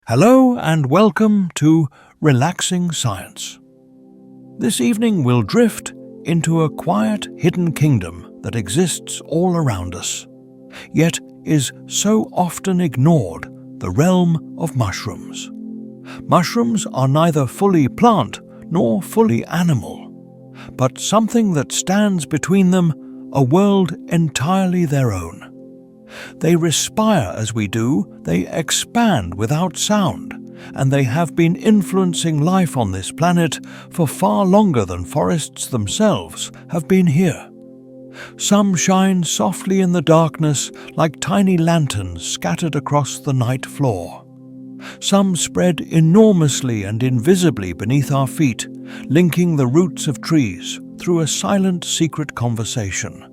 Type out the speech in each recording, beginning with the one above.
Hello and welcome to Relaxing Science. This evening we'll drift into a quiet, hidden kingdom that exists all around us, yet is so often ignored, the realm of mushrooms. Mushrooms are neither fully plant nor fully animal, but something that stands between them, a world entirely their own. They respire as we do, they expand without sound, and they have been influencing life on this planet for far longer than forests themselves have been here. Some shine softly in the darkness like tiny lanterns scattered across the night floor. Some spread enormously and invisibly beneath our feet, linking the roots of trees through a silent secret conversation.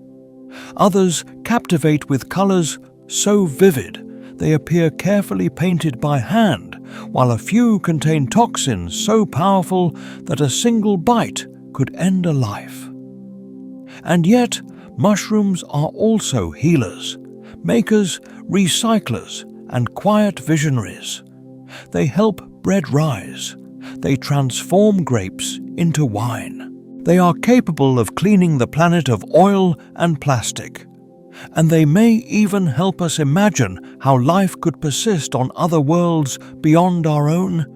Others captivate with colors so vivid they appear carefully painted by hand, while a few contain toxins so powerful that a single bite could end a life. And yet, mushrooms are also healers, makers, recyclers, and quiet visionaries. They help bread rise. They transform grapes into wine. They are capable of cleaning the planet of oil and plastic. And they may even help us imagine how life could persist on other worlds beyond our own.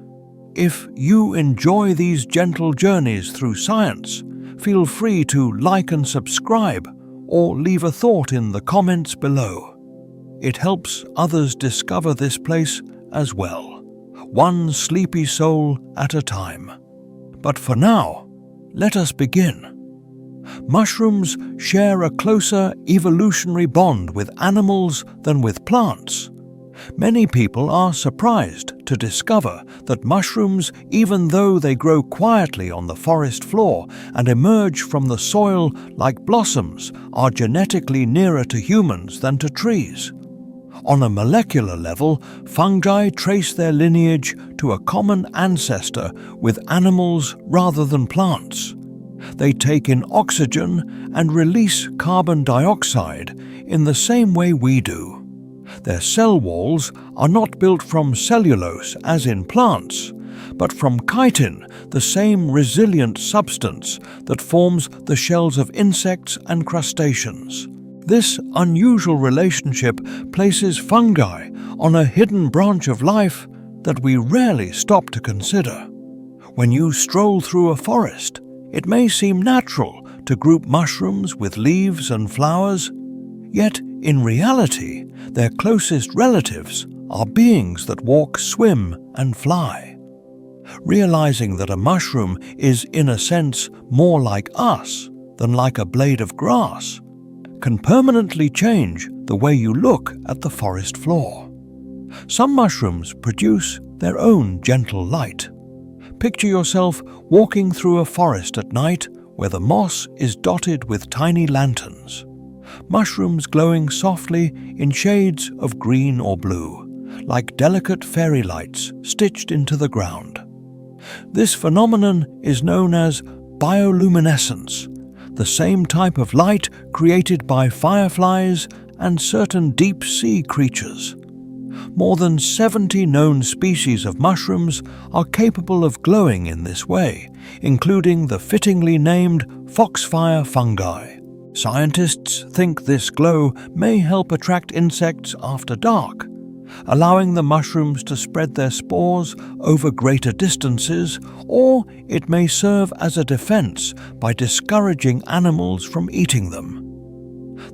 If you enjoy these gentle journeys through science, feel free to like and subscribe or leave a thought in the comments below. It helps others discover this place as well, one sleepy soul at a time. But for now, let us begin. Mushrooms share a closer evolutionary bond with animals than with plants. Many people are surprised to discover that mushrooms, even though they grow quietly on the forest floor and emerge from the soil like blossoms, are genetically nearer to humans than to trees. On a molecular level, fungi trace their lineage to a common ancestor with animals rather than plants. They take in oxygen and release carbon dioxide in the same way we do. Their cell walls are not built from cellulose as in plants, but from chitin, the same resilient substance that forms the shells of insects and crustaceans. This unusual relationship places fungi on a hidden branch of life that we rarely stop to consider. When you stroll through a forest, it may seem natural to group mushrooms with leaves and flowers, yet in reality, their closest relatives are beings that walk, swim, and fly. Realizing that a mushroom is, in a sense, more like us than like a blade of grass, can permanently change the way you look at the forest floor. Some mushrooms produce their own gentle light. Picture yourself walking through a forest at night where the moss is dotted with tiny lanterns, mushrooms glowing softly in shades of green or blue, like delicate fairy lights stitched into the ground. This phenomenon is known as bioluminescence, the same type of light created by fireflies and certain deep-sea creatures. More than 70 known species of mushrooms are capable of glowing in this way, including the fittingly named foxfire fungi. Scientists think this glow may help attract insects after dark, allowing the mushrooms to spread their spores over greater distances, or it may serve as a defense by discouraging animals from eating them.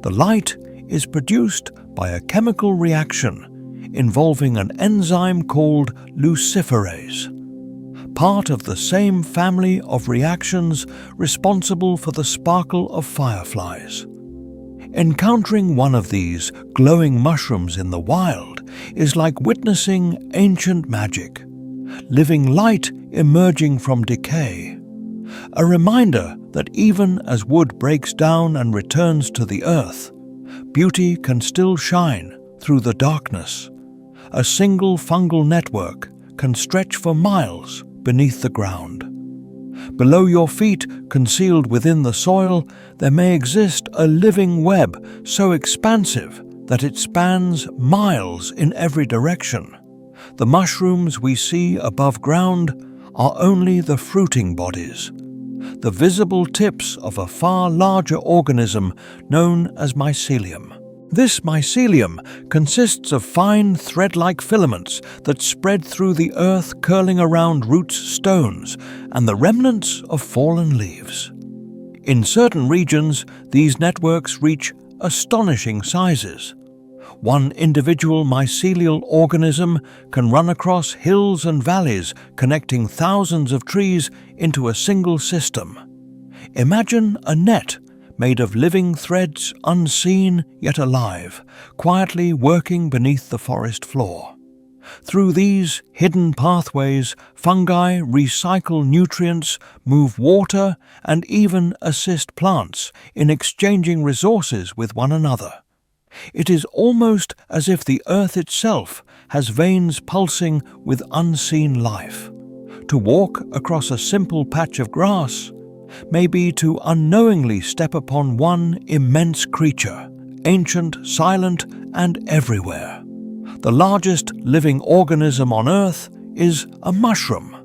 The light is produced by a chemical reaction involving an enzyme called luciferase, part of the same family of reactions responsible for the sparkle of fireflies. Encountering one of these glowing mushrooms in the wild is like witnessing ancient magic, living light emerging from decay. A reminder that even as wood breaks down and returns to the earth, beauty can still shine through the darkness. A single fungal network can stretch for miles beneath the ground. Below your feet, concealed within the soil, there may exist a living web so expansive that it spans miles in every direction. The mushrooms we see above ground are only the fruiting bodies, the visible tips of a far larger organism known as mycelium. This mycelium consists of fine thread-like filaments that spread through the earth, curling around roots, stones, and the remnants of fallen leaves. In certain regions, these networks reach astonishing sizes. One individual mycelial organism can run across hills and valleys, connecting thousands of trees into a single system. Imagine a net made of living threads, unseen yet alive, quietly working beneath the forest floor. Through these hidden pathways, fungi recycle nutrients, move water, and even assist plants in exchanging resources with one another. It is almost as if the earth itself has veins pulsing with unseen life. To walk across a simple patch of grass may be to unknowingly step upon one immense creature, ancient, silent, and everywhere. The largest living organism on Earth is a mushroom.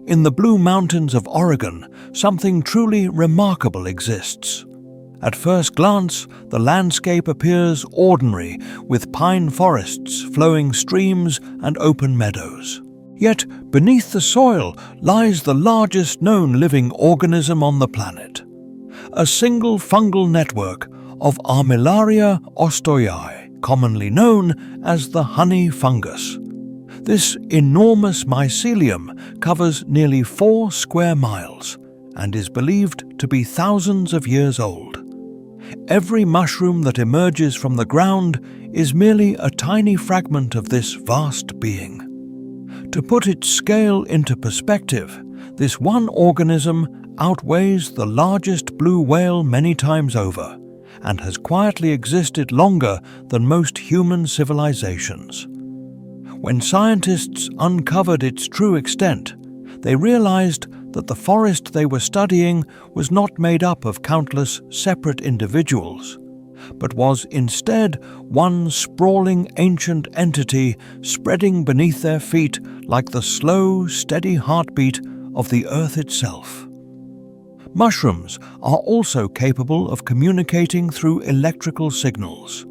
In the Blue Mountains of Oregon, something truly remarkable exists. At first glance, the landscape appears ordinary, with pine forests, flowing streams, and open meadows. Yet, beneath the soil lies the largest known living organism on the planet. A single fungal network of Armillaria ostoii, commonly known as the honey fungus. This enormous mycelium covers nearly 4 square miles and is believed to be thousands of years old. Every mushroom that emerges from the ground is merely a tiny fragment of this vast being. To put its scale into perspective, this one organism outweighs the largest blue whale many times over and has quietly existed longer than most human civilizations. When scientists uncovered its true extent, they realized that the forest they were studying was not made up of countless separate individuals, but was instead one sprawling ancient entity spreading beneath their feet like the slow, steady heartbeat of the earth itself. Mushrooms are also capable of communicating through electrical signals.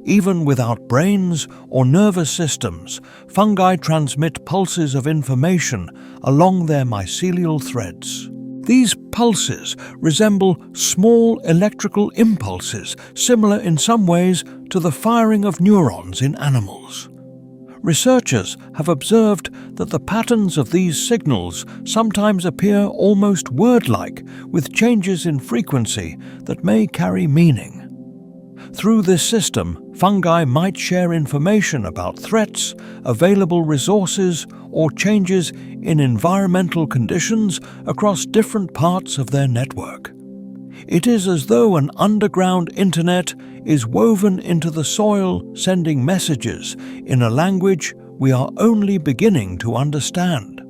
Even without brains or nervous systems, fungi transmit pulses of information along their mycelial threads. These pulses resemble small electrical impulses, similar in some ways to the firing of neurons in animals. Researchers have observed that the patterns of these signals sometimes appear almost word-like, with changes in frequency that may carry meaning. Through this system, fungi might share information about threats, available resources, or changes in environmental conditions across different parts of their network. It is as though an underground internet is woven into the soil, sending messages in a language we are only beginning to understand.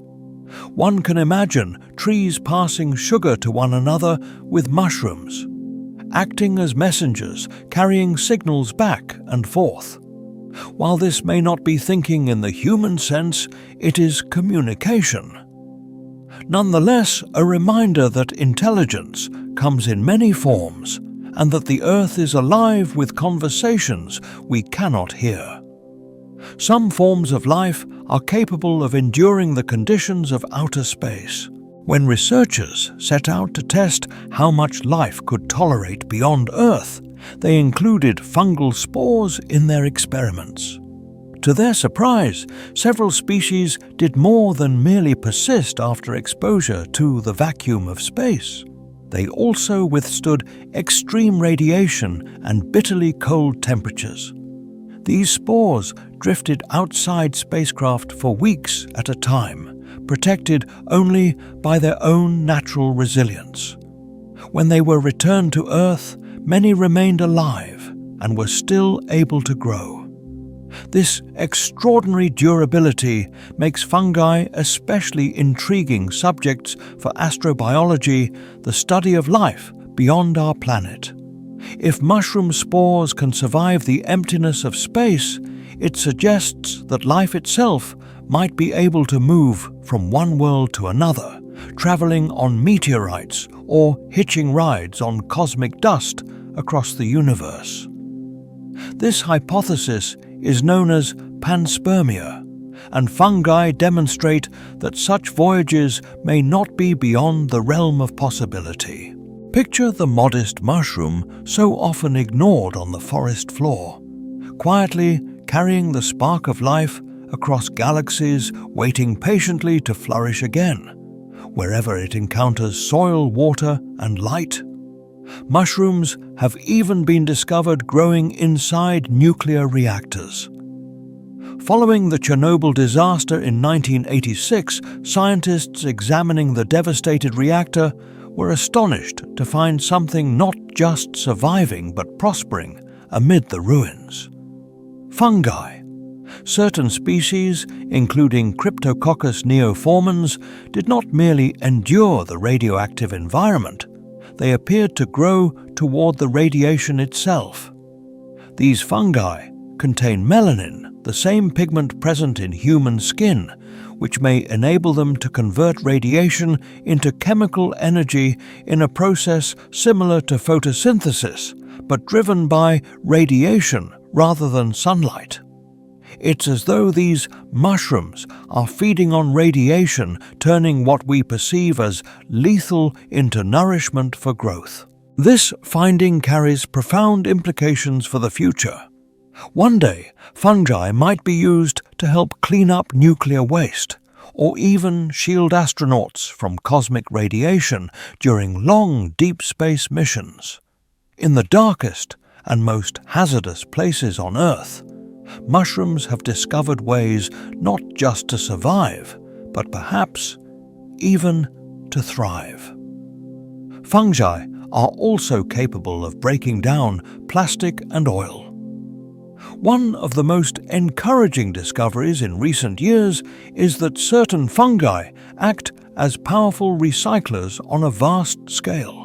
One can imagine trees passing sugar to one another with mushrooms, acting as messengers, carrying signals back and forth. While this may not be thinking in the human sense, it is communication. Nonetheless, a reminder that intelligence comes in many forms, and that the Earth is alive with conversations we cannot hear. Some forms of life are capable of enduring the conditions of outer space. When researchers set out to test how much life could tolerate beyond Earth, they included fungal spores in their experiments. To their surprise, several species did more than merely persist after exposure to the vacuum of space. They also withstood extreme radiation and bitterly cold temperatures. These spores drifted outside spacecraft for weeks at a time, protected only by their own natural resilience. When they were returned to Earth, many remained alive and were still able to grow. This extraordinary durability makes fungi especially intriguing subjects for astrobiology, the study of life beyond our planet. If mushroom spores can survive the emptiness of space, it suggests that life itself might be able to move from one world to another, traveling on meteorites or hitching rides on cosmic dust across the universe. This hypothesis is known as panspermia, and fungi demonstrate that such voyages may not be beyond the realm of possibility. Picture the modest mushroom so often ignored on the forest floor, quietly carrying the spark of life across galaxies, waiting patiently to flourish again, wherever it encounters soil, water, and light. Mushrooms have even been discovered growing inside nuclear reactors. Following the Chernobyl disaster in 1986, scientists examining the devastated reactor were astonished to find something not just surviving but prospering amid the ruins. Fungi. Certain species, including Cryptococcus neoformans, did not merely endure the radioactive environment, they appeared to grow toward the radiation itself. These fungi contain melanin, the same pigment present in human skin, which may enable them to convert radiation into chemical energy in a process similar to photosynthesis, but driven by radiation rather than sunlight. It's as though these mushrooms are feeding on radiation, turning what we perceive as lethal into nourishment for growth. This finding carries profound implications for the future. One day, fungi might be used to help clean up nuclear waste, or even shield astronauts from cosmic radiation during long deep space missions. In the darkest and most hazardous places on Earth, mushrooms have discovered ways not just to survive, but perhaps even to thrive. Fungi are also capable of breaking down plastic and oil. One of the most encouraging discoveries in recent years is that certain fungi act as powerful recyclers on a vast scale.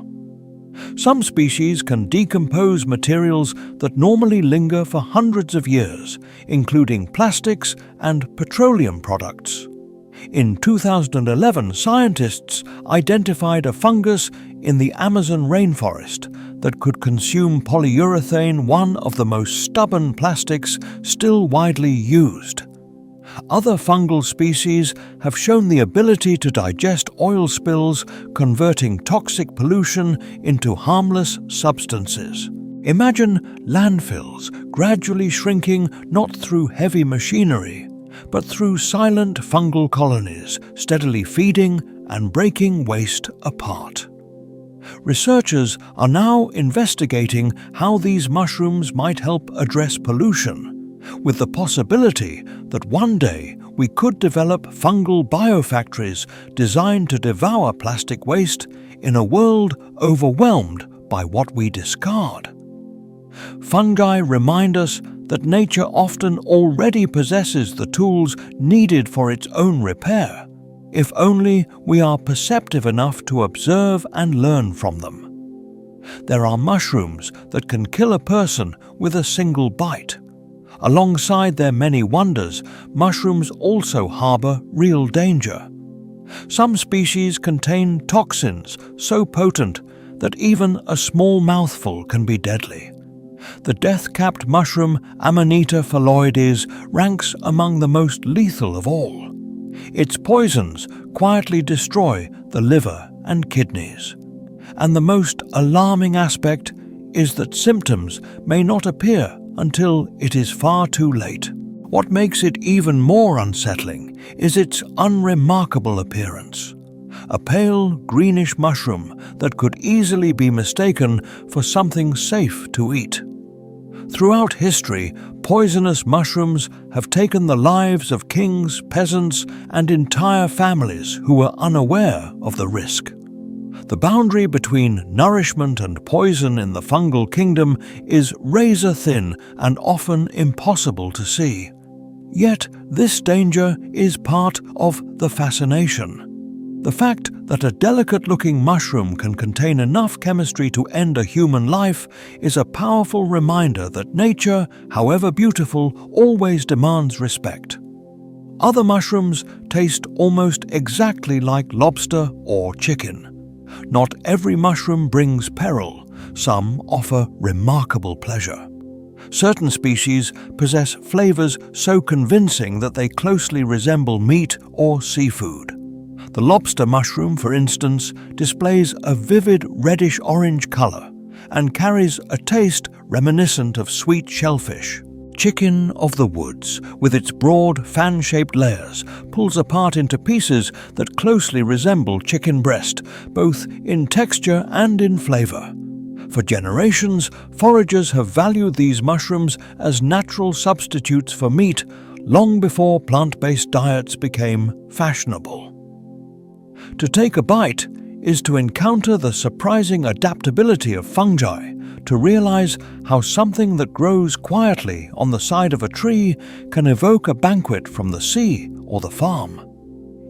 Some species can decompose materials that normally linger for hundreds of years, including plastics and petroleum products. In 2011, scientists identified a fungus in the Amazon rainforest that could consume polyurethane, one of the most stubborn plastics still widely used. Other fungal species have shown the ability to digest oil spills, converting toxic pollution into harmless substances. Imagine landfills gradually shrinking not through heavy machinery, but through silent fungal colonies, steadily feeding and breaking waste apart. Researchers are now investigating how these mushrooms might help address pollution, with the possibility that one day we could develop fungal biofactories designed to devour plastic waste in a world overwhelmed by what we discard. Fungi remind us that nature often already possesses the tools needed for its own repair, if only we are perceptive enough to observe and learn from them. There are mushrooms that can kill a person with a single bite. Alongside their many wonders, mushrooms also harbor real danger. Some species contain toxins so potent that even a small mouthful can be deadly. The death-capped mushroom Amanita phalloides ranks among the most lethal of all. Its poisons quietly destroy the liver and kidneys. And the most alarming aspect is that symptoms may not appear until it is far too late. What makes it even more unsettling is its unremarkable appearance. A pale greenish mushroom that could easily be mistaken for something safe to eat. Throughout history, poisonous mushrooms have taken the lives of kings, peasants, and entire families who were unaware of the risk. The boundary between nourishment and poison in the fungal kingdom is razor-thin and often impossible to see. Yet this danger is part of the fascination. The fact that a delicate-looking mushroom can contain enough chemistry to end a human life is a powerful reminder that nature, however beautiful, always demands respect. Other mushrooms taste almost exactly like lobster or chicken. Not every mushroom brings peril. Some offer remarkable pleasure. Certain species possess flavors so convincing that they closely resemble meat or seafood. The lobster mushroom, for instance, displays a vivid reddish-orange color and carries a taste reminiscent of sweet shellfish. Chicken of the woods, with its broad, fan-shaped layers, pulls apart into pieces that closely resemble chicken breast, both in texture and in flavor. For generations, foragers have valued these mushrooms as natural substitutes for meat long before plant-based diets became fashionable. To take a bite is to encounter the surprising adaptability of fungi, to realize how something that grows quietly on the side of a tree can evoke a banquet from the sea or the farm.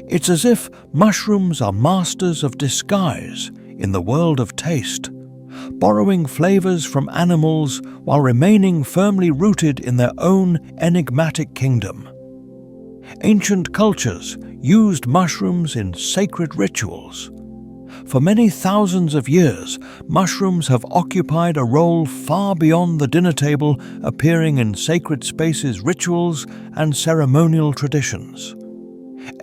It's as if mushrooms are masters of disguise in the world of taste, borrowing flavors from animals while remaining firmly rooted in their own enigmatic kingdom. Ancient cultures used mushrooms in sacred rituals. For many thousands of years, mushrooms have occupied a role far beyond the dinner table, appearing in sacred spaces, rituals, and ceremonial traditions.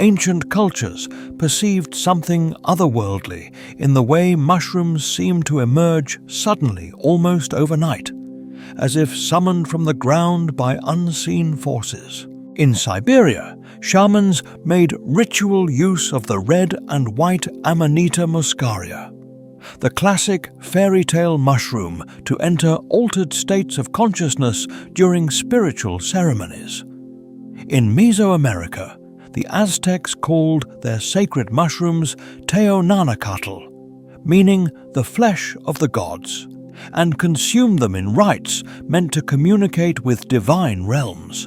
Ancient cultures perceived something otherworldly in the way mushrooms seemed to emerge suddenly, almost overnight, as if summoned from the ground by unseen forces. In Siberia, shamans made ritual use of the red and white Amanita muscaria, the classic fairy tale mushroom, to enter altered states of consciousness during spiritual ceremonies. In Mesoamerica, the Aztecs called their sacred mushrooms Teonanacatl, meaning the flesh of the gods, and consumed them in rites meant to communicate with divine realms.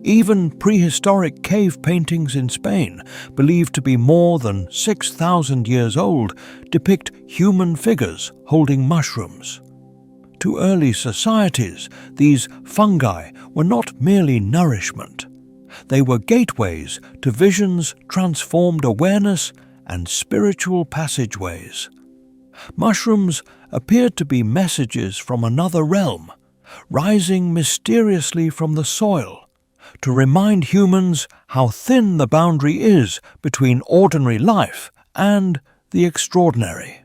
Even prehistoric cave paintings in Spain, believed to be more than 6,000 years old, depict human figures holding mushrooms. To early societies, these fungi were not merely nourishment. They were gateways to visions, transformed awareness, and spiritual passageways. Mushrooms appeared to be messages from another realm, rising mysteriously from the soil, to remind humans how thin the boundary is between ordinary life and the extraordinary.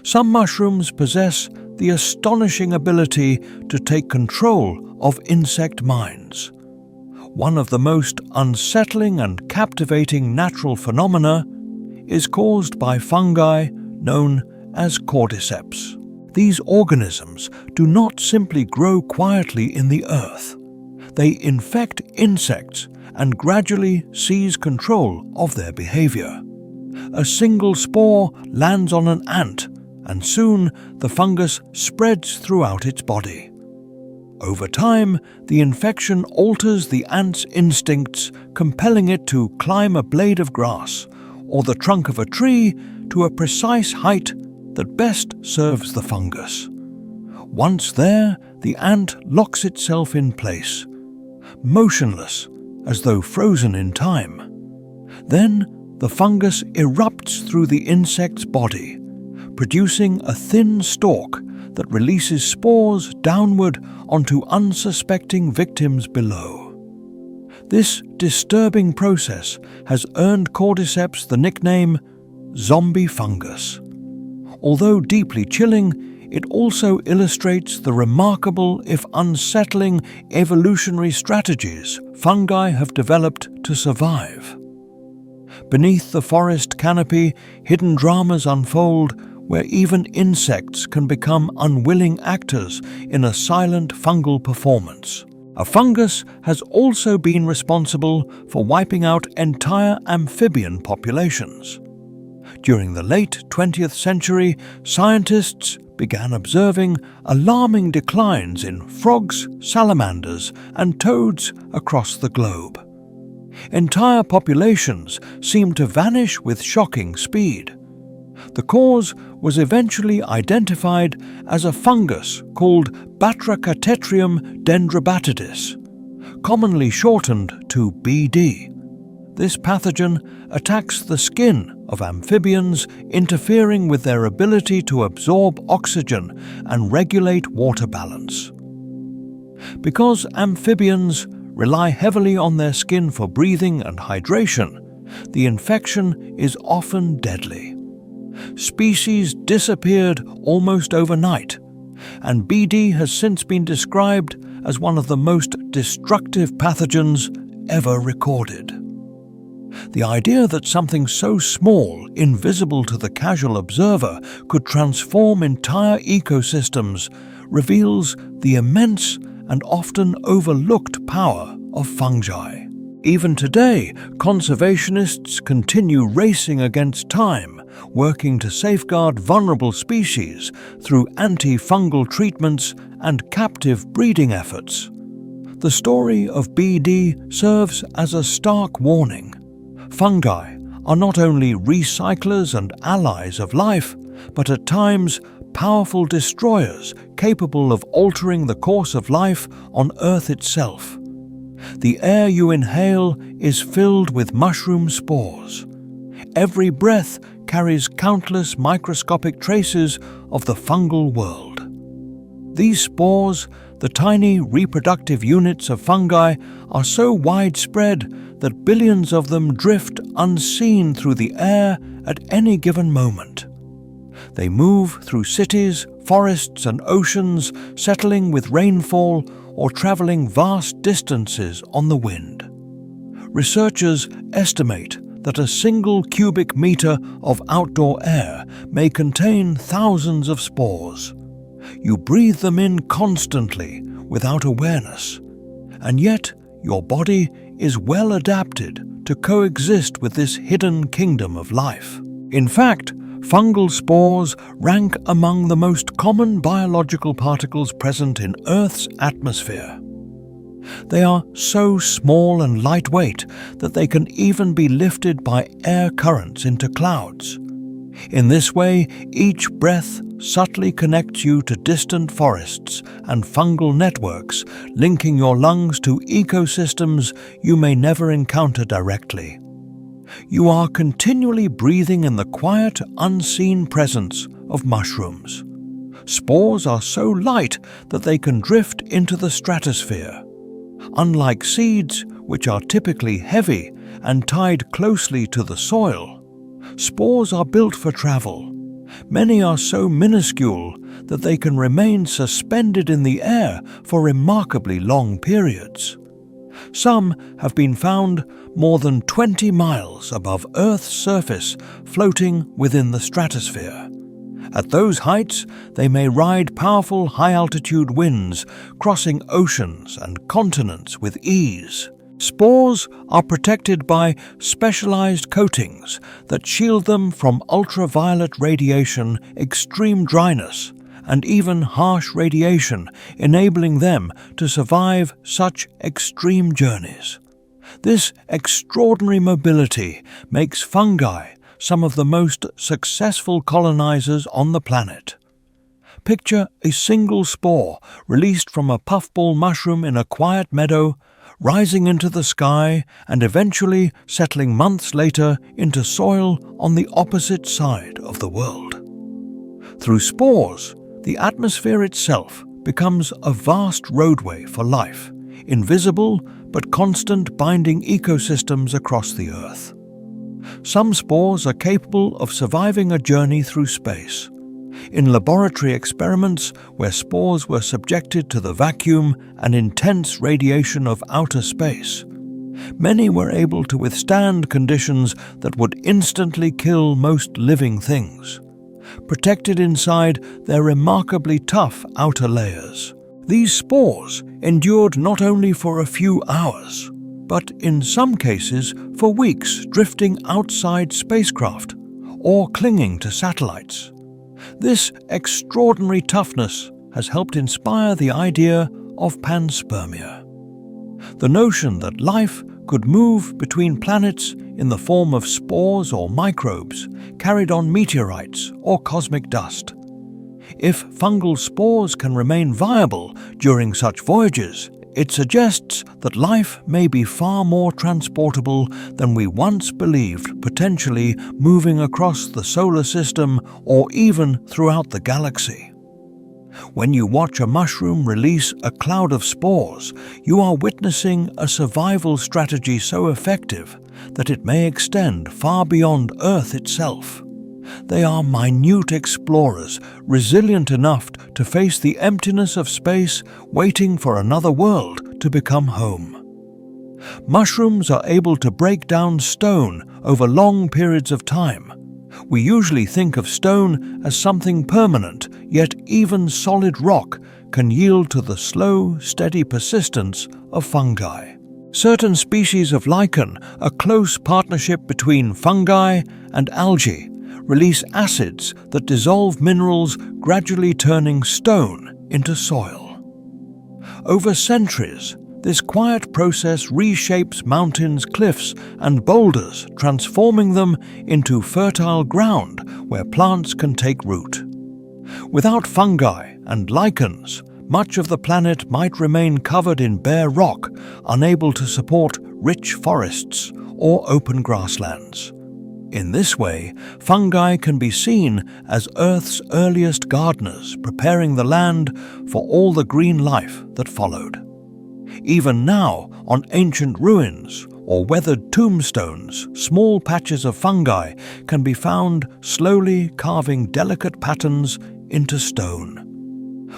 Some mushrooms possess the astonishing ability to take control of insect minds. One of the most unsettling and captivating natural phenomena is caused by fungi known as cordyceps. These organisms do not simply grow quietly in the earth. They infect insects and gradually seize control of their behavior. A single spore lands on an ant, and soon the fungus spreads throughout its body. Over time, the infection alters the ant's instincts, compelling it to climb a blade of grass or the trunk of a tree to a precise height that best serves the fungus. Once there, the ant locks itself in place, motionless as though frozen in time. Then the fungus erupts through the insect's body, producing a thin stalk that releases spores downward onto unsuspecting victims below. This disturbing process has earned cordyceps the nickname zombie fungus. Although deeply chilling, it also illustrates the remarkable, if unsettling, evolutionary strategies fungi have developed to survive. Beneath the forest canopy, hidden dramas unfold where even insects can become unwilling actors in a silent fungal performance. A fungus has also been responsible for wiping out entire amphibian populations. During the late 20th century, scientists began observing alarming declines in frogs, salamanders, and toads across the globe. Entire populations seemed to vanish with shocking speed. The cause was eventually identified as a fungus called Batrachotetrium dendrobatidis, commonly shortened to BD. This pathogen attacks the skin of amphibians, interfering with their ability to absorb oxygen and regulate water balance. Because amphibians rely heavily on their skin for breathing and hydration, the infection is often deadly. Species disappeared almost overnight, and BD has since been described as one of the most destructive pathogens ever recorded. The idea that something so small, invisible to the casual observer, could transform entire ecosystems reveals the immense and often overlooked power of fungi. Even today, conservationists continue racing against time, working to safeguard vulnerable species through anti-fungal treatments and captive breeding efforts. The story of BD serves as a stark warning. Fungi are not only recyclers and allies of life, but at times powerful destroyers capable of altering the course of life on Earth itself. The air you inhale is filled with mushroom spores. Every breath carries countless microscopic traces of the fungal world. These spores, the tiny reproductive units of fungi, are so widespread that billions of them drift unseen through the air at any given moment. They move through cities, forests, and oceans, settling with rainfall or traveling vast distances on the wind. Researchers estimate that a single cubic meter of outdoor air may contain thousands of spores. You breathe them in constantly without awareness, and yet your body is well adapted to coexist with this hidden kingdom of life. In fact, fungal spores rank among the most common biological particles present in Earth's atmosphere. They are so small and lightweight that they can even be lifted by air currents into clouds. In this way, each breath subtly connects you to distant forests and fungal networks, linking your lungs to ecosystems you may never encounter directly. You are continually breathing in the quiet, unseen presence of mushrooms. Spores are so light that they can drift into the stratosphere. Unlike seeds, which are typically heavy and tied closely to the soil, spores are built for travel. Many are so minuscule that they can remain suspended in the air for remarkably long periods. Some have been found more than 20 miles above Earth's surface, floating within the stratosphere. At those heights, they may ride powerful high-altitude winds, crossing oceans and continents with ease. Spores are protected by specialized coatings that shield them from ultraviolet radiation, extreme dryness, and even harsh radiation, enabling them to survive such extreme journeys. This extraordinary mobility makes fungi some of the most successful colonizers on the planet. Picture a single spore released from a puffball mushroom in a quiet meadow, rising into the sky and eventually settling months later into soil on the opposite side of the world. Through spores, the atmosphere itself becomes a vast roadway for life, invisible but constant, binding ecosystems across the Earth. Some spores are capable of surviving a journey through space. In laboratory experiments where spores were subjected to the vacuum and intense radiation of outer space, many were able to withstand conditions that would instantly kill most living things, protected inside their remarkably tough outer layers. These spores endured not only for a few hours, but in some cases for weeks, drifting outside spacecraft or clinging to satellites. This extraordinary toughness has helped inspire the idea of panspermia. The notion that life could move between planets in the form of spores or microbes carried on meteorites or cosmic dust. If fungal spores can remain viable during such voyages, It suggests that life may be far more transportable than we once believed, potentially moving across the solar system or even throughout the galaxy. When you watch a mushroom release a cloud of spores, you are witnessing a survival strategy so effective that it may extend far beyond Earth itself. They are minute explorers, resilient enough to face the emptiness of space, waiting for another world to become home. Mushrooms are able to break down stone over long periods of time. We usually think of stone as something permanent, yet even solid rock can yield to the slow, steady persistence of fungi. Certain species of lichen, a close partnership between fungi and algae, release acids that dissolve minerals, gradually turning stone into soil. Over centuries, this quiet process reshapes mountains, cliffs, and boulders, transforming them into fertile ground where plants can take root. Without fungi and lichens, much of the planet might remain covered in bare rock, unable to support rich forests or open grasslands. In this way, fungi can be seen as Earth's earliest gardeners, preparing the land for all the green life that followed. Even now, on ancient ruins or weathered tombstones, small patches of fungi can be found slowly carving delicate patterns into stone.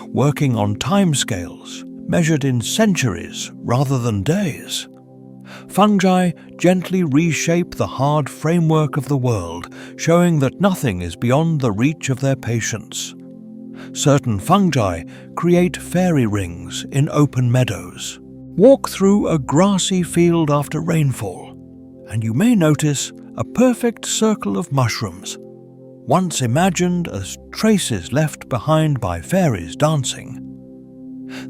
Working on timescales measured in centuries rather than days, fungi gently reshape the hard framework of the world, showing that nothing is beyond the reach of their patience. Certain fungi create fairy rings in open meadows. Walk through a grassy field after rainfall, and you may notice a perfect circle of mushrooms, once imagined as traces left behind by fairies dancing.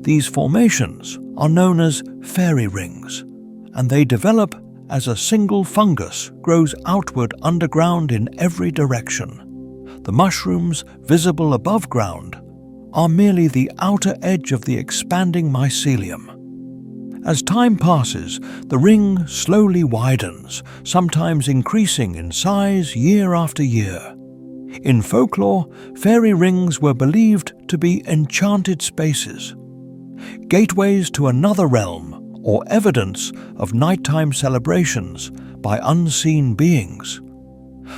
These formations are known as fairy rings, and they develop as a single fungus grows outward underground in every direction. The mushrooms visible above ground are merely the outer edge of the expanding mycelium. As time passes, the ring slowly widens, sometimes increasing in size year after year. In folklore, fairy rings were believed to be enchanted spaces, gateways to another realm, or evidence of nighttime celebrations by unseen beings.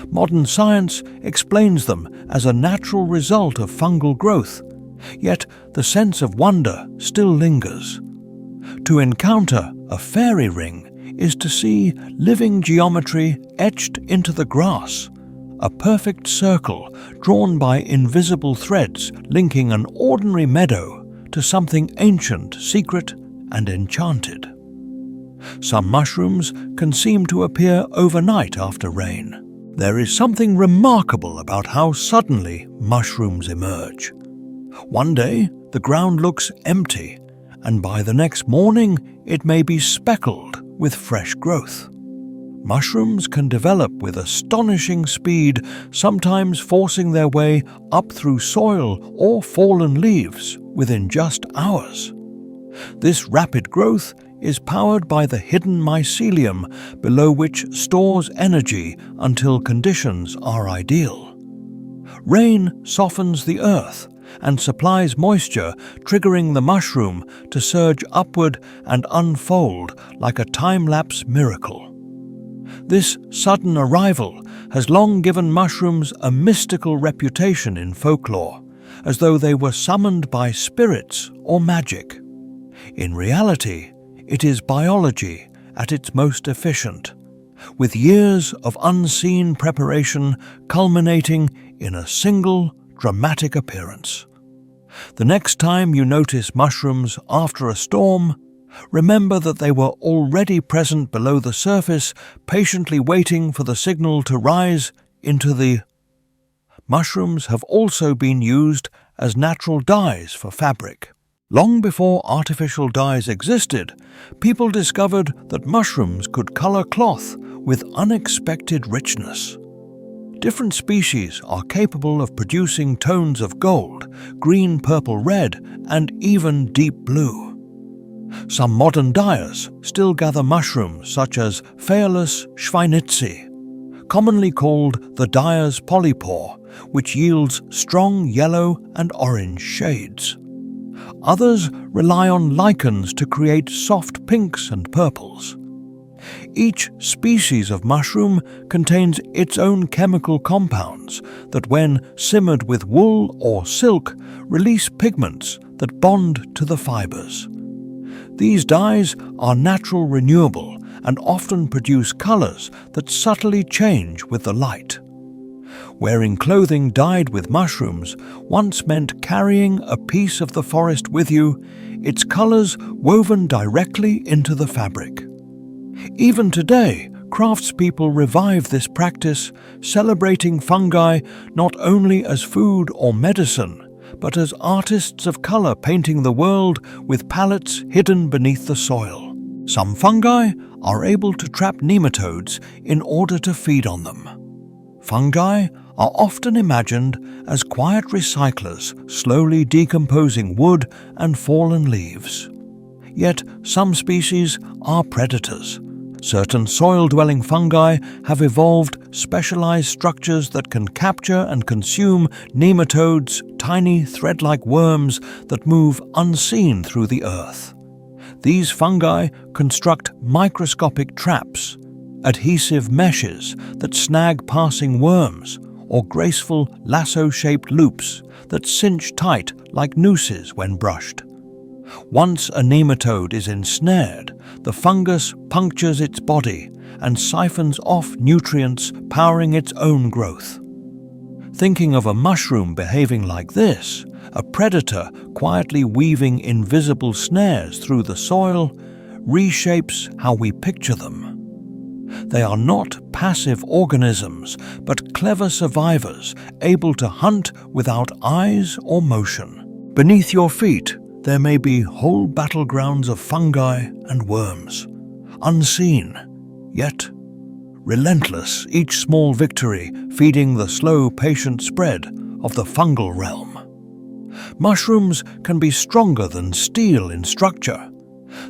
Modern science explains them as a natural result of fungal growth, yet the sense of wonder still lingers. To encounter a fairy ring is to see living geometry etched into the grass, a perfect circle drawn by invisible threads linking an ordinary meadow to something ancient, secret, and enchanted. Some mushrooms can seem to appear overnight after rain. There is something remarkable about how suddenly mushrooms emerge. One day, the ground looks empty, and by the next morning, it may be speckled with fresh growth. Mushrooms can develop with astonishing speed, sometimes forcing their way up through soil or fallen leaves within just hours. This rapid growth is powered by the hidden mycelium below, which stores energy until conditions are ideal. Rain softens the earth and supplies moisture, triggering the mushroom to surge upward and unfold like a time-lapse miracle. This sudden arrival has long given mushrooms a mystical reputation in folklore, as though they were summoned by spirits or magic. In reality, it is biology at its most efficient, with years of unseen preparation culminating in a single dramatic appearance. The next time you notice mushrooms after a storm, remember that they were already present below the surface, patiently waiting for the signal to rise into the... Mushrooms have also been used as natural dyes for fabric. Long before artificial dyes existed, people discovered that mushrooms could color cloth with unexpected richness. Different species are capable of producing tones of gold, green, purple, red, and even deep blue. Some modern dyers still gather mushrooms such as Phaeolus schweinitzi, commonly called the dyer's polypore, which yields strong yellow and orange shades. Others rely on lichens to create soft pinks and purples. Each species of mushroom contains its own chemical compounds that, when simmered with wool or silk, release pigments that bond to the fibers. These dyes are natural, renewable, and often produce colors that subtly change with the light. Wearing clothing dyed with mushrooms once meant carrying a piece of the forest with you, its colors woven directly into the fabric. Even today, craftspeople revive this practice, celebrating fungi not only as food or medicine, but as artists of color painting the world with palettes hidden beneath the soil. Some fungi are able to trap nematodes in order to feed on them. Fungi are often imagined as quiet recyclers, slowly decomposing wood and fallen leaves. Yet some species are predators. Certain soil-dwelling fungi have evolved specialized structures that can capture and consume nematodes, tiny thread-like worms that move unseen through the earth. These fungi construct microscopic traps, adhesive meshes that snag passing worms, or graceful lasso-shaped loops that cinch tight like nooses when brushed. Once a nematode is ensnared, the fungus punctures its body and siphons off nutrients, powering its own growth. Thinking of a mushroom behaving like this, a predator quietly weaving invisible snares through the soil, reshapes how we picture them. They are not passive organisms, but clever survivors, able to hunt without eyes or motion. Beneath your feet, there may be whole battlegrounds of fungi and worms, unseen, yet relentless, each small victory feeding the slow, patient spread of the fungal realm. Mushrooms can be stronger than steel in structure.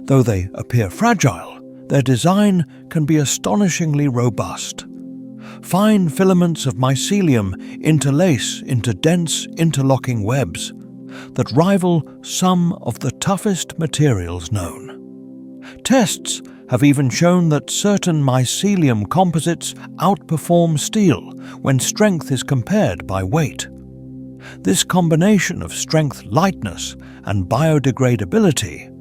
Though they appear fragile, their design can be astonishingly robust. Fine filaments of mycelium interlace into dense, interlocking webs that rival some of the toughest materials known. Tests have even shown that certain mycelium composites outperform steel when strength is compared by weight. This combination of strength, lightness, and biodegradability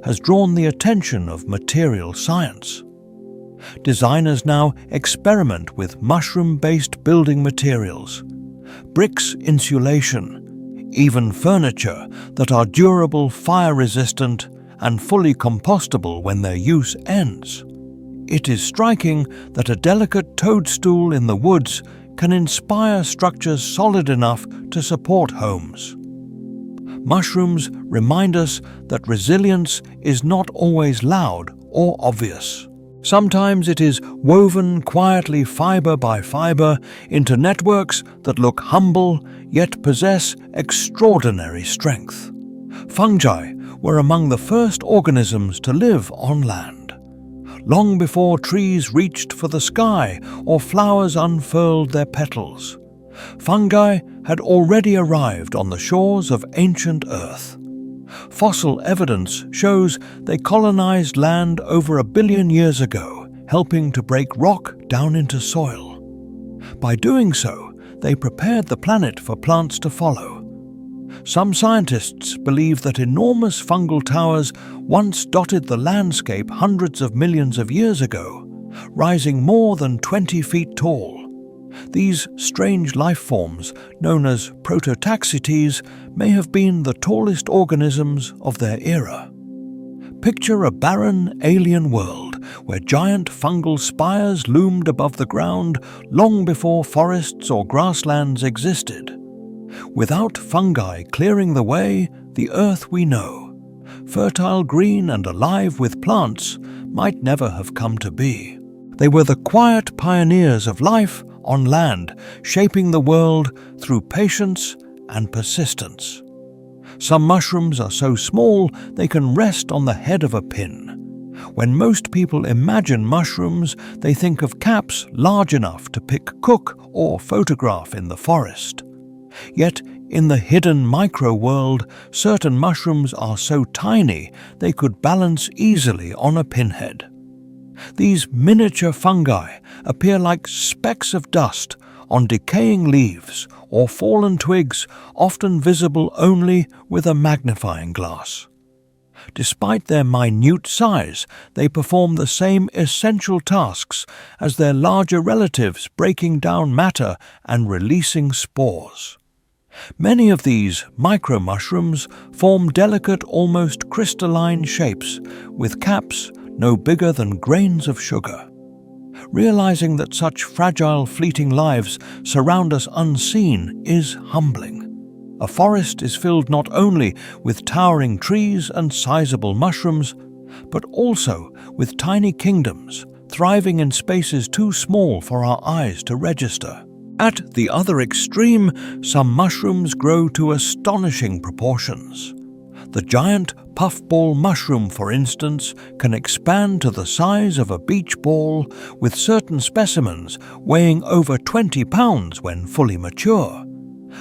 has drawn the attention of material science. Designers now experiment with mushroom-based building materials, bricks insulation, even furniture that are durable, fire-resistant, and fully compostable when their use ends. It is striking that a delicate toadstool in the woods can inspire structures solid enough to support homes. Mushrooms remind us that resilience is not always loud or obvious. Sometimes it is woven quietly, fiber by fiber, into networks that look humble yet possess extraordinary strength. Fungi were among the first organisms to live on land. Long before trees reached for the sky or flowers unfurled their petals, fungi had already arrived on the shores of ancient Earth. Fossil evidence shows they colonized land over 1 billion years ago, helping to break rock down into soil. By doing so, they prepared the planet for plants to follow. Some scientists believe that enormous fungal towers once dotted the landscape hundreds of millions of years ago, rising more than 20 feet tall. These strange life forms, known as prototaxites, may have been the tallest organisms of their era. Picture a barren, alien world where giant fungal spires loomed above the ground long before forests or grasslands existed. Without fungi clearing the way, the Earth we know, fertile, green, and alive with plants, might never have come to be. They were the quiet pioneers of life on land, shaping the world through patience and persistence. Some mushrooms are so small they can rest on the head of a pin. When most people imagine mushrooms, they think of caps large enough to pick, cook, or photograph in the forest. Yet, in the hidden micro-world, certain mushrooms are so tiny they could balance easily on a pinhead. These miniature fungi appear like specks of dust on decaying leaves or fallen twigs, often visible only with a magnifying glass. Despite their minute size, they perform the same essential tasks as their larger relatives, breaking down matter and releasing spores. Many of these micro-mushrooms form delicate, almost crystalline shapes, with caps no bigger than grains of sugar. Realizing that such fragile, fleeting lives surround us unseen is humbling. A forest is filled not only with towering trees and sizable mushrooms, but also with tiny kingdoms thriving in spaces too small for our eyes to register. At the other extreme, some mushrooms grow to astonishing proportions. The giant puffball mushroom, for instance, can expand to the size of a beach ball, with certain specimens weighing over 20 pounds when fully mature.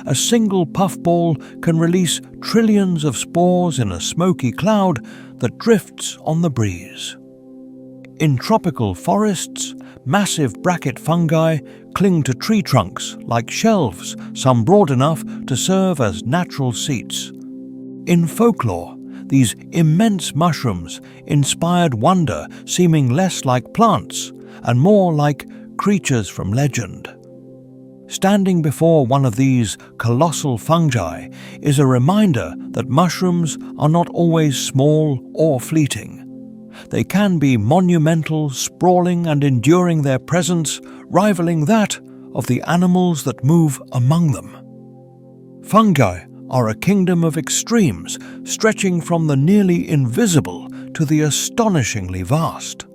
A single puffball can release trillions of spores in a smoky cloud that drifts on the breeze. In tropical forests, massive bracket fungi cling to tree trunks like shelves, some broad enough to serve as natural seats. In folklore, these immense mushrooms inspired wonder, seeming less like plants and more like creatures from legend. Standing before one of these colossal fungi is a reminder that mushrooms are not always small or fleeting. They can be monumental, sprawling and enduring, their presence rivaling that of the animals that move among them. Fungi are a kingdom of extremes, stretching from the nearly invisible to the astonishingly vast.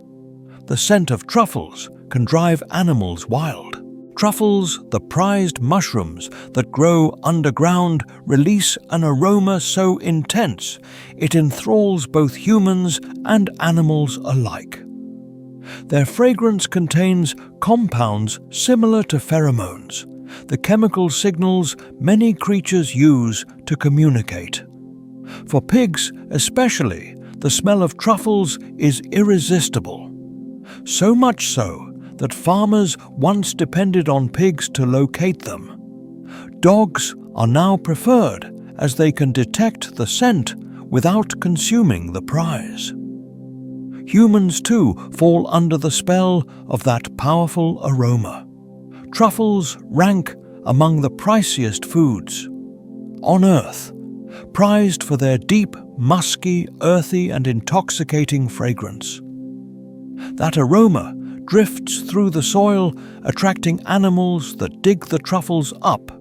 The scent of truffles can drive animals wild. Truffles, the prized mushrooms that grow underground, release an aroma so intense it enthralls both humans and animals alike. Their fragrance contains compounds similar to pheromones, the chemical signals many creatures use to communicate. For pigs especially, the smell of truffles is irresistible. So much so that farmers once depended on pigs to locate them. Dogs are now preferred as they can detect the scent without consuming the prize. Humans too fall under the spell of that powerful aroma. Truffles rank among the priciest foods on Earth, prized for their deep, musky, earthy and intoxicating fragrance. That aroma drifts through the soil, attracting animals that dig the truffles up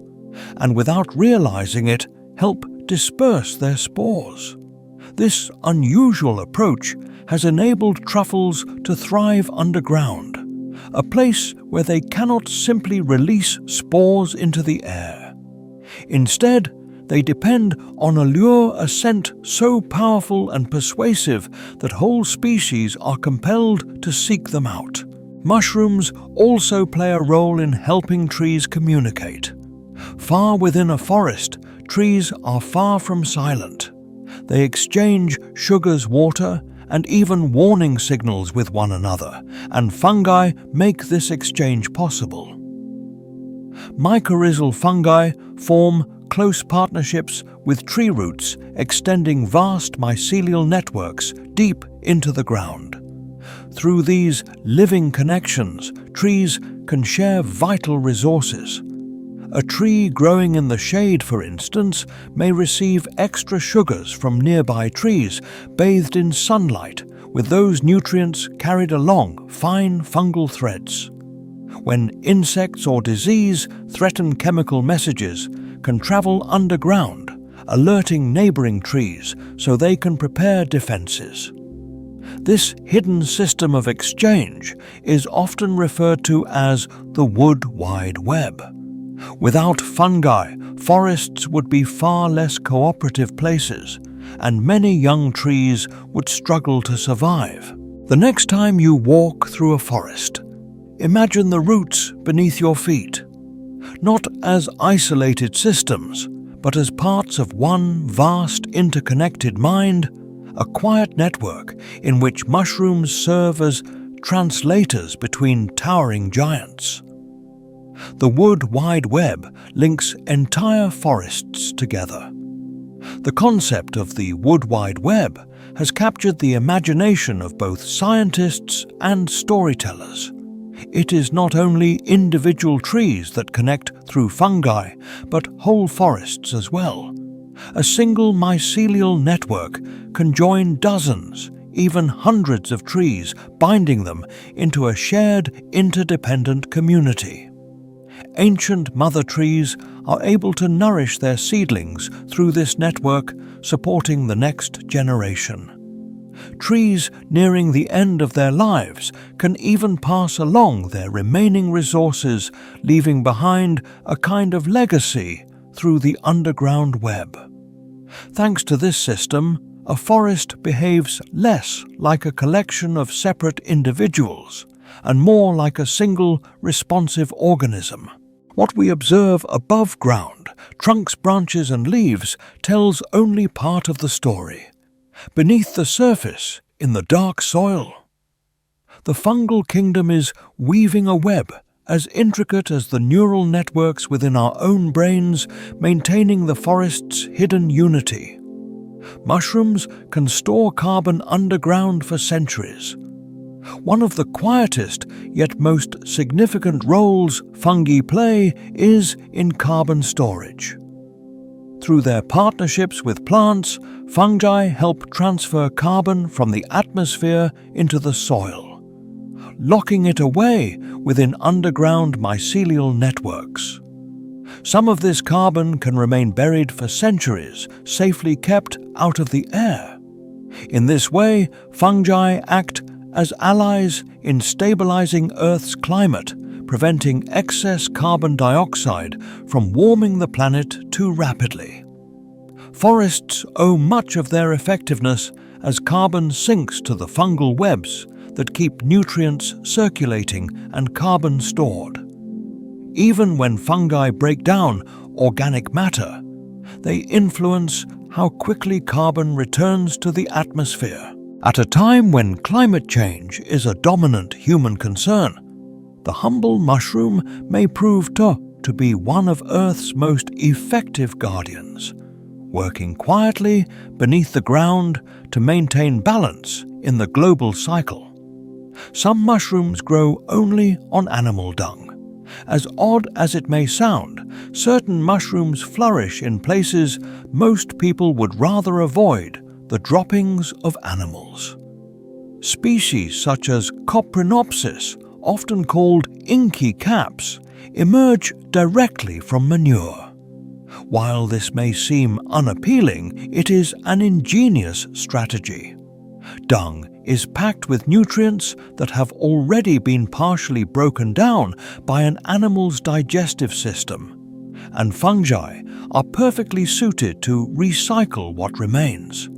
and, without realizing it, help disperse their spores. This unusual approach has enabled truffles to thrive underground, a place where they cannot simply release spores into the air. Instead, they depend on a lure, a scent so powerful and persuasive that whole species are compelled to seek them out. Mushrooms also play a role in helping trees communicate. Far within a forest, trees are far from silent. They exchange sugars, water, and even warning signals with one another, and fungi make this exchange possible. Mycorrhizal fungi form close partnerships with tree roots, extending vast mycelial networks deep into the ground. Through these living connections, trees can share vital resources. A tree growing in the shade, for instance, may receive extra sugars from nearby trees bathed in sunlight, with those nutrients carried along fine fungal threads. When insects or disease threaten, chemical messages can travel underground, alerting neighboring trees so they can prepare defenses. This hidden system of exchange is often referred to as the wood wide web. Without fungi, forests would be far less cooperative places, and many young trees would struggle to survive. The next time you walk through a forest, imagine the roots beneath your feet, not as isolated systems, but as parts of one vast interconnected mind, a quiet network in which mushrooms serve as translators between towering giants. The wood wide web links entire forests together. The concept of the wood wide web has captured the imagination of both scientists and storytellers. It is not only individual trees that connect through fungi, but whole forests as well. A single mycelial network can join dozens, even hundreds of trees, binding them into a shared, interdependent community. Ancient mother trees are able to nourish their seedlings through this network, supporting the next generation. Trees nearing the end of their lives can even pass along their remaining resources, leaving behind a kind of legacy through the underground web. Thanks to this system, a forest behaves less like a collection of separate individuals and more like a single responsive organism. What we observe above ground, trunks, branches and leaves, tells only part of the story. Beneath the surface, in the dark soil, the fungal kingdom is weaving a web as intricate as the neural networks within our own brains, maintaining the forest's hidden unity. Mushrooms can store carbon underground for centuries. One of the quietest yet most significant roles fungi play is in carbon storage. Through their partnerships with plants, fungi help transfer carbon from the atmosphere into the soil, locking it away within underground mycelial networks. Some of this carbon can remain buried for centuries, safely kept out of the air. In this way, fungi act as allies in stabilizing Earth's climate, preventing excess carbon dioxide from warming the planet too rapidly. Forests owe much of their effectiveness as carbon sinks to the fungal webs that keep nutrients circulating and carbon stored. Even when fungi break down organic matter, they influence how quickly carbon returns to the atmosphere. At a time when climate change is a dominant human concern, the humble mushroom may prove to be one of Earth's most effective guardians, working quietly beneath the ground to maintain balance in the global cycle. Some mushrooms grow only on animal dung. As odd as it may sound, certain mushrooms flourish in places most people would rather avoid the droppings of animals. Species such as Coprinopsis, often called inky caps, emerge directly from manure. While this may seem unappealing, it is an ingenious strategy. Dung is packed with nutrients that have already been partially broken down by an animal's digestive system, and fungi are perfectly suited to recycle what remains.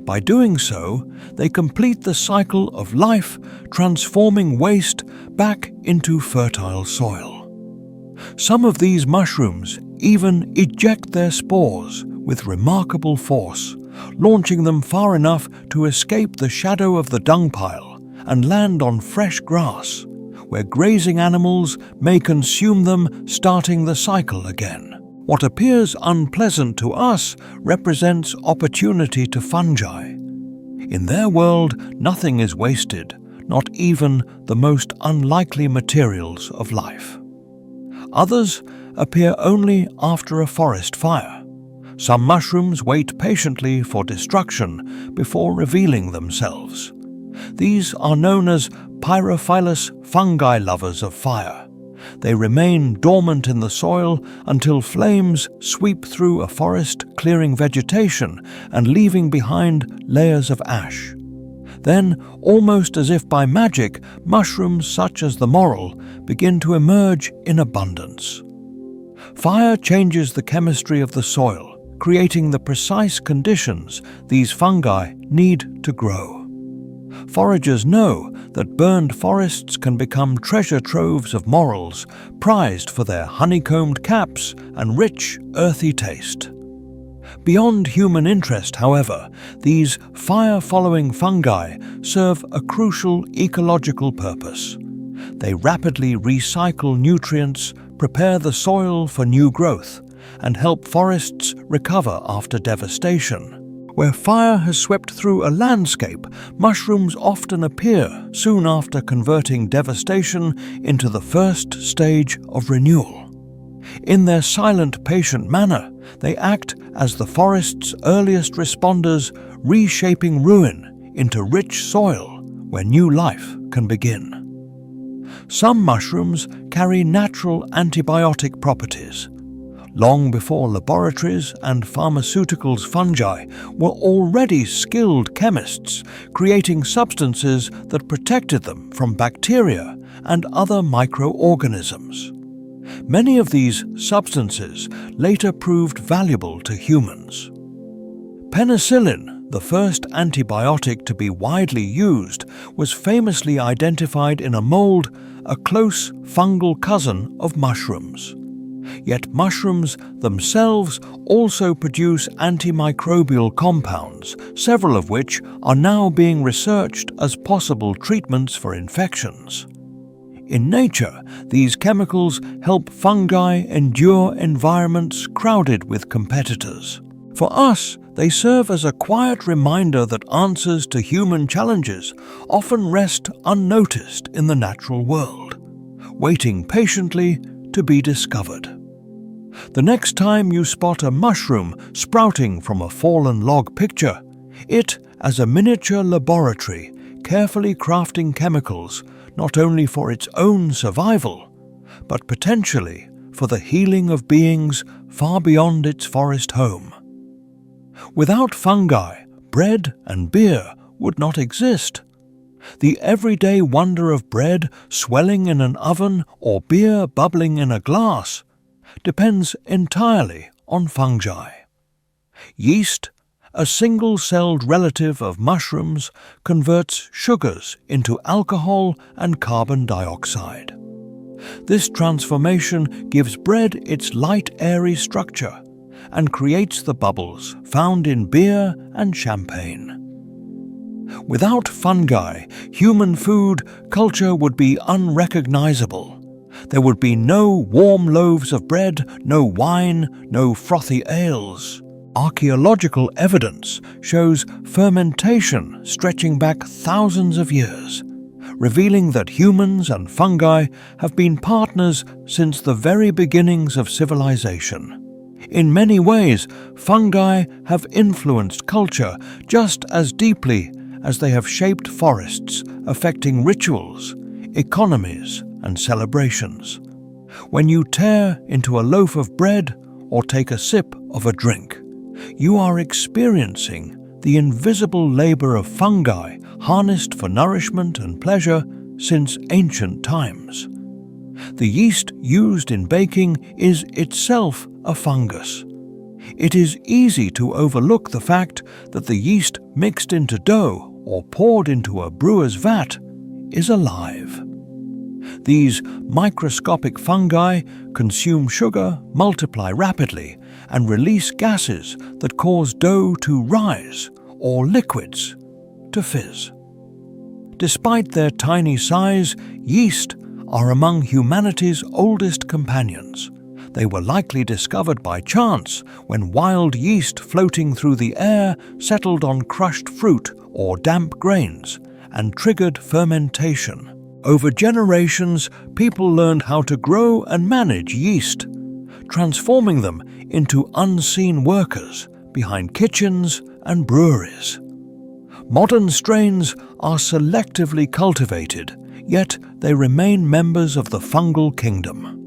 By doing so, they complete the cycle of life, transforming waste back into fertile soil. Some of these mushrooms even eject their spores with remarkable force, launching them far enough to escape the shadow of the dung pile and land on fresh grass, where grazing animals may consume them, starting the cycle again. What appears unpleasant to us represents opportunity to fungi. In their world, nothing is wasted, not even the most unlikely materials of life. Others appear only after a forest fire. Some mushrooms wait patiently for destruction before revealing themselves. These are known as pyrophilous fungi, lovers of fire. They remain dormant in the soil until flames sweep through a forest, clearing vegetation and leaving behind layers of ash. Then, almost as if by magic, mushrooms such as the morel begin to emerge in abundance. Fire changes the chemistry of the soil, creating the precise conditions these fungi need to grow. Foragers know that burned forests can become treasure troves of morels, prized for their honeycombed caps and rich, earthy taste. Beyond human interest, however, these fire-following fungi serve a crucial ecological purpose. They rapidly recycle nutrients, prepare the soil for new growth, and help forests recover after devastation. Where fire has swept through a landscape, mushrooms often appear soon after converting devastation into the first stage of renewal. In their silent, patient manner, they act as the forest's earliest responders, reshaping ruin into rich soil where new life can begin. Some mushrooms carry natural antibiotic properties. Long before laboratories and pharmaceuticals, fungi were already skilled chemists, creating substances that protected them from bacteria and other microorganisms. Many of these substances later proved valuable to humans. Penicillin, the first antibiotic to be widely used, was famously identified in a mold, a close fungal cousin of mushrooms. Yet mushrooms themselves also produce antimicrobial compounds, several of which are now being researched as possible treatments for infections. In nature, these chemicals help fungi endure environments crowded with competitors. For us, they serve as a quiet reminder that answers to human challenges often rest unnoticed in the natural world, waiting patiently to be discovered. The next time you spot a mushroom sprouting from a fallen log, picture it as a miniature laboratory, carefully crafting chemicals not only for its own survival, but potentially for the healing of beings far beyond its forest home. Without fungi, bread and beer would not exist. The everyday wonder of bread swelling in an oven or beer bubbling in a glass depends entirely on fungi. Yeast, a single-celled relative of mushrooms, converts sugars into alcohol and carbon dioxide. This transformation gives bread its light, airy structure and creates the bubbles found in beer and champagne. Without fungi, human food culture would be unrecognizable. There would be no warm loaves of bread, no wine, no frothy ales. Archaeological evidence shows fermentation stretching back thousands of years, revealing that humans and fungi have been partners since the very beginnings of civilization. In many ways, fungi have influenced culture just as deeply as they have shaped forests, affecting rituals, economies, and celebrations. When you tear into a loaf of bread or take a sip of a drink, you are experiencing the invisible labor of fungi harnessed for nourishment and pleasure since ancient times. The yeast used in baking is itself a fungus. It is easy to overlook the fact that the yeast mixed into dough or poured into a brewer's vat is alive. These microscopic fungi consume sugar, multiply rapidly, and release gases that cause dough to rise or liquids to fizz. Despite their tiny size, yeast are among humanity's oldest companions. They were likely discovered by chance when wild yeast floating through the air settled on crushed fruit or damp grains and triggered fermentation. Over generations, people learned how to grow and manage yeast, transforming them into unseen workers behind kitchens and breweries. Modern strains are selectively cultivated, yet they remain members of the fungal kingdom.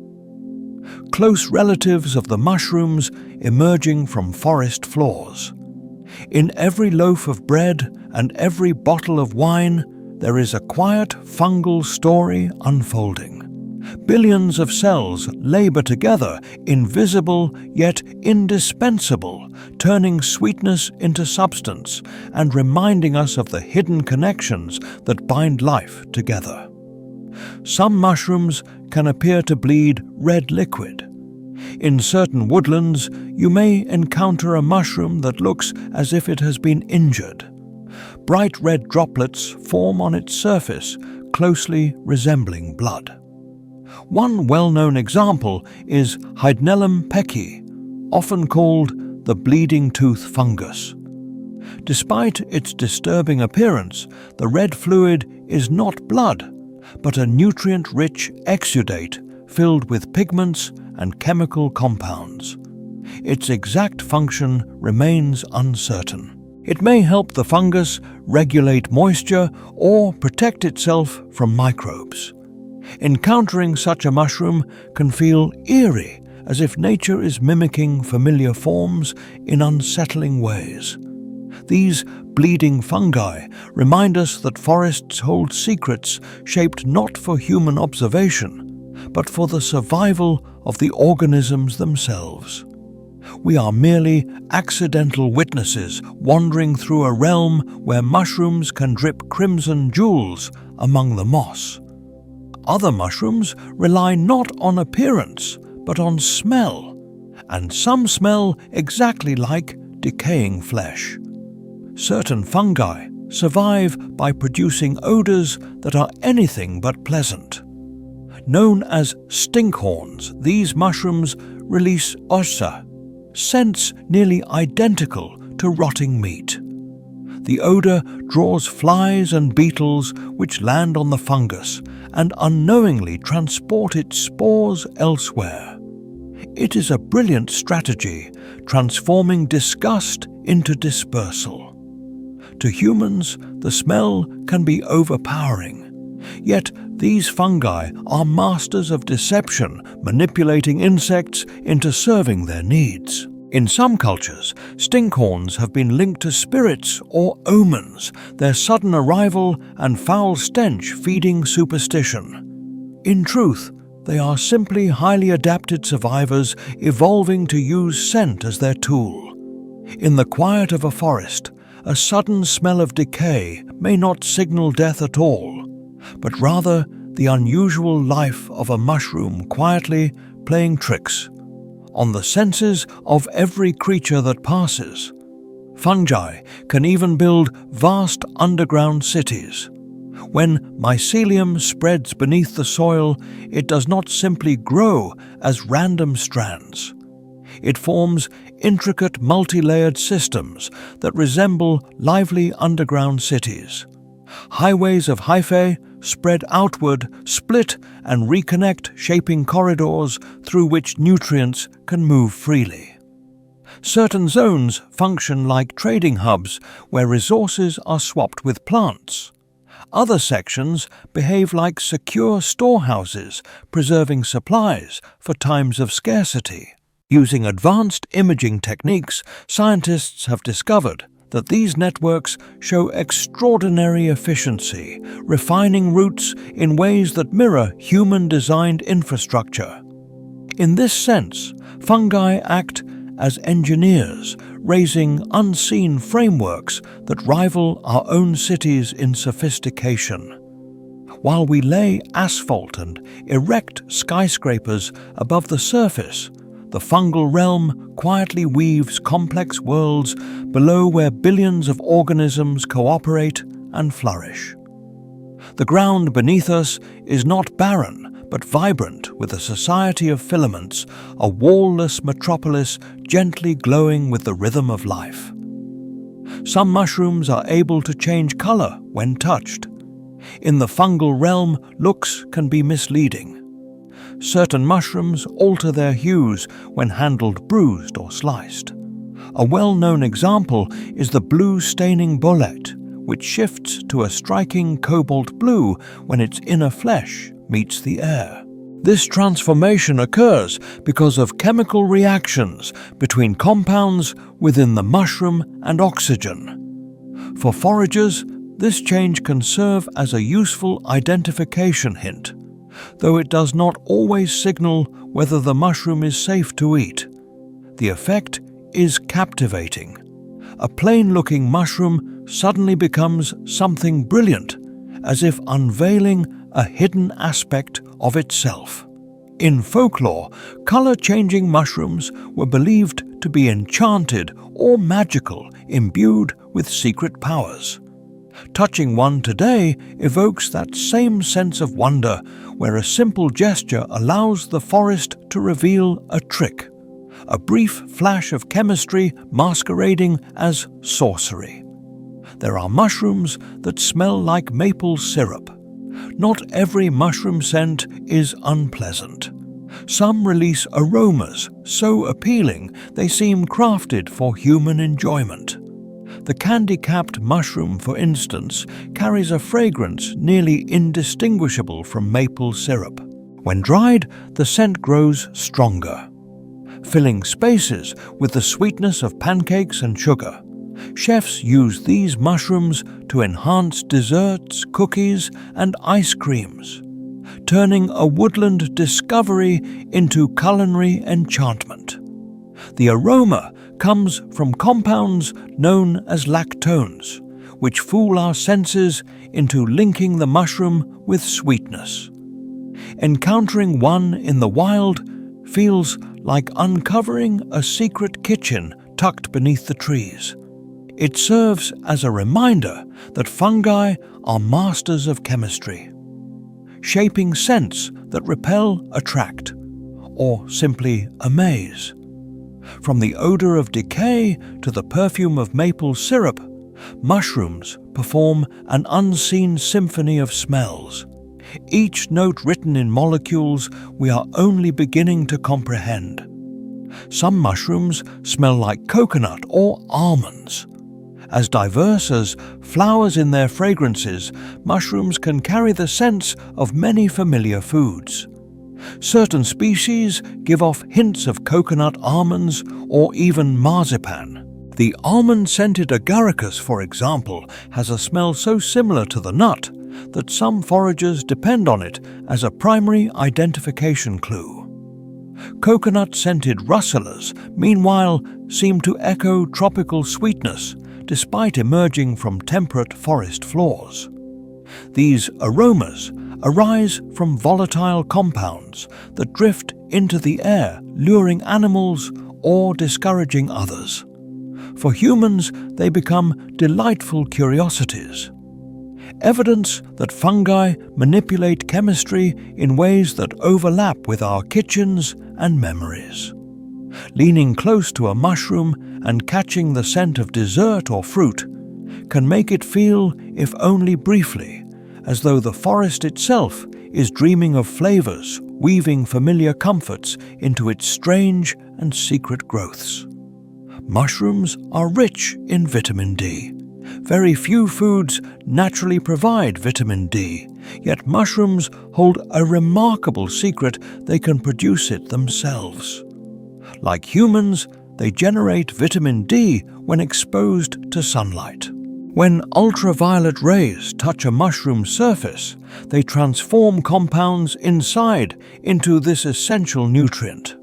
Close relatives of the mushrooms emerging from forest floors. In every loaf of bread and every bottle of wine, there is a quiet fungal story unfolding. Billions of cells labor together, invisible yet indispensable, turning sweetness into substance and reminding us of the hidden connections that bind life together. Some mushrooms can appear to bleed red liquid. In certain woodlands, you may encounter a mushroom that looks as if it has been injured. Bright red droplets form on its surface, closely resembling blood. One well-known example is Hydnellum pecki, often called the bleeding tooth fungus. Despite its disturbing appearance, the red fluid is not blood, but a nutrient-rich exudate filled with pigments and chemical compounds. Its exact function remains uncertain. It may help the fungus regulate moisture or protect itself from microbes. Encountering such a mushroom can feel eerie, as if nature is mimicking familiar forms in unsettling ways. These bleeding fungi remind us that forests hold secrets shaped not for human observation, but for the survival of the organisms themselves. We are merely accidental witnesses wandering through a realm where mushrooms can drip crimson jewels among the moss. Other mushrooms rely not on appearance, but on smell, and some smell exactly like decaying flesh. Certain fungi survive by producing odors that are anything but pleasant. Known as stinkhorns, these mushrooms release ossa, scents nearly identical to rotting meat. The odor draws flies and beetles which land on the fungus and unknowingly transport its spores elsewhere. It is a brilliant strategy, transforming disgust into dispersal. To humans, the smell can be overpowering, yet these fungi are masters of deception, manipulating insects into serving their needs. In some cultures, stinkhorns have been linked to spirits or omens, their sudden arrival and foul stench feeding superstition. In truth, they are simply highly adapted survivors evolving to use scent as their tool. In the quiet of a forest, a sudden smell of decay may not signal death at all, but rather the unusual life of a mushroom quietly playing tricks on the senses of every creature that passes. Fungi can even build vast underground cities. When mycelium spreads beneath the soil, it does not simply grow as random strands. It forms intricate multi-layered systems that resemble lively underground cities. Highways of hyphae spread outward, split and reconnect, shaping corridors through which nutrients can move freely. Certain zones function like trading hubs where resources are swapped with plants. Other sections behave like secure storehouses, preserving supplies for times of scarcity. Using advanced imaging techniques, scientists have discovered that these networks show extraordinary efficiency, refining routes in ways that mirror human-designed infrastructure. In this sense, fungi act as engineers, raising unseen frameworks that rival our own cities in sophistication. While we lay asphalt and erect skyscrapers above the surface, the fungal realm quietly weaves complex worlds below where billions of organisms cooperate and flourish. The ground beneath us is not barren, but vibrant with a society of filaments, a wall-less metropolis gently glowing with the rhythm of life. Some mushrooms are able to change color when touched. In the fungal realm, looks can be misleading. Certain mushrooms alter their hues when handled bruised or sliced. A well-known example is the blue staining bolete, which shifts to a striking cobalt blue when its inner flesh meets the air. This transformation occurs because of chemical reactions between compounds within the mushroom and oxygen. For foragers, this change can serve as a useful identification hint. Though it does not always signal whether the mushroom is safe to eat, the effect is captivating. A plain-looking mushroom suddenly becomes something brilliant, as if unveiling a hidden aspect of itself. In folklore, color-changing mushrooms were believed to be enchanted or magical, imbued with secret powers. Touching one today evokes that same sense of wonder, where a simple gesture allows the forest to reveal a trick, a brief flash of chemistry masquerading as sorcery. There are mushrooms that smell like maple syrup. Not every mushroom scent is unpleasant. Some release aromas so appealing they seem crafted for human enjoyment. The candy-capped mushroom, for instance, carries a fragrance nearly indistinguishable from maple syrup. When dried, the scent grows stronger, filling spaces with the sweetness of pancakes and sugar. Chefs use these mushrooms to enhance desserts, cookies, and ice creams, turning a woodland discovery into culinary enchantment. The aroma comes from compounds known as lactones, which fool our senses into linking the mushroom with sweetness. Encountering one in the wild feels like uncovering a secret kitchen tucked beneath the trees. It serves as a reminder that fungi are masters of chemistry, shaping scents that repel, attract, or simply amaze. From the odor of decay to the perfume of maple syrup, mushrooms perform an unseen symphony of smells, each note written in molecules we are only beginning to comprehend. Some mushrooms smell like coconut or almonds. As diverse as flowers in their fragrances, mushrooms can carry the scents of many familiar foods. Certain species give off hints of coconut, almonds, or even marzipan. The almond-scented agaricus, for example, has a smell so similar to the nut that some foragers depend on it as a primary identification clue. Coconut-scented rustlers, meanwhile, seem to echo tropical sweetness despite emerging from temperate forest floors. These aromas arise from volatile compounds that drift into the air, luring animals or discouraging others. For humans, they become delightful curiosities, evidence that fungi manipulate chemistry in ways that overlap with our kitchens and memories. Leaning close to a mushroom and catching the scent of dessert or fruit can make it feel, if only briefly, as though the forest itself is dreaming of flavors, weaving familiar comforts into its strange and secret growths. Mushrooms are rich in vitamin D. Very few foods naturally provide vitamin D, yet mushrooms hold a remarkable secret: they can produce it themselves. Like humans, they generate vitamin D when exposed to sunlight. When ultraviolet rays touch a mushroom surface, they transform compounds inside into this essential nutrient.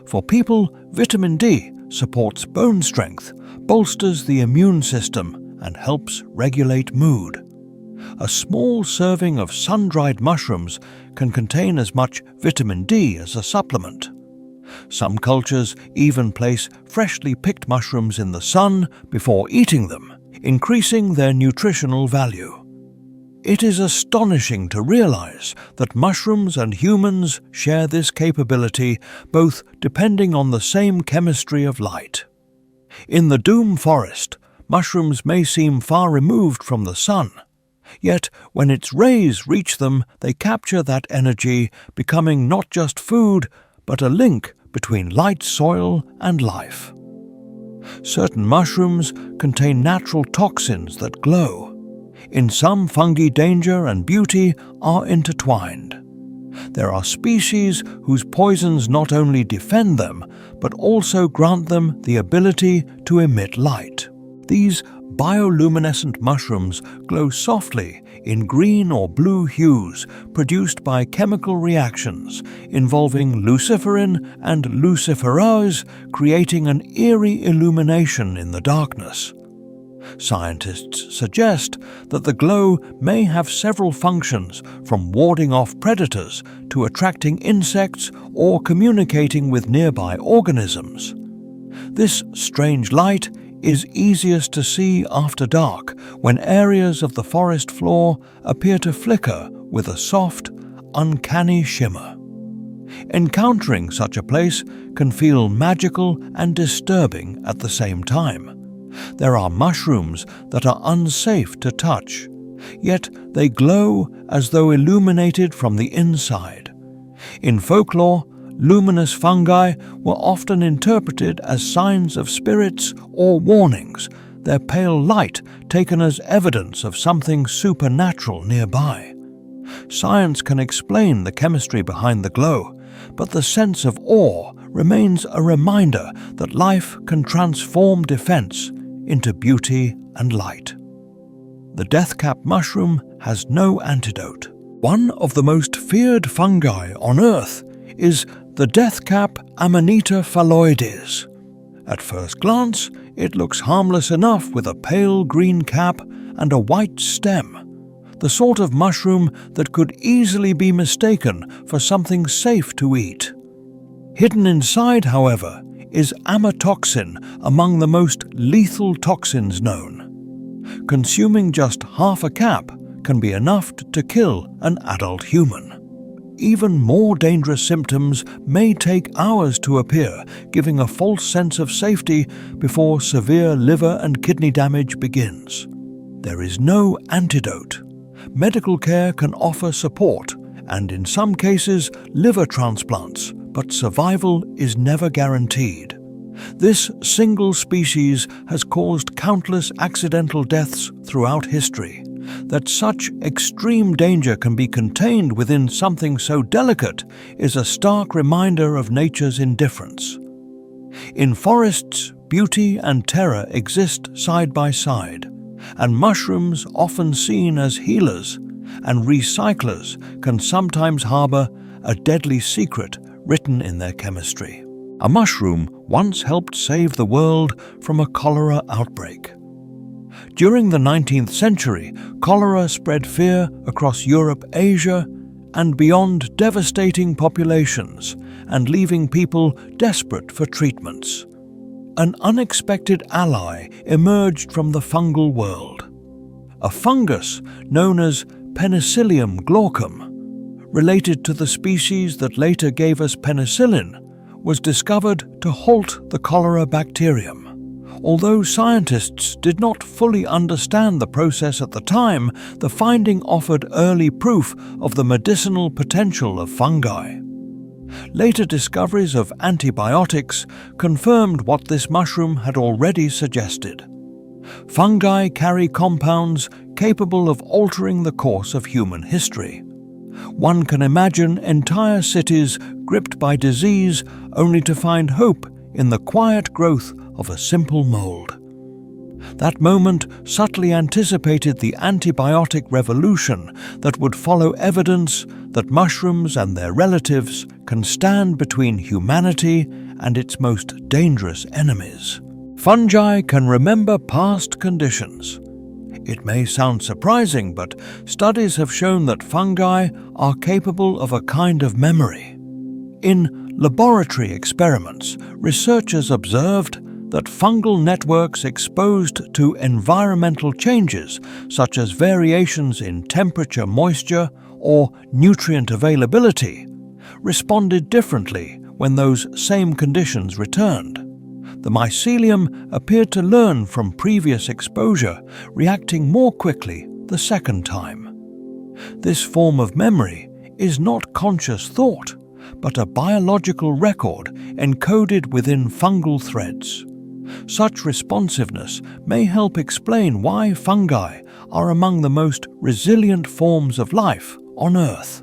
For people, vitamin D supports bone strength, bolsters the immune system, and helps regulate mood. A small serving of sun-dried mushrooms can contain as much vitamin D as a supplement. Some cultures even place freshly picked mushrooms in the sun before eating them, increasing their nutritional value. It is astonishing to realize that mushrooms and humans share this capability, both depending on the same chemistry of light. In the Doom Forest, mushrooms may seem far removed from the sun, yet when its rays reach them, they capture that energy, becoming not just food, but a link between light, soil, and life. Certain mushrooms contain natural toxins that glow. In some, fungi danger and beauty are intertwined. There are species whose poisons not only defend them, but also grant them the ability to emit light. These bioluminescent mushrooms glow softly in green or blue hues produced by chemical reactions involving luciferin and luciferase, creating an eerie illumination in the darkness. Scientists suggest that the glow may have several functions, from warding off predators to attracting insects or communicating with nearby organisms. This strange light is easiest to see after dark, when areas of the forest floor appear to flicker with a soft, uncanny shimmer. Encountering such a place can feel magical and disturbing at the same time. There are mushrooms that are unsafe to touch, yet they glow as though illuminated from the inside. In folklore, luminous fungi were often interpreted as signs of spirits or warnings, their pale light taken as evidence of something supernatural nearby. Science can explain the chemistry behind the glow, but the sense of awe remains a reminder that life can transform defense into beauty and light. The deathcap mushroom has no antidote. One of the most feared fungi on Earth is the deathcap Amanita phalloides. At first glance, it looks harmless enough with a pale green cap and a white stem, the sort of mushroom that could easily be mistaken for something safe to eat. Hidden inside, however, is amatoxin, among the most lethal toxins known. Consuming just half a cap can be enough to kill an adult human. Even more dangerous symptoms may take hours to appear, giving a false sense of safety before severe liver and kidney damage begins. There is no antidote. Medical care can offer support, and in some cases, liver transplants, but survival is never guaranteed. This single species has caused countless accidental deaths throughout history. That such extreme danger can be contained within something so delicate is a stark reminder of nature's indifference. In forests, beauty and terror exist side by side, and mushrooms, often seen as healers and recyclers, can sometimes harbor a deadly secret written in their chemistry. A mushroom once helped save the world from a cholera outbreak. During the 19th century, cholera spread fear across Europe, Asia, and beyond, devastating populations and leaving people desperate for treatments. An unexpected ally emerged from the fungal world. A fungus known as Penicillium glaucum, related to the species that later gave us penicillin, was discovered to halt the cholera bacterium. Although scientists did not fully understand the process at the time, the finding offered early proof of the medicinal potential of fungi. Later discoveries of antibiotics confirmed what this mushroom had already suggested. Fungi carry compounds capable of altering the course of human history. One can imagine entire cities gripped by disease only to find hope in the quiet growth of a simple mold. That moment subtly anticipated the antibiotic revolution that would follow, evidence that mushrooms and their relatives can stand between humanity and its most dangerous enemies. Fungi can remember past conditions. It may sound surprising, but studies have shown that fungi are capable of a kind of memory. In laboratory experiments, researchers observed that fungal networks exposed to environmental changes, such as variations in temperature, moisture, or nutrient availability, responded differently when those same conditions returned. The mycelium appeared to learn from previous exposure, reacting more quickly the second time. This form of memory is not conscious thought, but a biological record encoded within fungal threads. Such responsiveness may help explain why fungi are among the most resilient forms of life on Earth.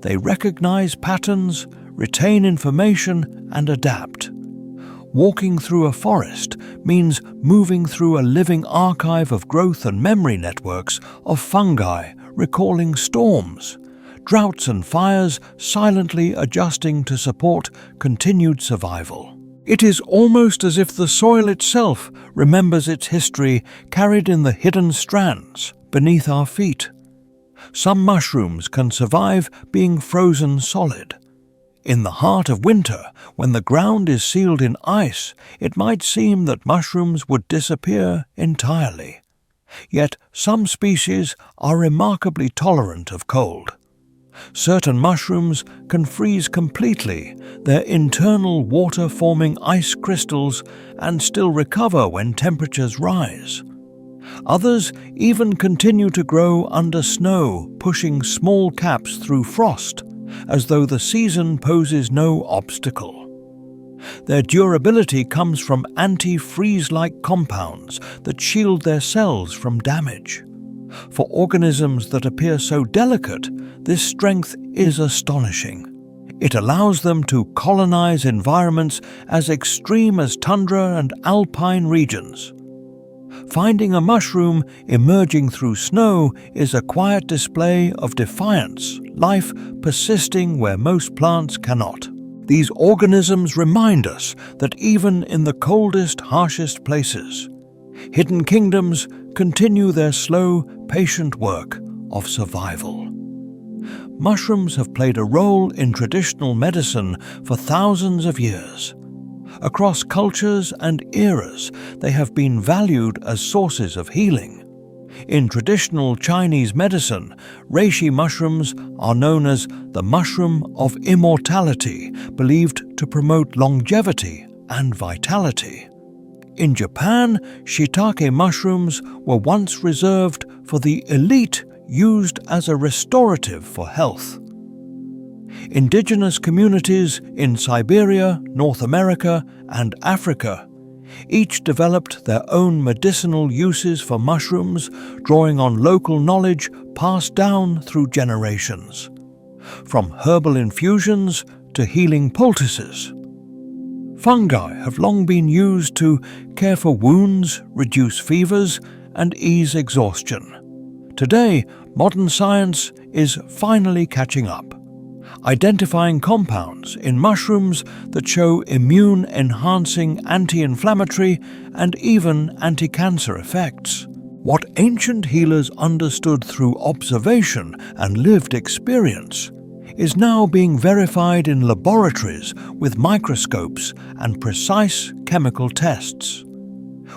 They recognize patterns, retain information, and adapt. Walking through a forest means moving through a living archive of growth and memory networks of fungi recalling storms, droughts and fires silently adjusting to support continued survival. It is almost as if the soil itself remembers its history carried in the hidden strands beneath our feet. Some mushrooms can survive being frozen solid. In the heart of winter, when the ground is sealed in ice, it might seem that mushrooms would disappear entirely. Yet some species are remarkably tolerant of cold. Certain mushrooms can freeze completely their internal water-forming ice crystals and still recover when temperatures rise. Others even continue to grow under snow, pushing small caps through frost, as though the season poses no obstacle. Their durability comes from anti-freeze-like compounds that shield their cells from damage. For organisms that appear so delicate, this strength is astonishing. It allows them to colonize environments as extreme as tundra and alpine regions. Finding a mushroom emerging through snow is a quiet display of defiance, life persisting where most plants cannot. These organisms remind us that even in the coldest, harshest places, hidden kingdoms continue their slow, patient work of survival. Mushrooms have played a role in traditional medicine for thousands of years. Across cultures and eras, they have been valued as sources of healing. In traditional Chinese medicine, reishi mushrooms are known as the mushroom of immortality, believed to promote longevity and vitality. In Japan, shiitake mushrooms were once reserved for the elite, used as a restorative for health. Indigenous communities in Siberia, North America, and Africa each developed their own medicinal uses for mushrooms, drawing on local knowledge passed down through generations. From herbal infusions to healing poultices, fungi have long been used to care for wounds, reduce fevers, and ease exhaustion. Today, modern science is finally catching up, identifying compounds in mushrooms that show immune-enhancing, anti-inflammatory, and even anti-cancer effects. What ancient healers understood through observation and lived experience is now being verified in laboratories with microscopes and precise chemical tests.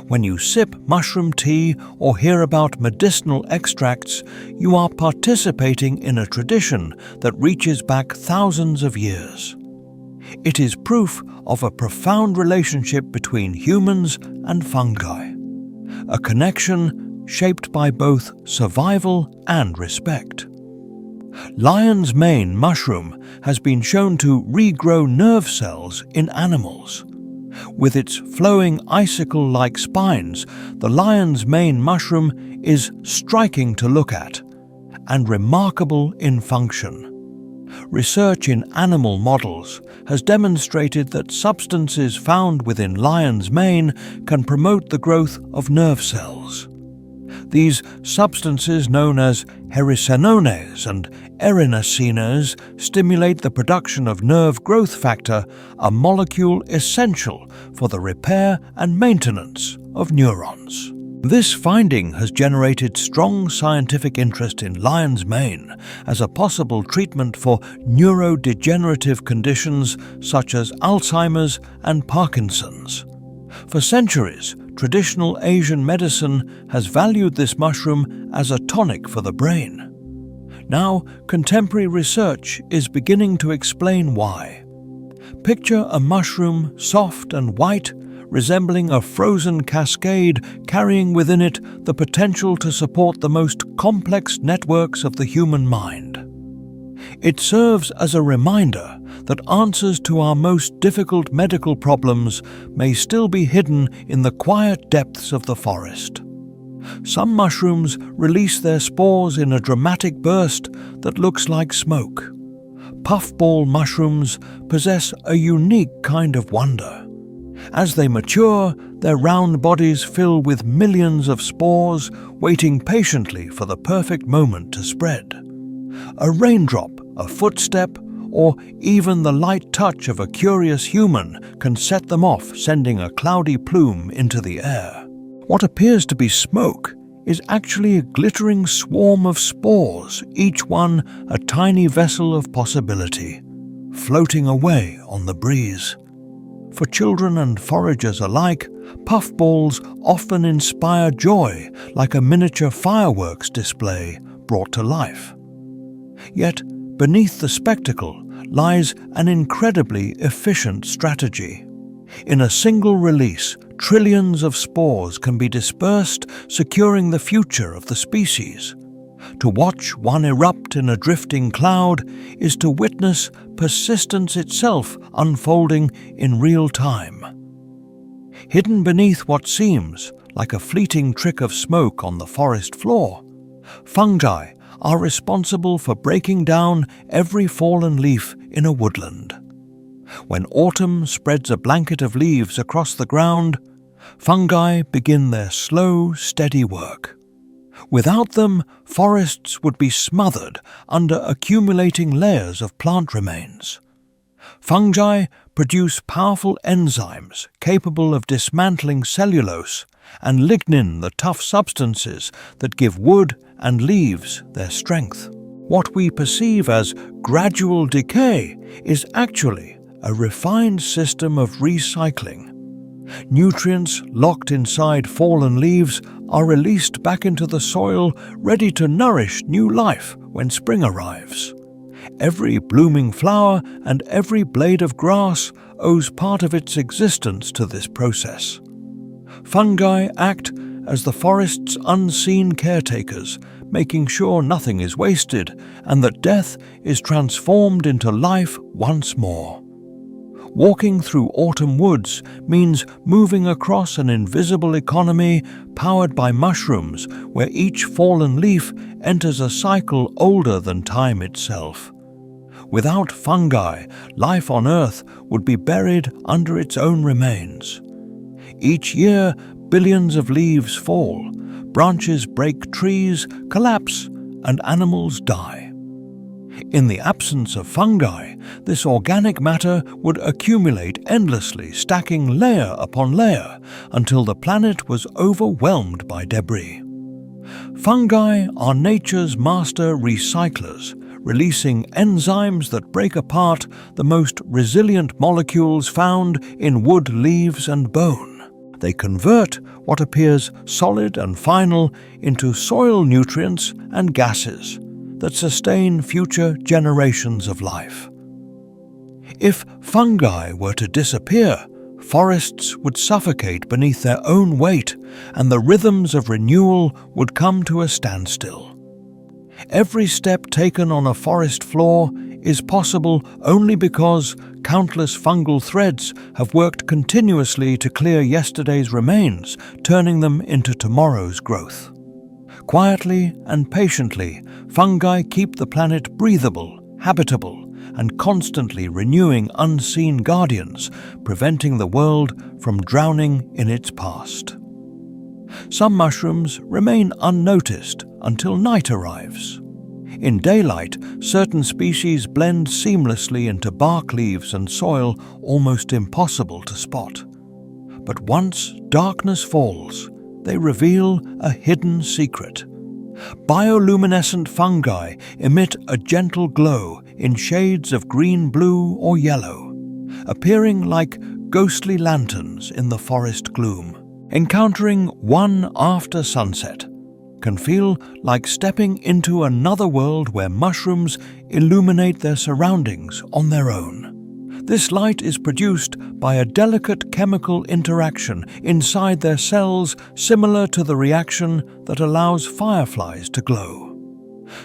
When you sip mushroom tea or hear about medicinal extracts, you are participating in a tradition that reaches back thousands of years. It is proof of a profound relationship between humans and fungi, a connection shaped by both survival and respect. Lion's mane mushroom has been shown to regrow nerve cells in animals. With its flowing icicle-like spines, the lion's mane mushroom is striking to look at and remarkable in function. Research in animal models has demonstrated that substances found within lion's mane can promote the growth of nerve cells. These substances, known as hericenones and erinacines, stimulate the production of nerve growth factor, a molecule essential for the repair and maintenance of neurons. This finding has generated strong scientific interest in lion's mane as a possible treatment for neurodegenerative conditions such as Alzheimer's and Parkinson's. For centuries, traditional Asian medicine has valued this mushroom as a tonic for the brain. Now, contemporary research is beginning to explain why. Picture a mushroom, soft and white, resembling a frozen cascade, carrying within it the potential to support the most complex networks of the human mind. It serves as a reminder that answers to our most difficult medical problems may still be hidden in the quiet depths of the forest. Some mushrooms release their spores in a dramatic burst that looks like smoke. Puffball mushrooms possess a unique kind of wonder. As they mature, their round bodies fill with millions of spores, waiting patiently for the perfect moment to spread. A raindrop, a footstep, or even the light touch of a curious human can set them off, sending a cloudy plume into the air. What appears to be smoke is actually a glittering swarm of spores, each one a tiny vessel of possibility, floating away on the breeze. For children and foragers alike, puffballs often inspire joy, like a miniature fireworks display brought to life. Yet, beneath the spectacle lies an incredibly efficient strategy. In a single release, trillions of spores can be dispersed, securing the future of the species. To watch one erupt in a drifting cloud is to witness persistence itself unfolding in real time. Hidden beneath what seems like a fleeting trick of smoke on the forest floor, fungi are responsible for breaking down every fallen leaf in a woodland. When autumn spreads a blanket of leaves across the ground, fungi begin their slow, steady work. Without them, forests would be smothered under accumulating layers of plant remains. Fungi produce powerful enzymes capable of dismantling cellulose and lignin, the tough substances that give wood and leaves their strength. What we perceive as gradual decay is actually a refined system of recycling. Nutrients locked inside fallen leaves are released back into the soil, ready to nourish new life when spring arrives. Every blooming flower and every blade of grass owes part of its existence to this process. Fungi act as the forest's unseen caretakers, making sure nothing is wasted and that death is transformed into life once more. Walking through autumn woods means moving across an invisible economy powered by mushrooms, where each fallen leaf enters a cycle older than time itself. Without fungi, life on Earth would be buried under its own remains. Each year, billions of leaves fall, branches break trees, collapse, and animals die. In the absence of fungi, this organic matter would accumulate endlessly, stacking layer upon layer until the planet was overwhelmed by debris. Fungi are nature's master recyclers, releasing enzymes that break apart the most resilient molecules found in wood, leaves, and bone. They convert what appears solid and final into soil nutrients and gases that sustain future generations of life. If fungi were to disappear, forests would suffocate beneath their own weight, and the rhythms of renewal would come to a standstill. Every step taken on a forest floor is possible only because countless fungal threads have worked continuously to clear yesterday's remains, turning them into tomorrow's growth. Quietly and patiently, fungi keep the planet breathable, habitable, and constantly renewing unseen guardians, preventing the world from drowning in its past. Some mushrooms remain unnoticed until night arrives. In daylight, certain species blend seamlessly into bark, leaves, and soil, almost impossible to spot. But once darkness falls, they reveal a hidden secret. Bioluminescent fungi emit a gentle glow in shades of green, blue, or yellow, appearing like ghostly lanterns in the forest gloom. Encountering one after sunset can feel like stepping into another world where mushrooms illuminate their surroundings on their own. This light is produced by a delicate chemical interaction inside their cells, similar to the reaction that allows fireflies to glow.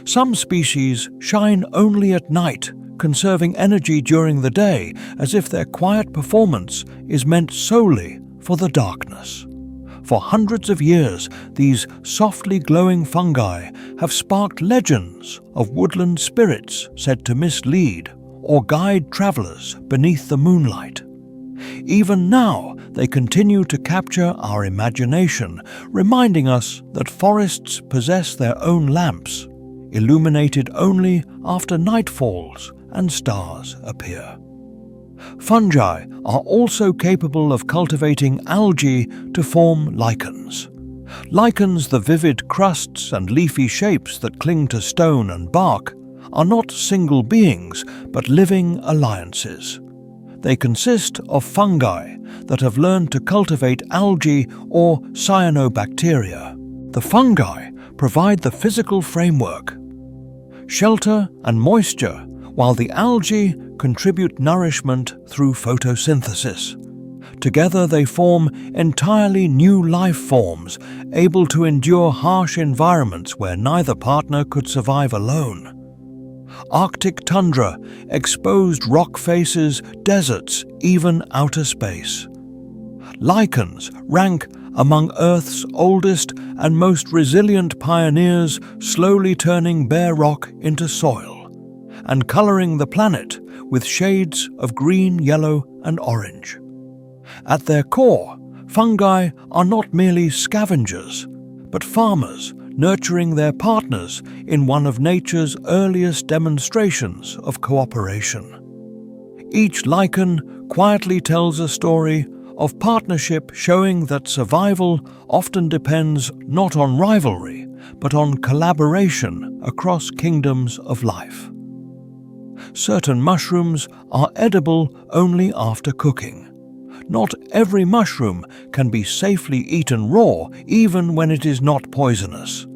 Some species shine only at night, conserving energy during the day, as if their quiet performance is meant solely for the darkness. For hundreds of years, these softly glowing fungi have sparked legends of woodland spirits said to mislead or guide travelers beneath the moonlight. Even now, they continue to capture our imagination, reminding us that forests possess their own lamps, illuminated only after night falls and stars appear. Fungi are also capable of cultivating algae to form lichens. Lichens, the vivid crusts and leafy shapes that cling to stone and bark, are not single beings but living alliances. They consist of fungi that have learned to cultivate algae or cyanobacteria. The fungi provide the physical framework, shelter and moisture, while the algae contribute nourishment through photosynthesis. Together they form entirely new life forms, able to endure harsh environments where neither partner could survive alone. Arctic tundra, exposed rock faces, deserts, even outer space. Lichens rank among Earth's oldest and most resilient pioneers, slowly turning bare rock into soil and coloring the planet with shades of green, yellow, and orange. At their core, fungi are not merely scavengers, but farmers nurturing their partners in one of nature's earliest demonstrations of cooperation. Each lichen quietly tells a story of partnership, showing that survival often depends not on rivalry, but on collaboration across kingdoms of life. Certain mushrooms are edible only after cooking. Not every mushroom can be safely eaten raw, even when it is not poisonous.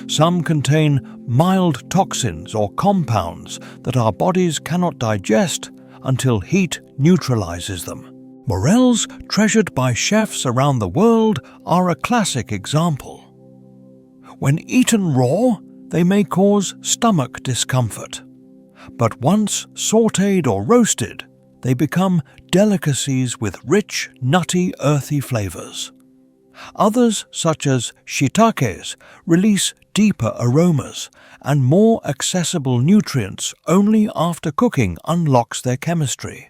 Some contain mild toxins or compounds that our bodies cannot digest until heat neutralizes them. Morels, treasured by chefs around the world, are a classic example. When eaten raw, they may cause stomach discomfort. But once sautéed or roasted, they become delicacies with rich, nutty, earthy flavors. Others, such as shiitakes, release deeper aromas, and more accessible nutrients only after cooking unlocks their chemistry.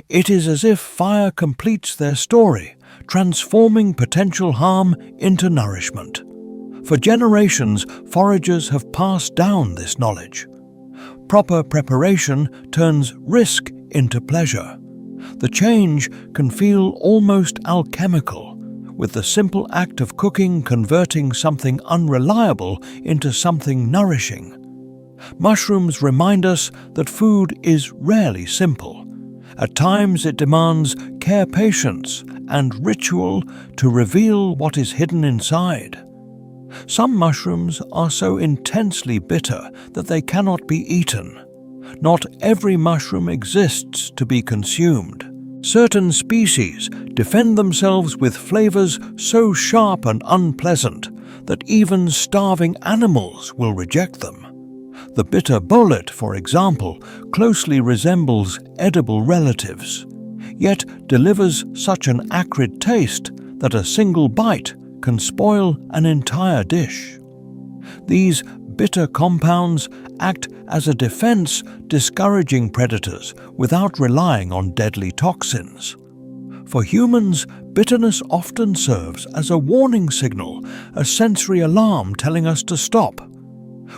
It is as if fire completes their story, transforming potential harm into nourishment. For generations, foragers have passed down this knowledge. Proper preparation turns risk into pleasure. The change can feel almost alchemical, with the simple act of cooking converting something unreliable into something nourishing. Mushrooms remind us that food is rarely simple. At times it demands care, patience, and ritual to reveal what is hidden inside. Some mushrooms are so intensely bitter that they cannot be eaten. Not every mushroom exists to be consumed. Certain species defend themselves with flavors so sharp and unpleasant that even starving animals will reject them. The bitter bolet, for example, closely resembles edible relatives, yet delivers such an acrid taste that a single bite can spoil an entire dish. These bitter compounds act as a defense, discouraging predators without relying on deadly toxins. For humans, bitterness often serves as a warning signal, a sensory alarm telling us to stop.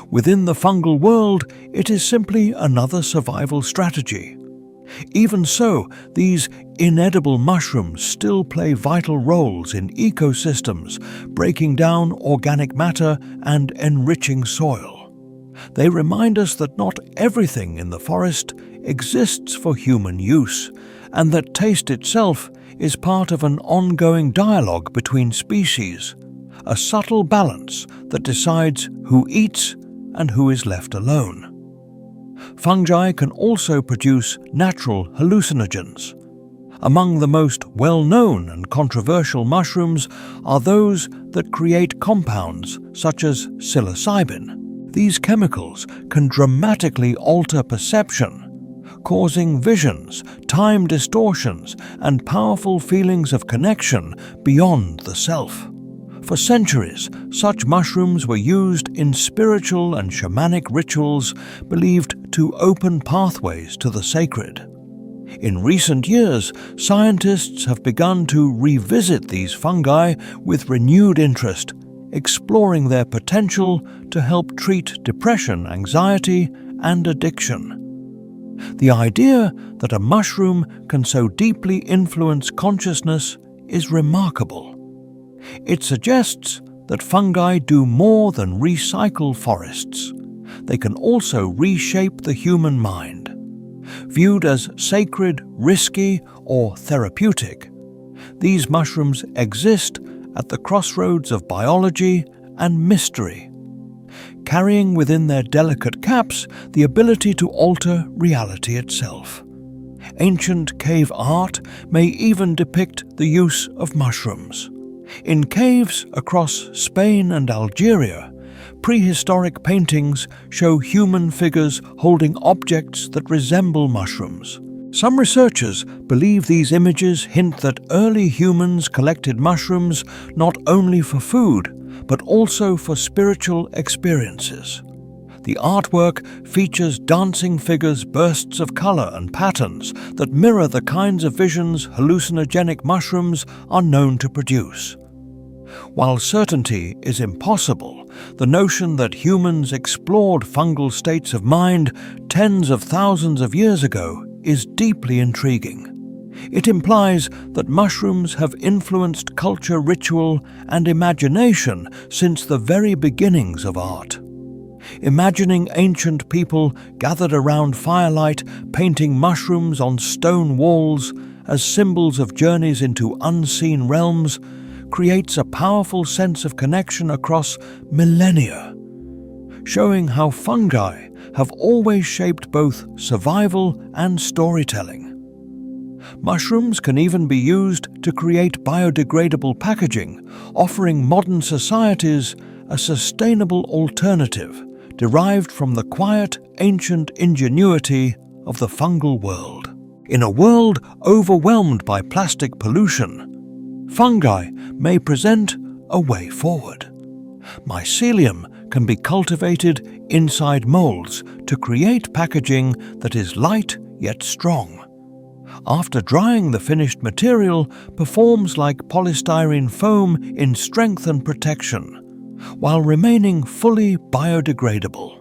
Within the fungal world, it is simply another survival strategy. Even so, these inedible mushrooms still play vital roles in ecosystems, breaking down organic matter and enriching soil. They remind us that not everything in the forest exists for human use, and that taste itself is part of an ongoing dialogue between species, a subtle balance that decides who eats and who is left alone. Fungi can also produce natural hallucinogens. Among the most well-known and controversial mushrooms are those that create compounds such as psilocybin. These chemicals can dramatically alter perception, causing visions, time distortions, and powerful feelings of connection beyond the self. For centuries, such mushrooms were used in spiritual and shamanic rituals believed to open pathways to the sacred. In recent years, scientists have begun to revisit these fungi with renewed interest, exploring their potential to help treat depression, anxiety, and addiction. The idea that a mushroom can so deeply influence consciousness is remarkable. It suggests that fungi do more than recycle forests. They can also reshape the human mind. Viewed as sacred, risky, or therapeutic, these mushrooms exist at the crossroads of biology and mystery, carrying within their delicate caps the ability to alter reality itself. Ancient cave art may even depict the use of mushrooms. In caves across Spain and Algeria, prehistoric paintings show human figures holding objects that resemble mushrooms. Some researchers believe these images hint that early humans collected mushrooms not only for food, but also for spiritual experiences. The artwork features dancing figures, bursts of color and patterns that mirror the kinds of visions hallucinogenic mushrooms are known to produce. While certainty is impossible, the notion that humans explored fungal states of mind tens of thousands of years ago is deeply intriguing. It implies that mushrooms have influenced culture, ritual, and imagination since the very beginnings of art. Imagining ancient people gathered around firelight, painting mushrooms on stone walls as symbols of journeys into unseen realms creates a powerful sense of connection across millennia, showing how fungi have always shaped both survival and storytelling. Mushrooms can even be used to create biodegradable packaging, offering modern societies a sustainable alternative derived from the quiet, ancient ingenuity of the fungal world. In a world overwhelmed by plastic pollution, fungi may present a way forward. Mycelium can be cultivated inside molds to create packaging that is light yet strong. After drying, the finished material performs like polystyrene foam in strength and protection, while remaining fully biodegradable.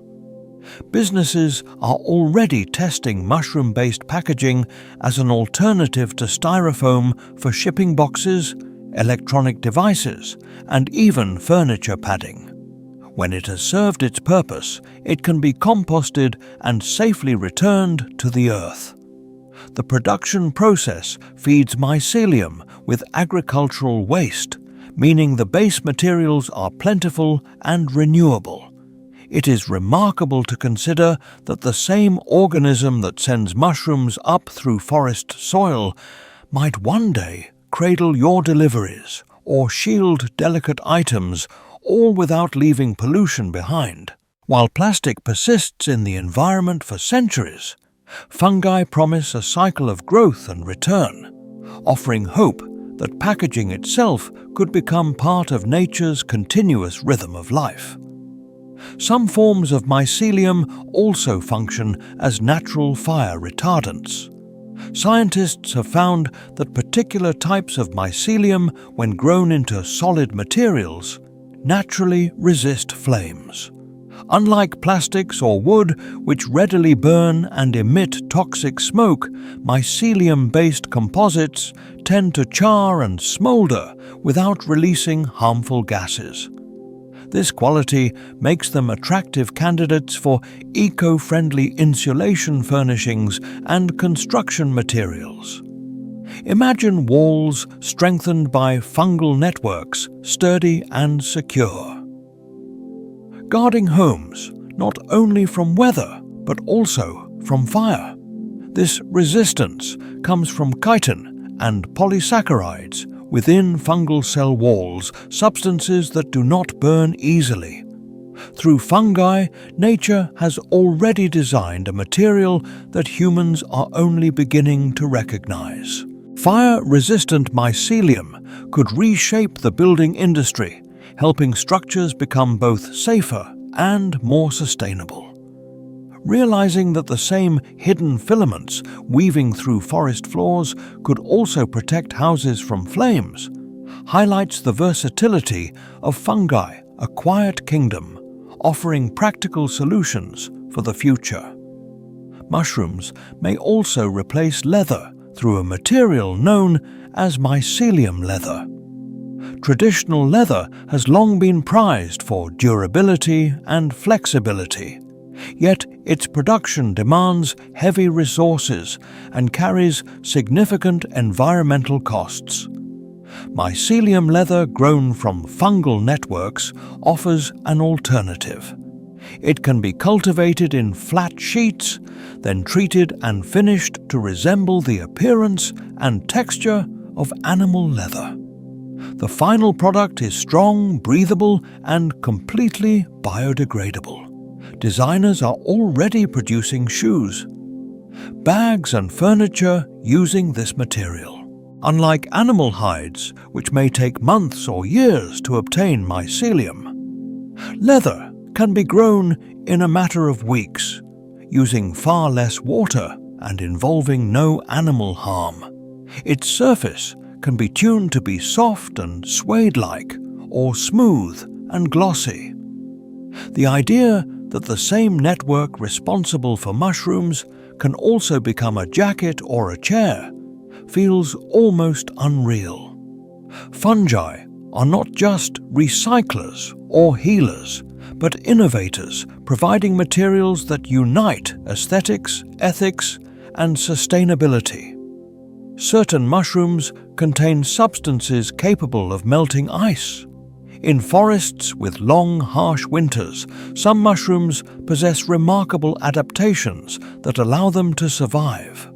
Businesses are already testing mushroom-based packaging as an alternative to styrofoam for shipping boxes, electronic devices, and even furniture padding. When it has served its purpose, it can be composted and safely returned to the earth. The production process feeds mycelium with agricultural waste, meaning the base materials are plentiful and renewable. It is remarkable to consider that the same organism that sends mushrooms up through forest soil might one day cradle your deliveries or shield delicate items, all without leaving pollution behind. While plastic persists in the environment for centuries, fungi promise a cycle of growth and return, offering hope that packaging itself could become part of nature's continuous rhythm of life. Some forms of mycelium also function as natural fire retardants. Scientists have found that particular types of mycelium, when grown into solid materials, naturally resist flames. Unlike plastics or wood, which readily burn and emit toxic smoke, mycelium-based composites tend to char and smolder without releasing harmful gases. This quality makes them attractive candidates for eco-friendly insulation furnishings and construction materials. Imagine walls strengthened by fungal networks, sturdy and secure. Guarding homes not only from weather but also from fire. This resistance comes from chitin and polysaccharides within fungal cell walls, substances that do not burn easily. Through fungi, nature has already designed a material that humans are only beginning to recognize. Fire-resistant mycelium could reshape the building industry, helping structures become both safer and more sustainable. Realizing that the same hidden filaments weaving through forest floors could also protect houses from flames highlights the versatility of fungi, a quiet kingdom, offering practical solutions for the future. Mushrooms may also replace leather through a material known as mycelium leather. Traditional leather has long been prized for durability and flexibility, yet its production demands heavy resources and carries significant environmental costs. Mycelium leather grown from fungal networks offers an alternative. It can be cultivated in flat sheets, then treated and finished to resemble the appearance and texture of animal leather. The final product is strong, breathable, and completely biodegradable. Designers are already producing shoes, bags, and furniture using this material. Unlike animal hides, which may take months or years to obtain mycelium, leather can be grown in a matter of weeks, using far less water and involving no animal harm. Its surface can be tuned to be soft and suede-like, or smooth and glossy. The idea that the same network responsible for mushrooms can also become a jacket or a chair feels almost unreal. Fungi are not just recyclers or healers, but innovators providing materials that unite aesthetics, ethics, and sustainability. Certain mushrooms contain substances capable of melting ice. In forests with long, harsh winters, some mushrooms possess remarkable adaptations that allow them to survive.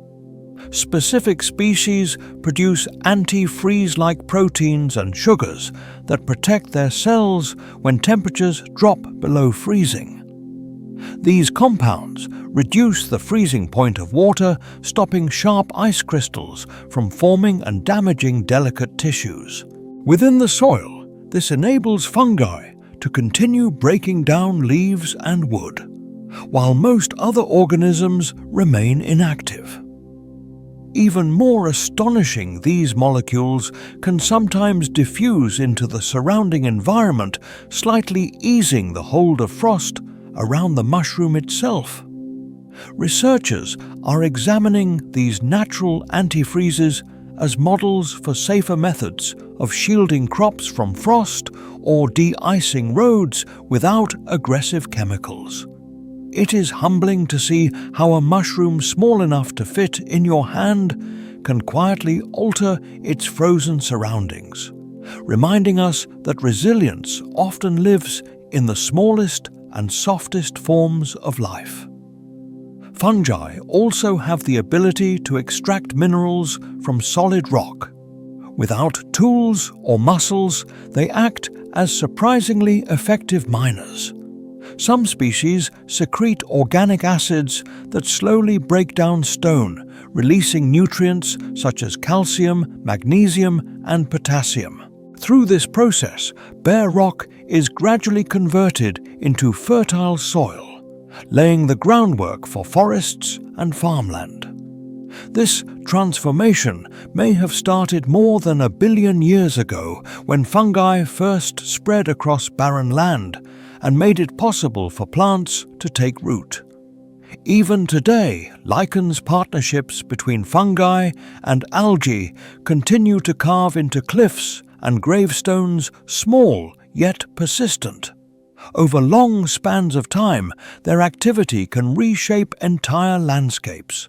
Specific species produce anti-freeze-like proteins and sugars that protect their cells when temperatures drop below freezing. These compounds reduce the freezing point of water, stopping sharp ice crystals from forming and damaging delicate tissues. Within the soil, this enables fungi to continue breaking down leaves and wood, while most other organisms remain inactive. Even more astonishing, these molecules can sometimes diffuse into the surrounding environment, slightly easing the hold of frost around the mushroom itself. Researchers are examining these natural antifreezes as models for safer methods of shielding crops from frost or de-icing roads without aggressive chemicals. It is humbling to see how a mushroom small enough to fit in your hand can quietly alter its frozen surroundings, reminding us that resilience often lives in the smallest and softest forms of life. Fungi also have the ability to extract minerals from solid rock. Without tools or muscles, they act as surprisingly effective miners. Some species secrete organic acids that slowly break down stone, releasing nutrients such as calcium, magnesium, and potassium. Through this process, bare rock is gradually converted into fertile soil, laying the groundwork for forests and farmland. This transformation may have started more than 1 billion years ago when fungi first spread across barren land and made it possible for plants to take root. Even today, lichens partnerships between fungi and algae continue to carve into cliffs and gravestones, small yet persistent. Over long spans of time, their activity can reshape entire landscapes.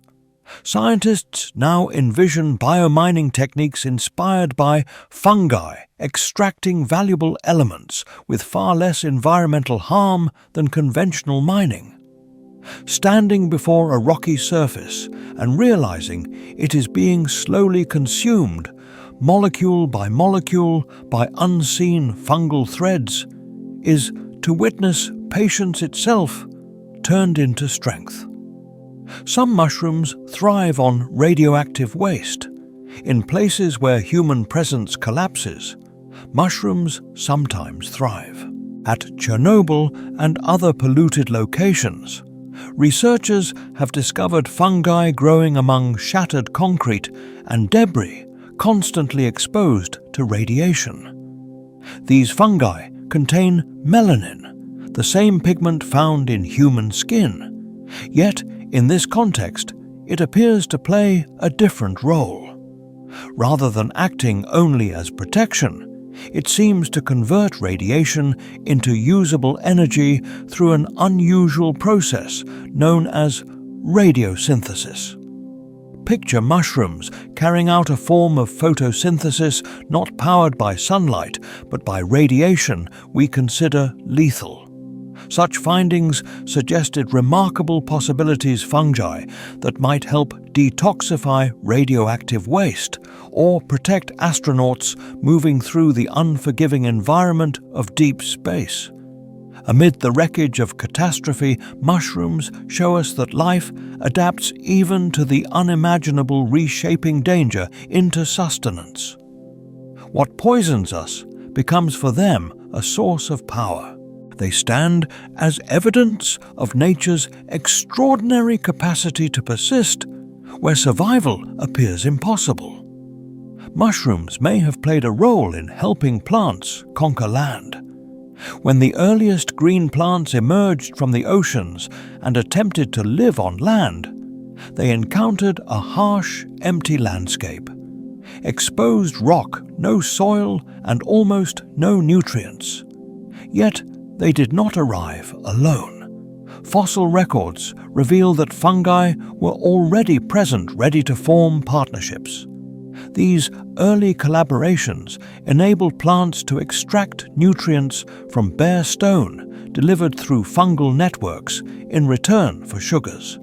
Scientists now envision biomining techniques inspired by fungi extracting valuable elements with far less environmental harm than conventional mining. Standing before a rocky surface and realizing it is being slowly consumed, molecule by unseen fungal threads, is to witness patience itself turned into strength. Some mushrooms thrive on radioactive waste. In places where human presence collapses, mushrooms sometimes thrive. At Chernobyl and other polluted locations, Researchers have discovered fungi growing among shattered concrete and debris constantly exposed to radiation. These fungi contain melanin, the same pigment found in human skin. Yet, in this context, it appears to play a different role. Rather than acting only as protection, it seems to convert radiation into usable energy through an unusual process known as radiosynthesis. Picture mushrooms carrying out a form of photosynthesis not powered by sunlight but by radiation we consider lethal. Such findings suggested remarkable possibilities fungi that might help detoxify radioactive waste or protect astronauts moving through the unforgiving environment of deep space. Amid the wreckage of catastrophe, mushrooms show us that life adapts even to the unimaginable, reshaping danger into sustenance. What poisons us becomes for them a source of power. They stand as evidence of nature's extraordinary capacity to persist where survival appears impossible. Mushrooms may have played a role in helping plants conquer land. When the earliest green plants emerged from the oceans and attempted to live on land, they encountered a harsh, empty landscape. Exposed rock, no soil, and almost no nutrients. Yet, they did not arrive alone. Fossil records reveal that fungi were already present, ready to form partnerships. These early collaborations enabled plants to extract nutrients from bare stone delivered through fungal networks in return for sugars.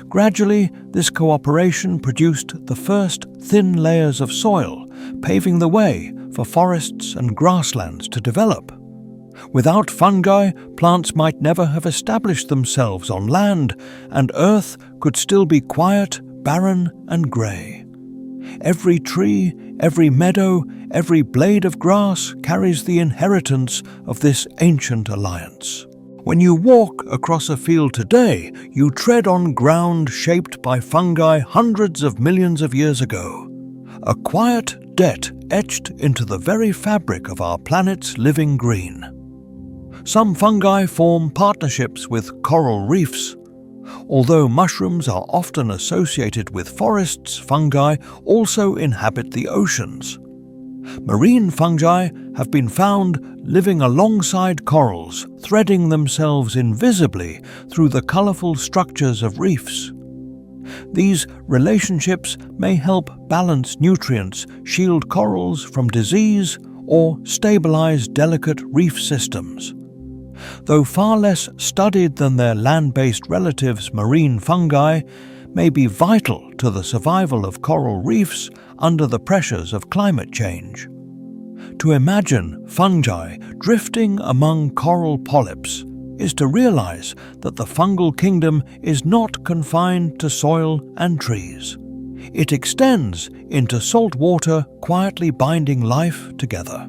Gradually, this cooperation produced the first thin layers of soil, paving the way for forests and grasslands to develop. Without fungi, plants might never have established themselves on land, and Earth could still be quiet, barren, and grey. Every tree, every meadow, every blade of grass carries the inheritance of this ancient alliance. When you walk across a field today, you tread on ground shaped by fungi hundreds of millions of years ago. A quiet debt etched into the very fabric of our planet's living green. Some fungi form partnerships with coral reefs. Although mushrooms are often associated with forests, fungi also inhabit the oceans. Marine fungi have been found living alongside corals, threading themselves invisibly through the colorful structures of reefs. These relationships may help balance nutrients, shield corals from disease, or stabilize delicate reef systems. Though far less studied than their land-based relatives, marine fungi may be vital to the survival of coral reefs under the pressures of climate change. To imagine fungi drifting among coral polyps is to realize that the fungal kingdom is not confined to soil and trees. It extends into salt water, quietly binding life together.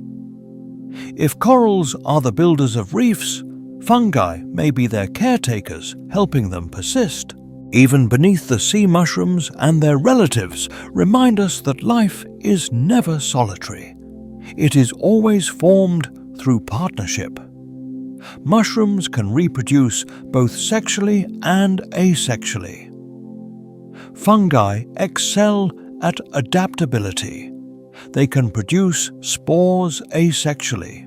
If corals are the builders of reefs, fungi may be their caretakers, helping them persist. Even beneath the sea mushrooms and their relatives remind us that life is never solitary. It is always formed through partnership. Mushrooms can reproduce both sexually and asexually. Fungi excel at adaptability. They can produce spores asexually,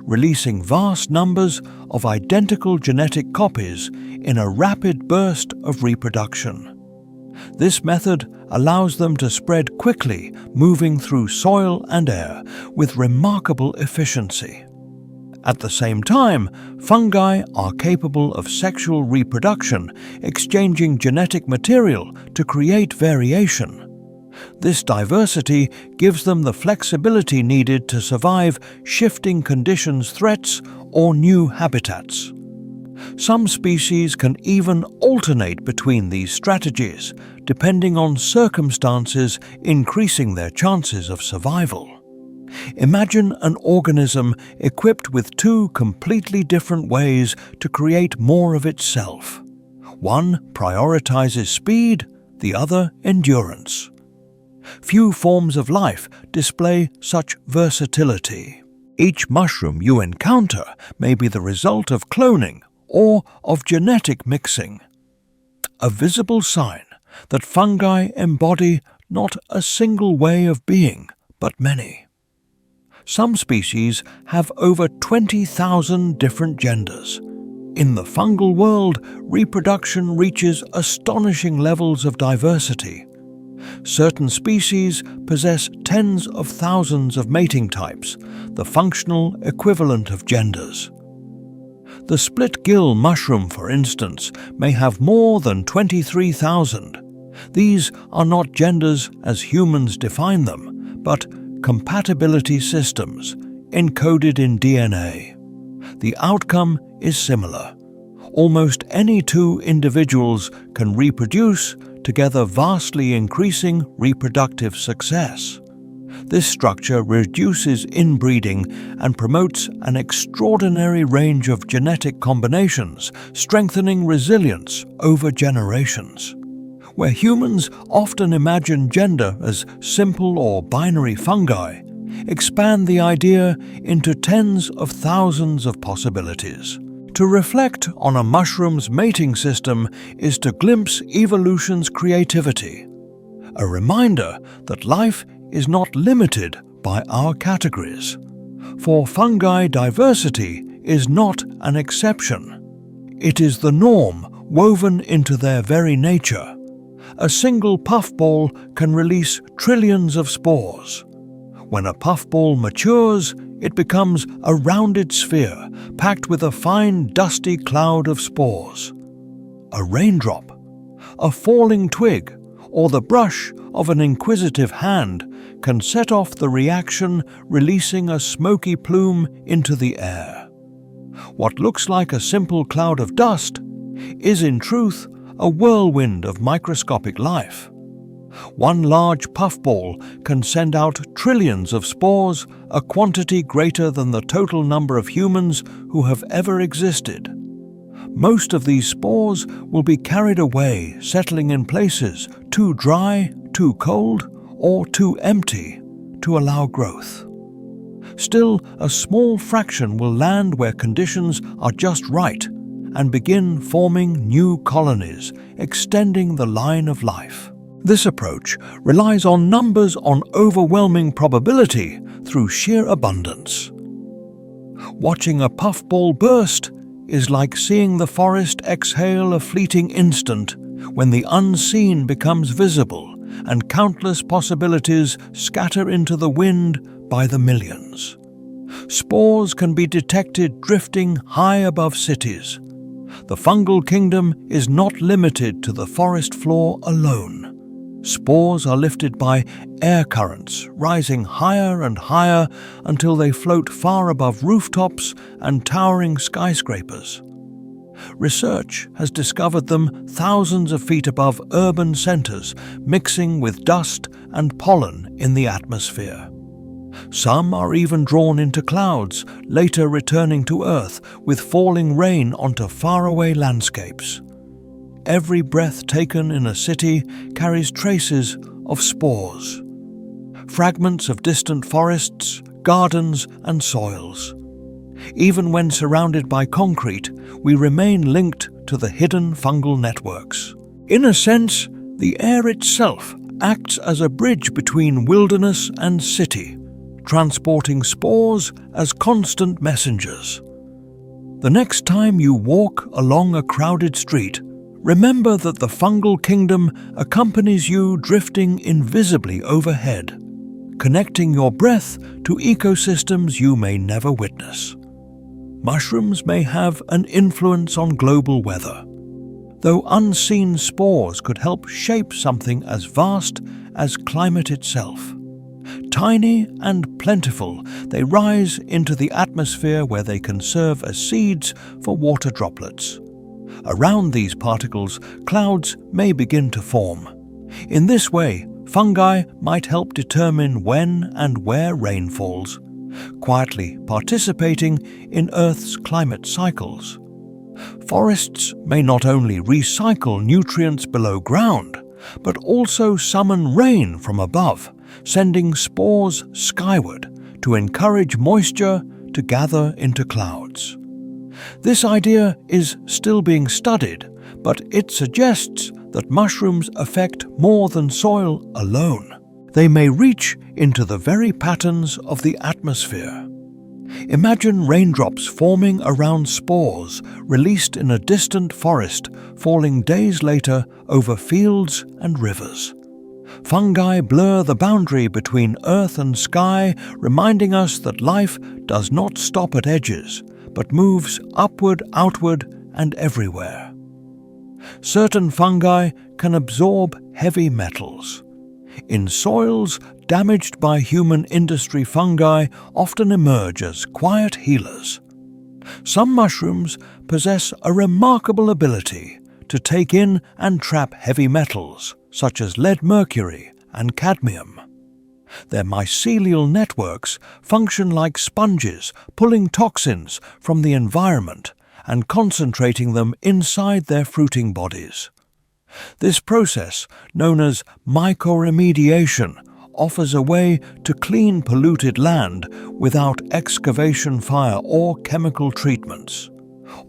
releasing vast numbers of identical genetic copies in a rapid burst of reproduction. This method allows them to spread quickly, moving through soil and air with remarkable efficiency. At the same time, fungi are capable of sexual reproduction, exchanging genetic material to create variation. This diversity gives them the flexibility needed to survive shifting conditions, threats, or new habitats. Some species can even alternate between these strategies, depending on circumstances, increasing their chances of survival. Imagine an organism equipped with two completely different ways to create more of itself. One prioritizes speed, the other endurance. Few forms of life display such versatility. Each mushroom you encounter may be the result of cloning or of genetic mixing, a visible sign that fungi embody not a single way of being, but many. Some species have over 20,000 different genders. In the fungal world, reproduction reaches astonishing levels of diversity. Certain species possess tens of thousands of mating types, the functional equivalent of genders. The split-gill mushroom, for instance, may have more than 23,000. These are not genders as humans define them, but compatibility systems encoded in DNA. The outcome is similar. Almost any two individuals can reproduce, together vastly increasing reproductive success. This structure reduces inbreeding and promotes an extraordinary range of genetic combinations, strengthening resilience over generations. Where humans often imagine gender as simple or binary fungi, expand the idea into tens of thousands of possibilities. To reflect on a mushroom's mating system is to glimpse evolution's creativity, a reminder that life is not limited by our categories. For fungi, diversity is not an exception. It is the norm woven into their very nature. A single puffball can release trillions of spores. When a puffball matures, it becomes a rounded sphere packed with a fine, dusty cloud of spores. A raindrop, a falling twig, or the brush of an inquisitive hand can set off the reaction, releasing a smoky plume into the air. What looks like a simple cloud of dust is in truth a whirlwind of microscopic life. One large puffball can send out trillions of spores, a quantity greater than the total number of humans who have ever existed. Most of these spores will be carried away, settling in places too dry, too cold, or too empty to allow growth. Still, a small fraction will land where conditions are just right and begin forming new colonies, extending the line of life. This approach relies on numbers on overwhelming probability through sheer abundance. Watching a puffball burst is like seeing the forest exhale a fleeting instant when the unseen becomes visible and countless possibilities scatter into the wind by the millions. Spores can be detected drifting high above cities. The fungal kingdom is not limited to the forest floor alone. Spores are lifted by air currents, rising higher and higher until they float far above rooftops and towering skyscrapers. Research has discovered them thousands of feet above urban centers, mixing with dust and pollen in the atmosphere. Some are even drawn into clouds, later returning to Earth with falling rain onto faraway landscapes. Every breath taken in a city carries traces of spores, fragments of distant forests, gardens, and soils. Even when surrounded by concrete, we remain linked to the hidden fungal networks. In a sense, the air itself acts as a bridge between wilderness and city, transporting spores as constant messengers. The next time you walk along a crowded street, remember that the fungal kingdom accompanies you, drifting invisibly overhead, connecting your breath to ecosystems you may never witness. Mushrooms may have an influence on global weather, though unseen spores could help shape something as vast as climate itself. Tiny and plentiful, they rise into the atmosphere where they can serve as seeds for water droplets. Around these particles, clouds may begin to form. In this way, fungi might help determine when and where rain falls, quietly participating in Earth's climate cycles. Forests may not only recycle nutrients below ground, but also summon rain from above, sending spores skyward to encourage moisture to gather into clouds. This idea is still being studied, but it suggests that mushrooms affect more than soil alone. They may reach into the very patterns of the atmosphere. Imagine raindrops forming around spores released in a distant forest, falling days later over fields and rivers. Fungi blur the boundary between earth and sky, reminding us that life does not stop at edges, but moves upward, outward, and everywhere. Certain fungi can absorb heavy metals. In soils damaged by human industry, fungi often emerge as quiet healers. Some mushrooms possess a remarkable ability to take in and trap heavy metals, such as lead, mercury, and cadmium. Their mycelial networks function like sponges, pulling toxins from the environment and concentrating them inside their fruiting bodies. This process, known as mycoremediation, offers a way to clean polluted land without excavation, fire, or chemical treatments.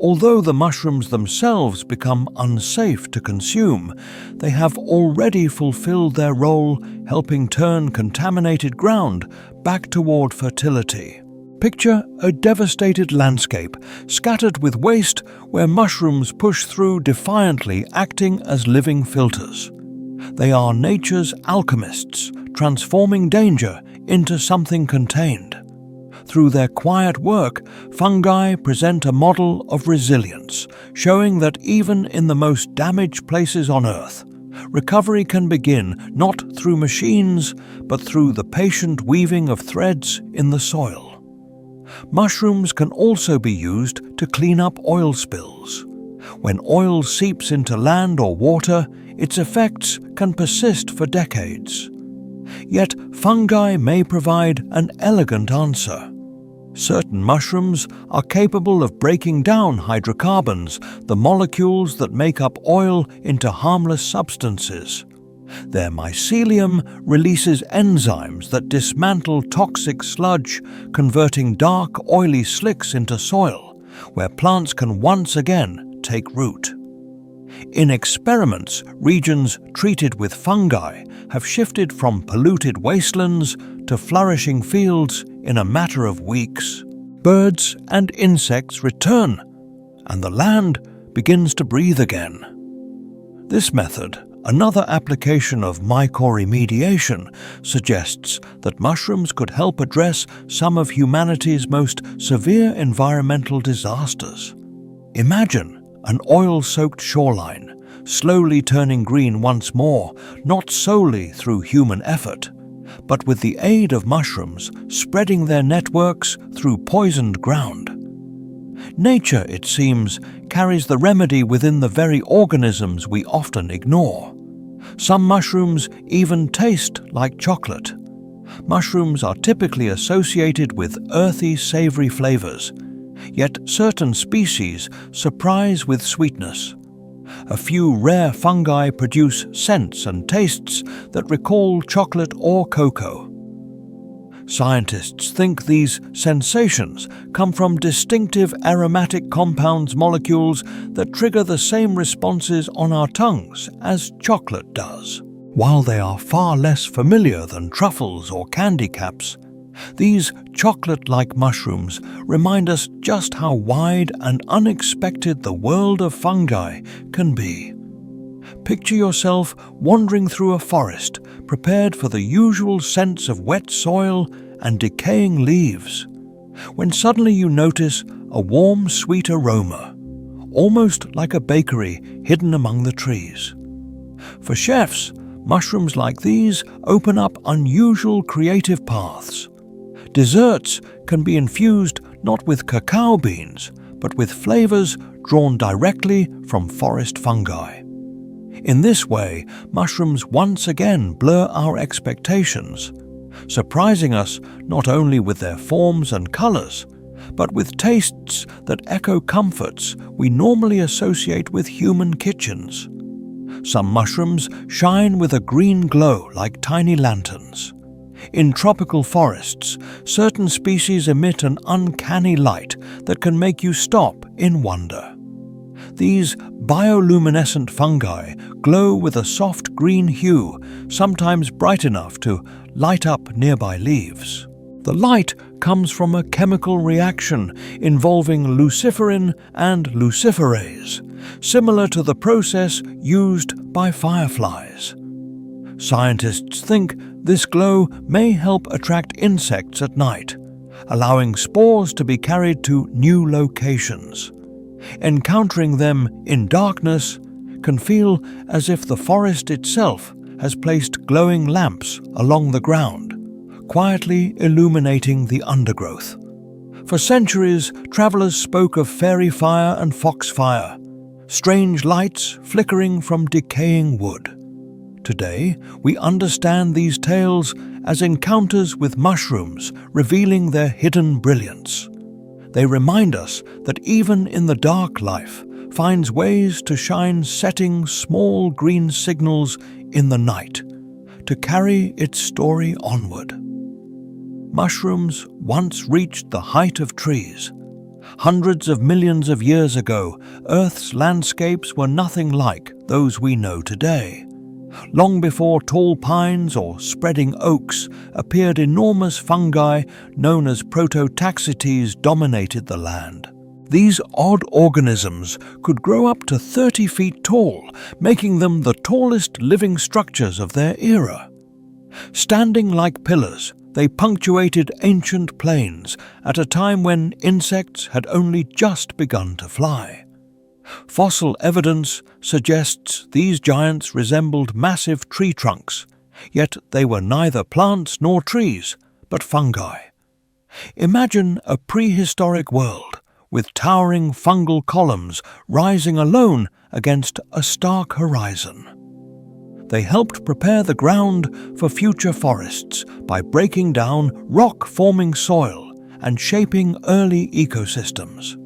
Although the mushrooms themselves become unsafe to consume, they have already fulfilled their role, helping turn contaminated ground back toward fertility. Picture a devastated landscape, scattered with waste, where mushrooms push through defiantly, acting as living filters. They are nature's alchemists, transforming danger into something contained. Through their quiet work, fungi present a model of resilience, showing that even in the most damaged places on Earth, recovery can begin not through machines, but through the patient weaving of threads in the soil. Mushrooms can also be used to clean up oil spills. When oil seeps into land or water, its effects can persist for decades. Yet fungi may provide an elegant answer. Certain mushrooms are capable of breaking down hydrocarbons, the molecules that make up oil, into harmless substances. Their mycelium releases enzymes that dismantle toxic sludge, converting dark, oily slicks into soil, where plants can once again take root. In experiments, regions treated with fungi have shifted from polluted wastelands to flourishing fields in a matter of weeks. Birds and insects return, and the land begins to breathe again. This method, another application of mycoremediation, suggests that mushrooms could help address some of humanity's most severe environmental disasters. Imagine an oil-soaked shoreline, slowly turning green once more, not solely through human effort, but with the aid of mushrooms spreading their networks through poisoned ground. Nature, it seems, carries the remedy within the very organisms we often ignore. Some mushrooms even taste like chocolate. Mushrooms are typically associated with earthy, savory flavors, yet certain species surprise with sweetness. A few rare fungi produce scents and tastes that recall chocolate or cocoa. Scientists think these sensations come from distinctive aromatic compounds, molecules that trigger the same responses on our tongues as chocolate does. While they are far less familiar than truffles or candy caps, these chocolate-like mushrooms remind us just how wide and unexpected the world of fungi can be. Picture yourself wandering through a forest, prepared for the usual scents of wet soil and decaying leaves, when suddenly you notice a warm, sweet aroma, almost like a bakery hidden among the trees. For chefs, mushrooms like these open up unusual creative paths. Desserts can be infused not with cacao beans, but with flavors drawn directly from forest fungi. In this way, mushrooms once again blur our expectations, surprising us not only with their forms and colors, but with tastes that echo comforts we normally associate with human kitchens. Some mushrooms shine with a green glow like tiny lanterns. In tropical forests, certain species emit an uncanny light that can make you stop in wonder. These bioluminescent fungi glow with a soft green hue, sometimes bright enough to light up nearby leaves. The light comes from a chemical reaction involving luciferin and luciferase, similar to the process used by fireflies. Scientists think this glow may help attract insects at night, allowing spores to be carried to new locations. Encountering them in darkness can feel as if the forest itself has placed glowing lamps along the ground, quietly illuminating the undergrowth. For centuries, travelers spoke of fairy fire and foxfire, strange lights flickering from decaying wood. Today, we understand these tales as encounters with mushrooms revealing their hidden brilliance. They remind us that even in the dark, life finds ways to shine, setting small green signals in the night to carry its story onward. Mushrooms once reached the height of trees. Hundreds of millions of years ago, Earth's landscapes were nothing like those we know today. Long before tall pines or spreading oaks appeared, enormous fungi known as prototaxites dominated the land. These odd organisms could grow up to 30 feet tall, making them the tallest living structures of their era. Standing like pillars, they punctuated ancient plains at a time when insects had only just begun to fly. Fossil evidence suggests these giants resembled massive tree trunks, yet they were neither plants nor trees, but fungi. Imagine a prehistoric world with towering fungal columns rising alone against a stark horizon. They helped prepare the ground for future forests by breaking down rock-forming soil and shaping early ecosystems.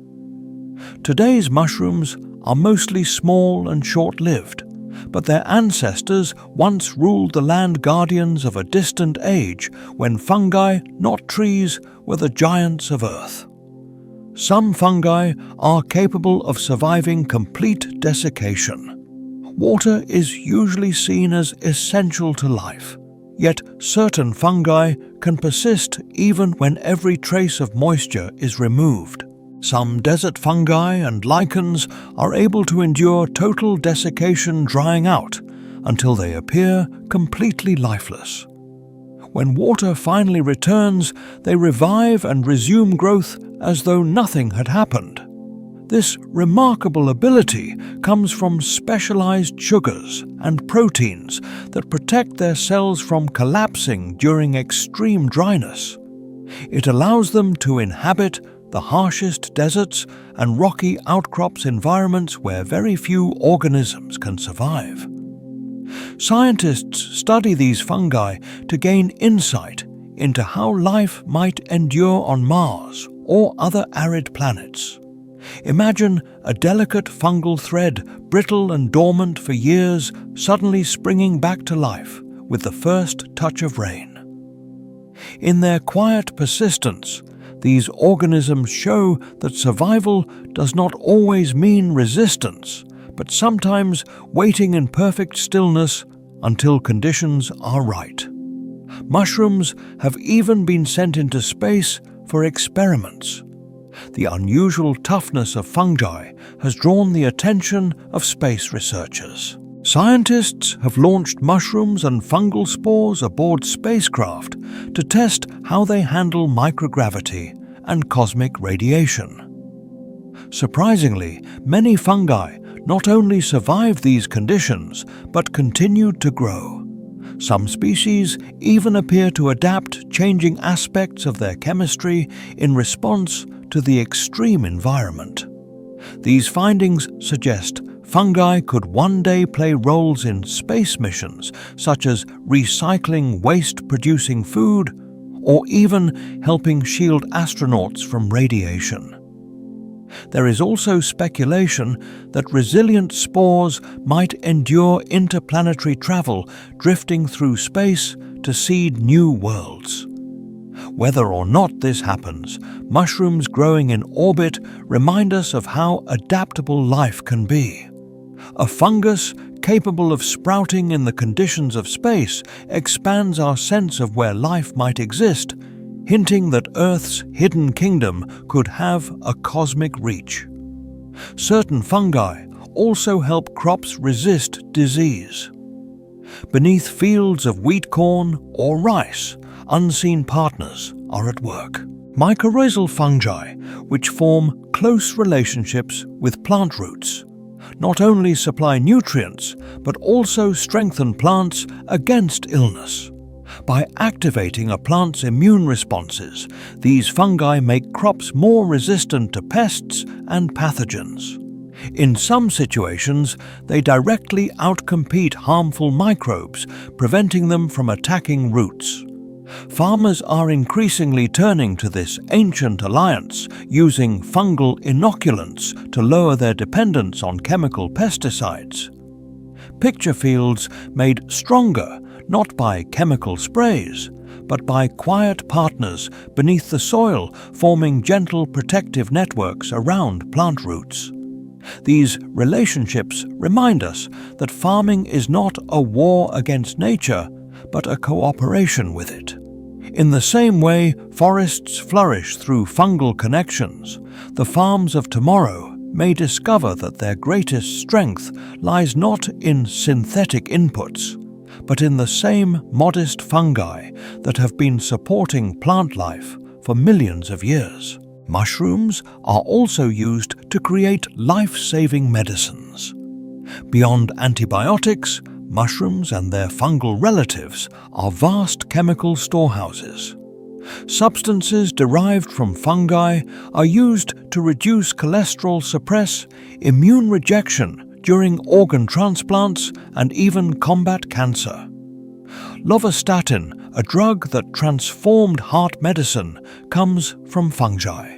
Today's mushrooms are mostly small and short-lived, but their ancestors once ruled the land guardians of a distant age when fungi, not trees, were the giants of Earth. Some fungi are capable of surviving complete desiccation. Water is usually seen as essential to life, yet certain fungi can persist even when every trace of moisture is removed. Some desert fungi and lichens are able to endure total desiccation, drying out until they appear completely lifeless. When water finally returns, they revive and resume growth as though nothing had happened. This remarkable ability comes from specialized sugars and proteins that protect their cells from collapsing during extreme dryness. It allows them to inhabit the harshest deserts and rocky outcrops environments where very few organisms can survive. Scientists study these fungi to gain insight into how life might endure on Mars or other arid planets. Imagine a delicate fungal thread, brittle and dormant for years, suddenly springing back to life with the first touch of rain. In their quiet persistence, these organisms show that survival does not always mean resistance, but sometimes waiting in perfect stillness until conditions are right. Mushrooms have even been sent into space for experiments. The unusual toughness of fungi has drawn the attention of space researchers. Scientists have launched mushrooms and fungal spores aboard spacecraft to test how they handle microgravity and cosmic radiation. Surprisingly, many fungi not only survived these conditions, but continued to grow. Some species even appear to adapt changing aspects of their chemistry in response to the extreme environment. These findings suggest fungi could one day play roles in space missions, such as recycling waste-producing food or even helping shield astronauts from radiation. There is also speculation that resilient spores might endure interplanetary travel, drifting through space to seed new worlds. Whether or not this happens, mushrooms growing in orbit remind us of how adaptable life can be. A fungus capable of sprouting in the conditions of space expands our sense of where life might exist, hinting that Earth's hidden kingdom could have a cosmic reach. Certain fungi also help crops resist disease. Beneath fields of wheat, corn, or rice, unseen partners are at work. Mycorrhizal fungi, which form close relationships with plant roots, not only supply nutrients but also strengthen plants against illness. By activating a plant's immune responses, these fungi make crops more resistant to pests and pathogens. In some situations, they directly outcompete harmful microbes, preventing them from attacking roots. Farmers are increasingly turning to this ancient alliance, using fungal inoculants to lower their dependence on chemical pesticides. Picture fields made stronger not by chemical sprays, but by quiet partners beneath the soil, forming gentle protective networks around plant roots. These relationships remind us that farming is not a war against nature, but a cooperation with it. In the same way forests flourish through fungal connections, the farms of tomorrow may discover that their greatest strength lies not in synthetic inputs, but in the same modest fungi that have been supporting plant life for millions of years. Mushrooms are also used to create life-saving medicines. Beyond antibiotics, mushrooms and their fungal relatives are vast chemical storehouses. Substances derived from fungi are used to reduce cholesterol, suppress immune rejection during organ transplants, and even combat cancer. Lovastatin, a drug that transformed heart medicine, comes from fungi.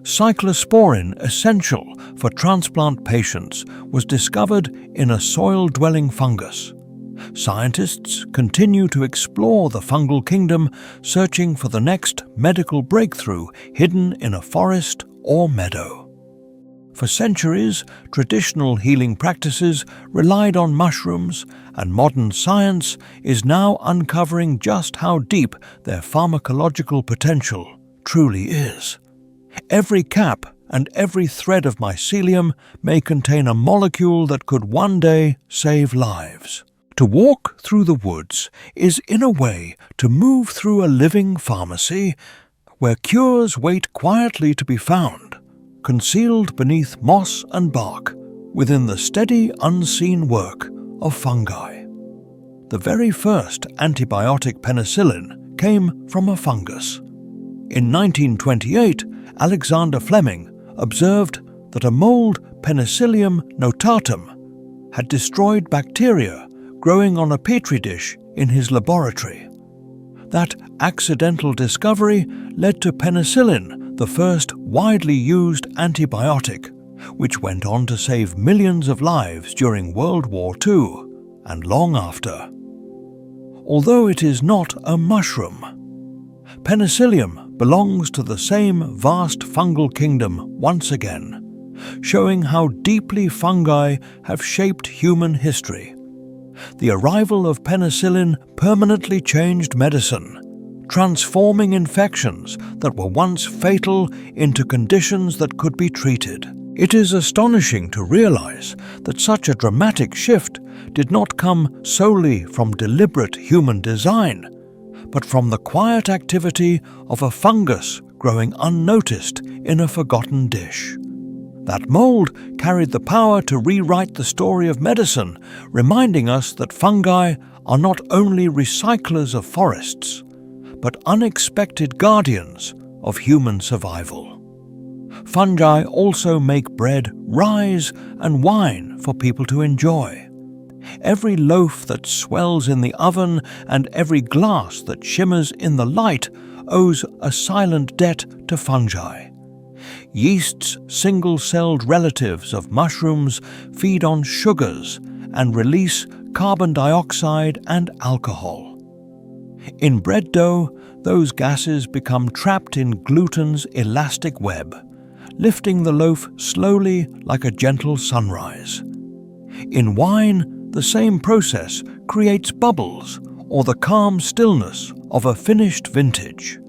Cyclosporin, essential for transplant patients, was discovered in a soil-dwelling fungus. Scientists continue to explore the fungal kingdom, searching for the next medical breakthrough hidden in a forest or meadow. For centuries, traditional healing practices relied on mushrooms, and modern science is now uncovering just how deep their pharmacological potential truly is. Every cap and every thread of mycelium may contain a molecule that could one day save lives. To walk through the woods is, in a way, to move through a living pharmacy where cures wait quietly to be found, concealed beneath moss and bark, within the steady, unseen work of fungi. The very first antibiotic, penicillin, came from a fungus. In 1928, Alexander Fleming observed that a mold, Penicillium notatum, had destroyed bacteria growing on a petri dish in his laboratory. That accidental discovery led to penicillin, the first widely used antibiotic, which went on to save millions of lives during World War II and long after. Although it is not a mushroom, Penicillium belongs to the same vast fungal kingdom once again, showing how deeply fungi have shaped human history. The arrival of penicillin permanently changed medicine, transforming infections that were once fatal into conditions that could be treated. It is astonishing to realize that such a dramatic shift did not come solely from deliberate human design, but from the quiet activity of a fungus growing unnoticed in a forgotten dish. That mold carried the power to rewrite the story of medicine, reminding us that fungi are not only recyclers of forests, but unexpected guardians of human survival. Fungi also make bread, rise, and wine for people to enjoy. Every loaf that swells in the oven and every glass that shimmers in the light owes a silent debt to fungi. Yeasts, single-celled relatives of mushrooms, feed on sugars and release carbon dioxide and alcohol. In bread dough, those gases become trapped in gluten's elastic web, lifting the loaf slowly like a gentle sunrise. In wine, the same process creates bubbles or the calm stillness of a finished vintage.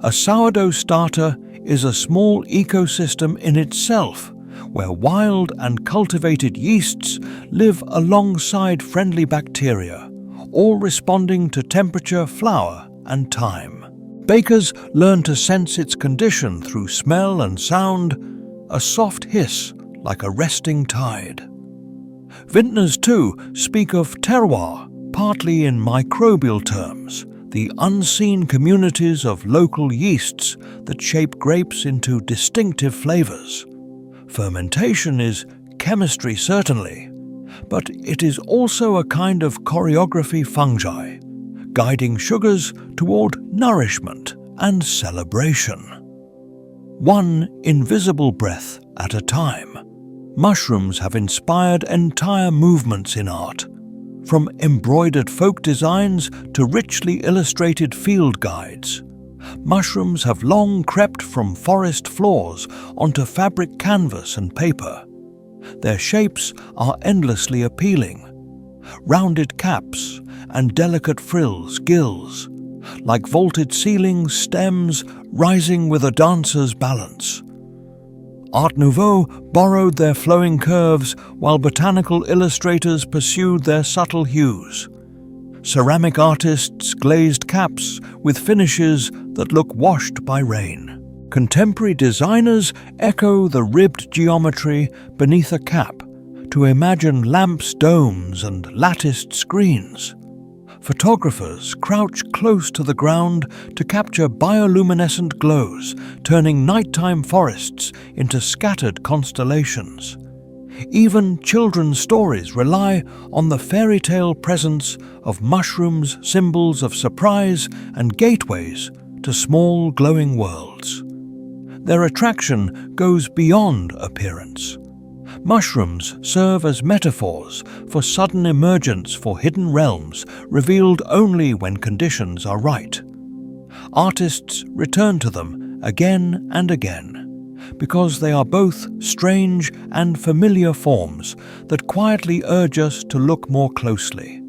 A sourdough starter is a small ecosystem in itself, where wild and cultivated yeasts live alongside friendly bacteria, all responding to temperature, flour, and time. Bakers learn to sense its condition through smell and sound, a soft hiss like a resting tide. Vintners, too, speak of terroir, partly in microbial terms, the unseen communities of local yeasts that shape grapes into distinctive flavors. Fermentation is chemistry, certainly, but it is also a kind of choreography fungi, guiding sugars toward nourishment and celebration. One invisible breath at a time, mushrooms have inspired entire movements in art, from embroidered folk designs to richly illustrated field guides. Mushrooms have long crept from forest floors onto fabric canvas and paper. Their shapes are endlessly appealing. Rounded caps and delicate frills, gills, like vaulted ceilings, stems rising with a dancer's balance. Art Nouveau borrowed their flowing curves while botanical illustrators pursued their subtle hues. Ceramic artists glazed caps with finishes that look washed by rain. Contemporary designers echo the ribbed geometry beneath a cap to imagine lamps, domes, and latticed screens. Photographers crouch close to the ground to capture bioluminescent glows, turning nighttime forests into scattered constellations. Even children's stories rely on the fairy tale presence of mushrooms, symbols of surprise and gateways to small glowing worlds. Their attraction goes beyond appearance. Mushrooms serve as metaphors for sudden emergence for hidden realms revealed only when conditions are right. Artists return to them again and again, because they are both strange and familiar forms that quietly urge us to look more closely.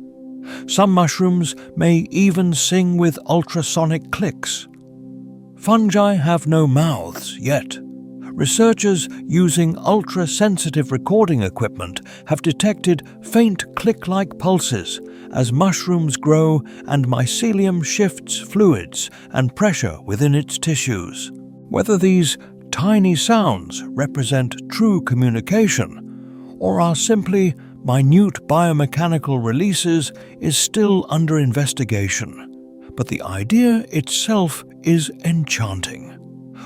Some mushrooms may even sing with ultrasonic clicks. Fungi have no mouths yet. Researchers using ultra-sensitive recording equipment have detected faint click-like pulses as mushrooms grow and mycelium shifts fluids and pressure within its tissues. Whether these tiny sounds represent true communication or are simply minute biomechanical releases is still under investigation, but the idea itself is enchanting.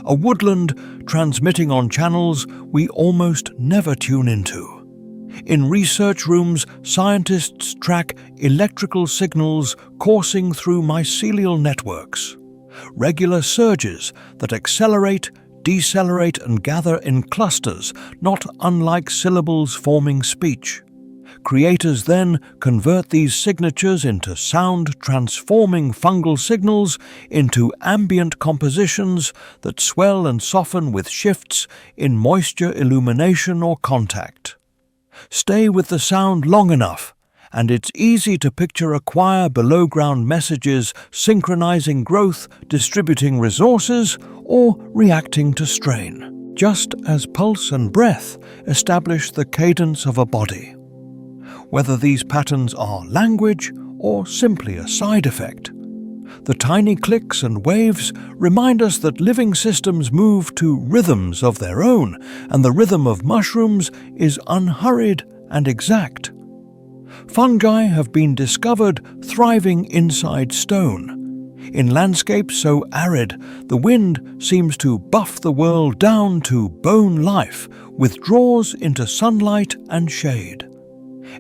A woodland transmitting on channels we almost never tune into. In research rooms, scientists track electrical signals coursing through mycelial networks, regular surges that accelerate, decelerate, and gather in clusters, not unlike syllables forming speech. Creators then convert these signatures into sound-transforming fungal signals into ambient compositions that swell and soften with shifts in moisture, illumination, or contact. Stay with the sound long enough, and it's easy to picture a choir below-ground messages synchronizing growth, distributing resources, or reacting to strain, just as pulse and breath establish the cadence of a body. Whether these patterns are language or simply a side effect, the tiny clicks and waves remind us that living systems move to rhythms of their own, and the rhythm of mushrooms is unhurried and exact. Fungi have been discovered thriving inside stone. In landscapes so arid, the wind seems to buff the world down to bone life, withdraws into sunlight and shade.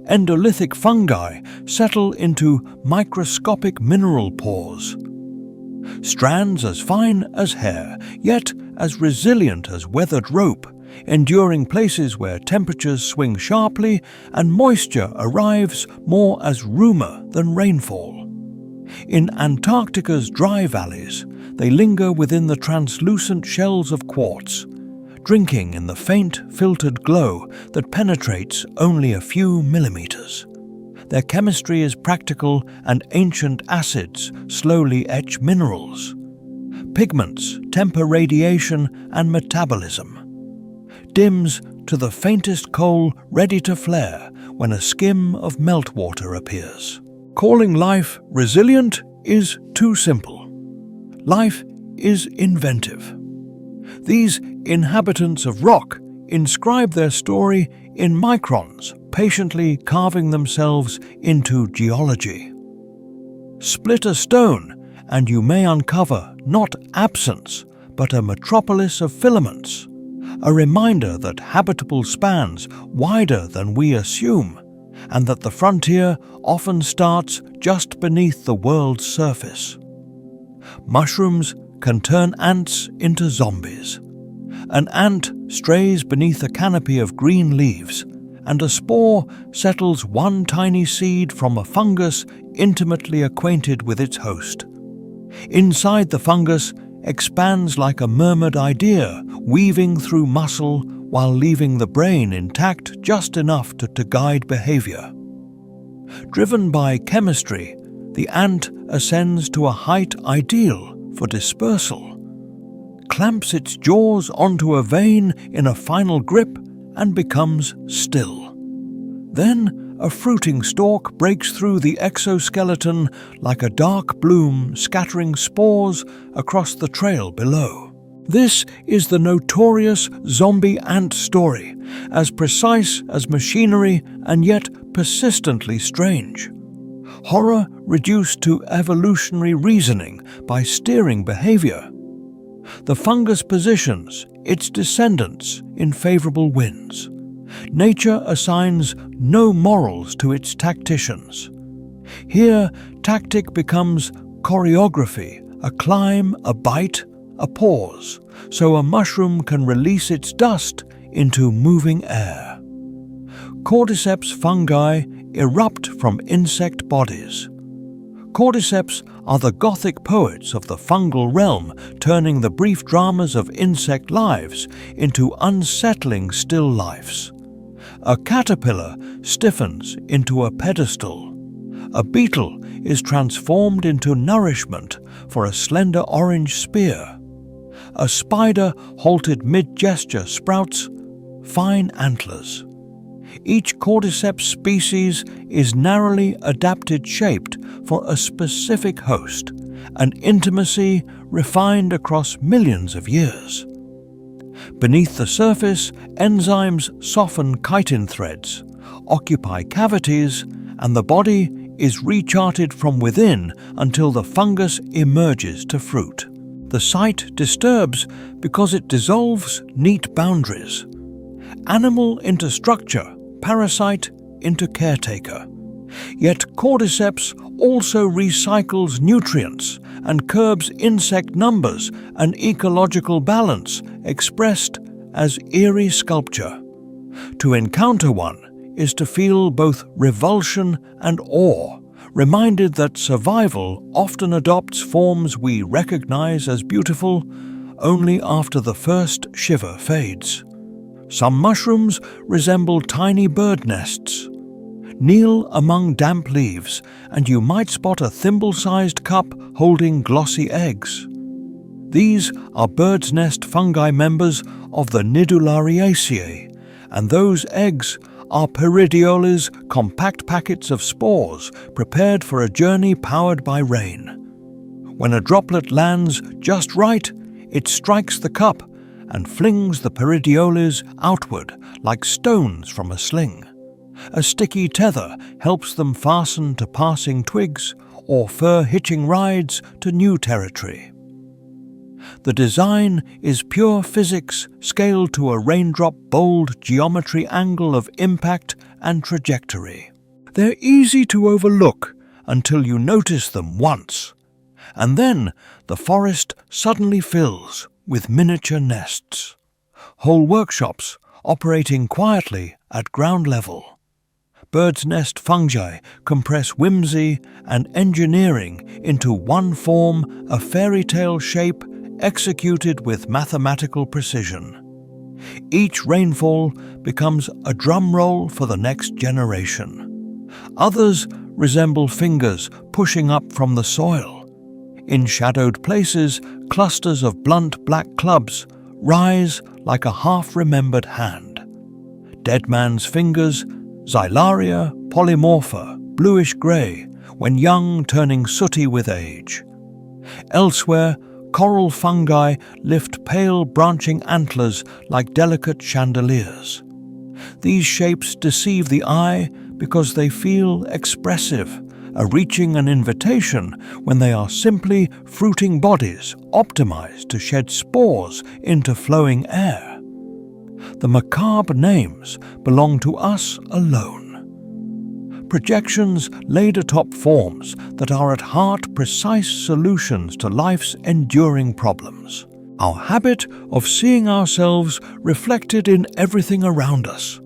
Endolithic fungi settle into microscopic mineral pores. Strands as fine as hair, yet as resilient as weathered rope, enduring places where temperatures swing sharply and moisture arrives more as rumour than rainfall. In Antarctica's dry valleys, they linger within the translucent shells of quartz, drinking in the faint, filtered glow that penetrates only a few millimeters. Their chemistry is practical, and ancient acids slowly etch minerals. Pigments temper radiation and metabolism. Dims to the faintest coal ready to flare when a skim of meltwater appears. Calling life resilient is too simple. Life is inventive. These inhabitants of rock inscribe their story in microns, patiently carving themselves into geology. Split a stone, and you may uncover not absence, but a metropolis of filaments, a reminder that habitable spans wider than we assume, and that the frontier often starts just beneath the world's surface. Mushrooms can turn ants into zombies. An ant strays beneath a canopy of green leaves, and a spore settles one tiny seed from a fungus intimately acquainted with its host. Inside the fungus expands like a murmured idea, weaving through muscle while leaving the brain intact just enough to guide behavior. Driven by chemistry, the ant ascends to a height ideal for dispersal, clamps its jaws onto a vein in a final grip, and becomes still. Then a fruiting stalk breaks through the exoskeleton like a dark bloom scattering spores across the trail below. This is the notorious zombie ant story, as precise as machinery and yet persistently strange. Horror reduced to evolutionary reasoning by steering behavior. The fungus positions its descendants in favorable winds. Nature assigns no morals to its tacticians. Here, tactic becomes choreography, a climb, a bite, a pause, so a mushroom can release its dust into moving air. Cordyceps fungi erupt from insect bodies. Cordyceps are the Gothic poets of the fungal realm, turning the brief dramas of insect lives into unsettling still lifes. A caterpillar stiffens into a pedestal. A beetle is transformed into nourishment for a slender orange spear. A spider halted mid-gesture sprouts fine antlers. Each cordyceps species is narrowly adapted shaped for a specific host, an intimacy refined across millions of years. Beneath the surface, enzymes soften chitin threads, occupy cavities, and the body is recharted from within until the fungus emerges to fruit. The site disturbs because it dissolves neat boundaries. Animal into structure, parasite into caretaker. Yet cordyceps also recycles nutrients and curbs insect numbers and ecological balance expressed as eerie sculpture. To encounter one is to feel both revulsion and awe, reminded that survival often adopts forms we recognize as beautiful only after the first shiver fades. Some mushrooms resemble tiny bird nests. Kneel among damp leaves, and you might spot a thimble-sized cup holding glossy eggs. These are bird's nest fungi members of the Nidulariaceae, and those eggs are Peridioles, compact packets of spores prepared for a journey powered by rain. When a droplet lands just right, it strikes the cup and flings the peridioles outward like stones from a sling. A sticky tether helps them fasten to passing twigs or fur hitching rides to new territory. The design is pure physics scaled to a raindrop-bold geometry angle of impact and trajectory. They're easy to overlook until you notice them once, and then the forest suddenly fills with miniature nests. Whole workshops operating quietly at ground level. Bird's nest fungi compress whimsy and engineering into one form, a fairy tale shape executed with mathematical precision. Each rainfall becomes a drum roll for the next generation. Others resemble fingers pushing up from the soil. In shadowed places, clusters of blunt black clubs rise like a half-remembered hand. Dead man's fingers, Xylaria polymorpha, bluish-grey, when young turning sooty with age. Elsewhere, coral fungi lift pale branching antlers like delicate chandeliers. These shapes deceive the eye because they feel expressive, reaching an invitation when they are simply fruiting bodies optimized to shed spores into flowing air. The macabre names belong to us alone. Projections laid atop forms that are at heart precise solutions to life's enduring problems. Our habit of seeing ourselves reflected in everything around us.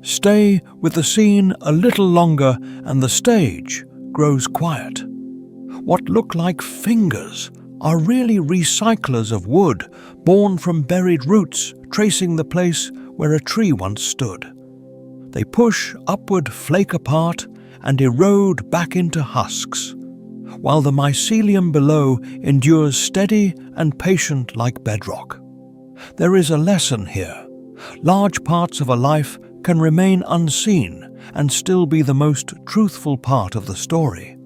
Stay with the scene a little longer and the stage grows quiet. What look like fingers are really recyclers of wood born from buried roots tracing the place where a tree once stood. They push upward, flake apart, and erode back into husks, while the mycelium below endures steady and patient like bedrock. There is a lesson here. Large parts of a life can remain unseen and still be the most truthful part of the story.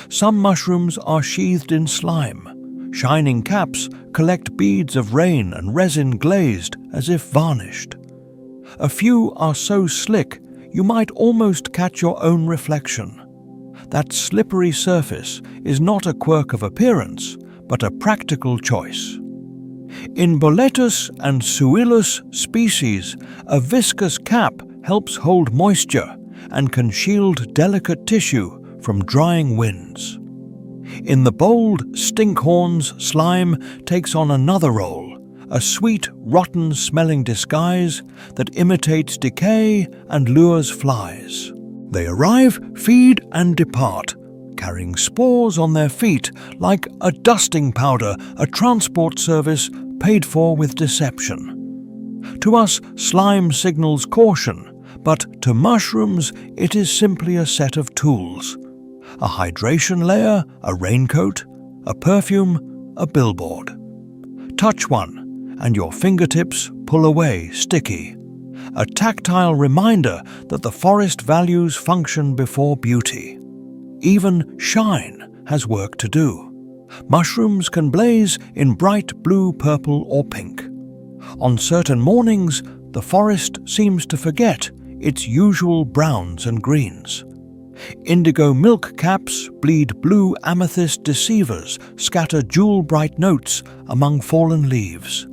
Some mushrooms are sheathed in slime. Shining caps collect beads of rain and resin glazed as if varnished. A few are so slick you might almost catch your own reflection. That slippery surface is not a quirk of appearance, but a practical choice. In Boletus and Suillus species, a viscous cap helps hold moisture and can shield delicate tissue from drying winds. In the bold stinkhorns, slime takes on another role, a sweet, rotten-smelling disguise that imitates decay and lures flies. They arrive, feed, and depart, carrying spores on their feet like a dusting powder, a transport service paid for with deception. To us, slime signals caution, but to mushrooms it is simply a set of tools. A hydration layer, a raincoat, a perfume, a billboard. Touch one, and your fingertips pull away sticky. A tactile reminder that the forest values function before beauty. Even shine has work to do. Mushrooms can blaze in bright blue, purple, or pink. On certain mornings, the forest seems to forget its usual browns and greens. Indigo milk caps bleed blue amethyst deceivers, scatter jewel-bright notes among fallen leaves.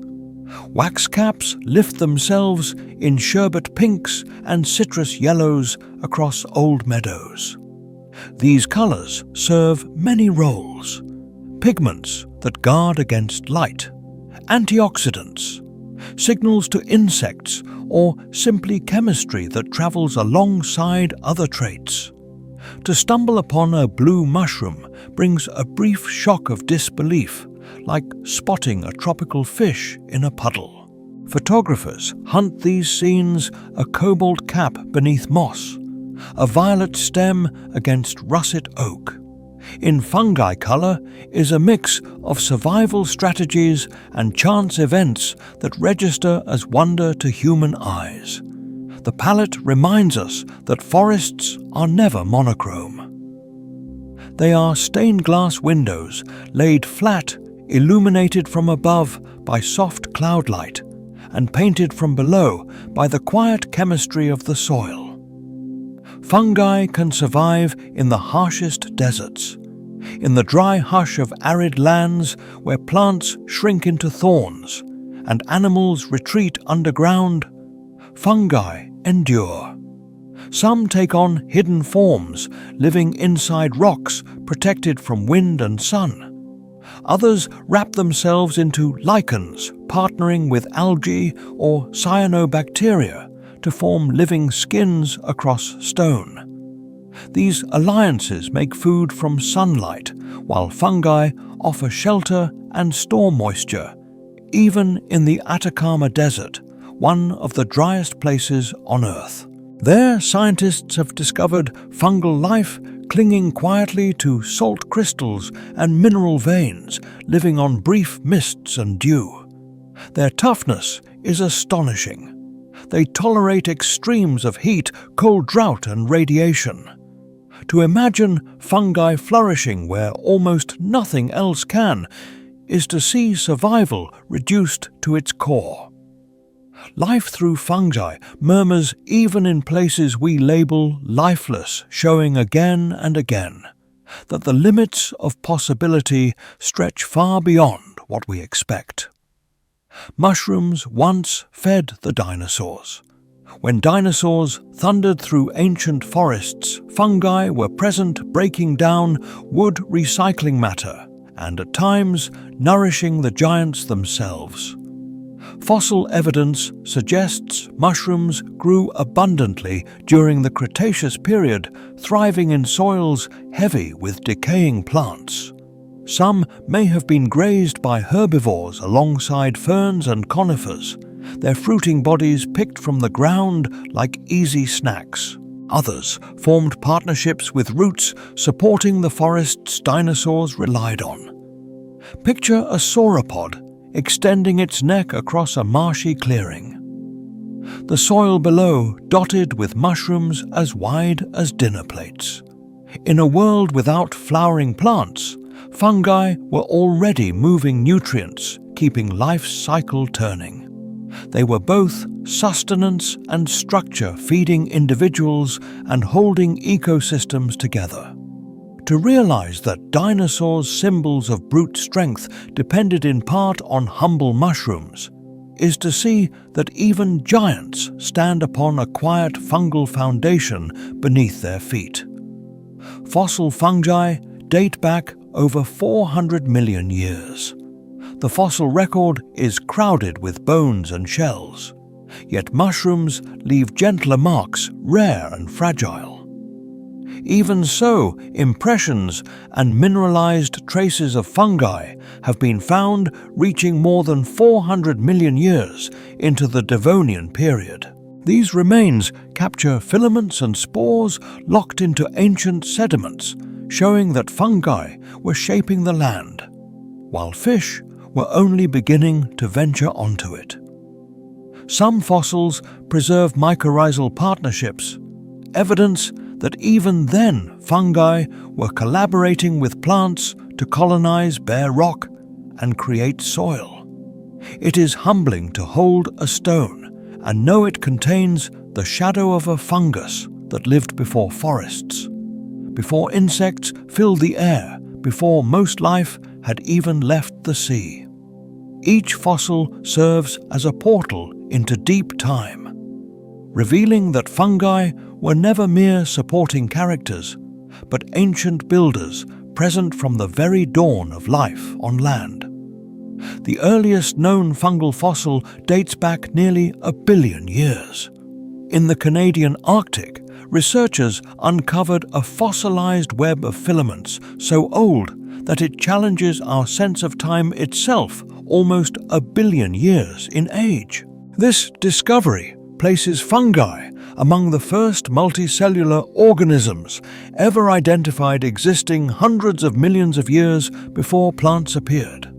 Wax caps lift themselves in sherbet pinks and citrus yellows across old meadows. These colors serve many roles. Pigments that guard against light, antioxidants, signals to insects, or simply chemistry that travels alongside other traits. To stumble upon a blue mushroom brings a brief shock of disbelief, like spotting a tropical fish in a puddle. Photographers hunt these scenes, a cobalt cap beneath moss, a violet stem against russet oak. In fungi color is a mix of survival strategies and chance events that register as wonder to human eyes. The palette reminds us that forests are never monochrome. They are stained glass windows laid flat, illuminated from above by soft cloud light, and painted from below by the quiet chemistry of the soil. Fungi can survive in the harshest deserts. In the dry hush of arid lands where plants shrink into thorns and animals retreat underground, fungi endure. Some take on hidden forms, living inside rocks protected from wind and sun. Others wrap themselves into lichens, partnering with algae or cyanobacteria to form living skins across stone. These alliances make food from sunlight, while fungi offer shelter and store moisture, even in the Atacama Desert, one of the driest places on Earth. There, scientists have discovered fungal life clinging quietly to salt crystals and mineral veins, living on brief mists and dew. Their toughness is astonishing. They tolerate extremes of heat, cold drought, and radiation. To imagine fungi flourishing where almost nothing else can is to see survival reduced to its core. Life through fungi murmurs even in places we label lifeless, showing again and again that the limits of possibility stretch far beyond what we expect. Mushrooms once fed the dinosaurs. When dinosaurs thundered through ancient forests, fungi were present, breaking down wood recycling matter and at times nourishing the giants themselves. Fossil evidence suggests mushrooms grew abundantly during the Cretaceous period, thriving in soils heavy with decaying plants. Some may have been grazed by herbivores alongside ferns and conifers, their fruiting bodies picked from the ground like easy snacks. Others formed partnerships with roots supporting the forests dinosaurs relied on. Picture a sauropod extending its neck across a marshy clearing. The soil below dotted with mushrooms as wide as dinner plates. In a world without flowering plants, fungi were already moving nutrients, keeping life's cycle turning. They were both sustenance and structure, feeding individuals and holding ecosystems together. To realize that dinosaurs' symbols of brute strength depended in part on humble mushrooms is to see that even giants stand upon a quiet fungal foundation beneath their feet. Fossil fungi date back over 400 million years. The fossil record is crowded with bones and shells, yet mushrooms leave gentler marks, rare and fragile. Even so, impressions and mineralized traces of fungi have been found reaching more than 400 million years into the Devonian period. These remains capture filaments and spores locked into ancient sediments, showing that fungi were shaping the land, while fish were only beginning to venture onto it. Some fossils preserve mycorrhizal partnerships, evidence that even then fungi were collaborating with plants to colonize bare rock and create soil. It is humbling to hold a stone and know it contains the shadow of a fungus that lived before forests, before insects filled the air, before most life had even left the sea. Each fossil serves as a portal into deep time, revealing that fungi were never mere supporting characters, but ancient builders present from the very dawn of life on land. The earliest known fungal fossil dates back nearly 1 billion years. In the Canadian Arctic, researchers uncovered a fossilized web of filaments so old that it challenges our sense of time itself, almost 1 billion years in age. This discovery places fungi among the first multicellular organisms ever identified, existing hundreds of millions of years before plants appeared.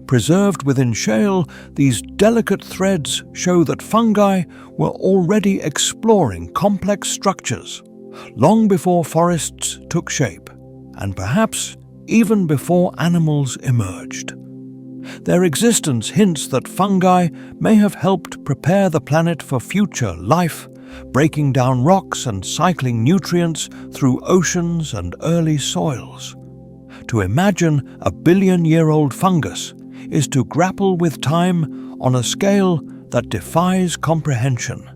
Preserved within shale, these delicate threads show that fungi were already exploring complex structures long before forests took shape, and perhaps even before animals emerged. Their existence hints that fungi may have helped prepare the planet for future life, breaking down rocks and cycling nutrients through oceans and early soils. To imagine a billion-year-old fungus is to grapple with time on a scale that defies comprehension.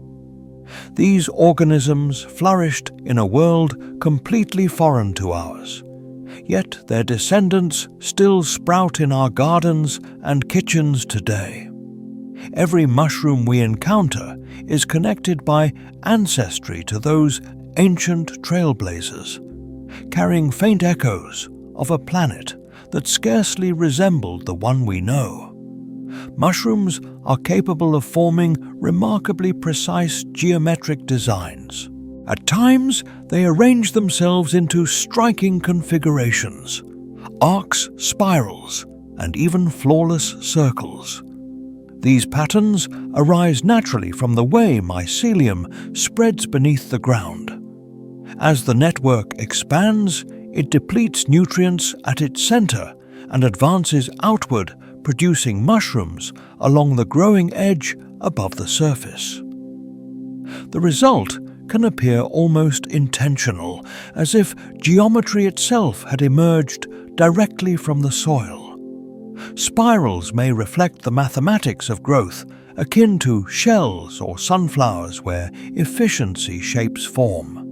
These organisms flourished in a world completely foreign to ours, yet their descendants still sprout in our gardens and kitchens today. Every mushroom we encounter is connected by ancestry to those ancient trailblazers, carrying faint echoes of a planet that scarcely resembled the one we know. Mushrooms are capable of forming remarkably precise geometric designs. At times, they arrange themselves into striking configurations, arcs, spirals, and even flawless circles. These patterns arise naturally from the way mycelium spreads beneath the ground. As the network expands, it depletes nutrients at its center and advances outward, producing mushrooms along the growing edge above the surface. The result can appear almost intentional, as if geometry itself had emerged directly from the soil. Spirals may reflect the mathematics of growth, akin to shells or sunflowers where efficiency shapes form.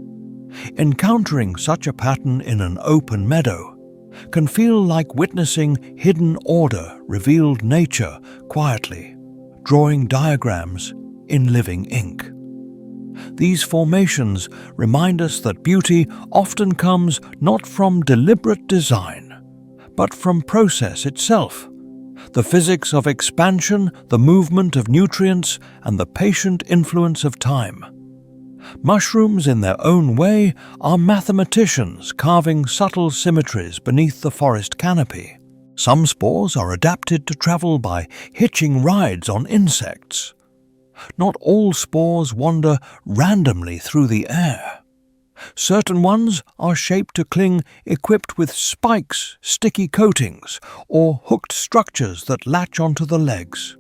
Encountering such a pattern in an open meadow can feel like witnessing hidden order revealed nature quietly, drawing diagrams in living ink. These formations remind us that beauty often comes not from deliberate design, but from process itself. The physics of expansion, the movement of nutrients, and the patient influence of time. Mushrooms, in their own way, are mathematicians carving subtle symmetries beneath the forest canopy. Some spores are adapted to travel by hitching rides on insects. Not all spores wander randomly through the air. Certain ones are shaped to cling equipped with spikes, sticky coatings, or hooked structures that latch onto the legs,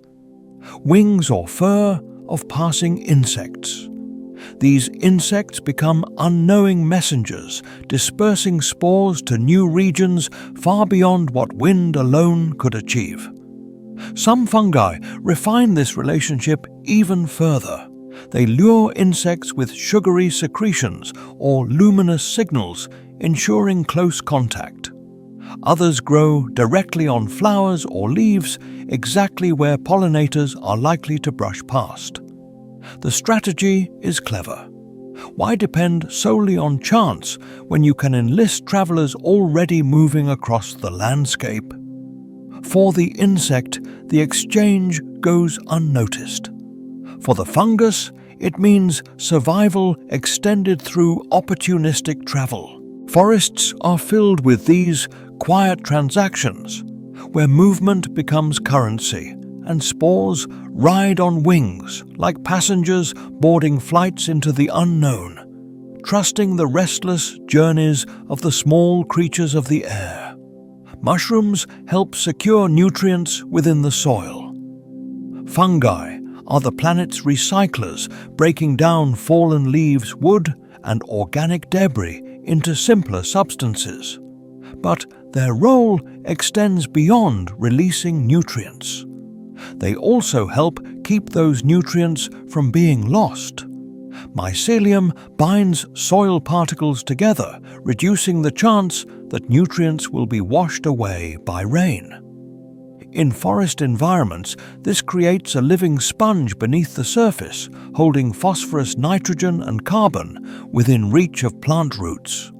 wings or fur of passing insects. These insects become unknowing messengers, dispersing spores to new regions far beyond what wind alone could achieve. Some fungi refine this relationship even further. They lure insects with sugary secretions or luminous signals, ensuring close contact. Others grow directly on flowers or leaves, exactly where pollinators are likely to brush past. The strategy is clever. Why depend solely on chance when you can enlist travelers already moving across the landscape? For the insect, the exchange goes unnoticed. For the fungus, it means survival extended through opportunistic travel. Forests are filled with these quiet transactions, where movement becomes currency and spores ride on wings like passengers boarding flights into the unknown, trusting the restless journeys of the small creatures of the air. Mushrooms help secure nutrients within the soil. Fungi are the planet's recyclers, breaking down fallen leaves, wood, and organic debris into simpler substances. But their role extends beyond releasing nutrients. They also help keep those nutrients from being lost. Mycelium binds soil particles together, reducing the chance that nutrients will be washed away by rain. In forest environments, this creates a living sponge beneath the surface, holding phosphorus, nitrogen, and carbon within reach of plant roots.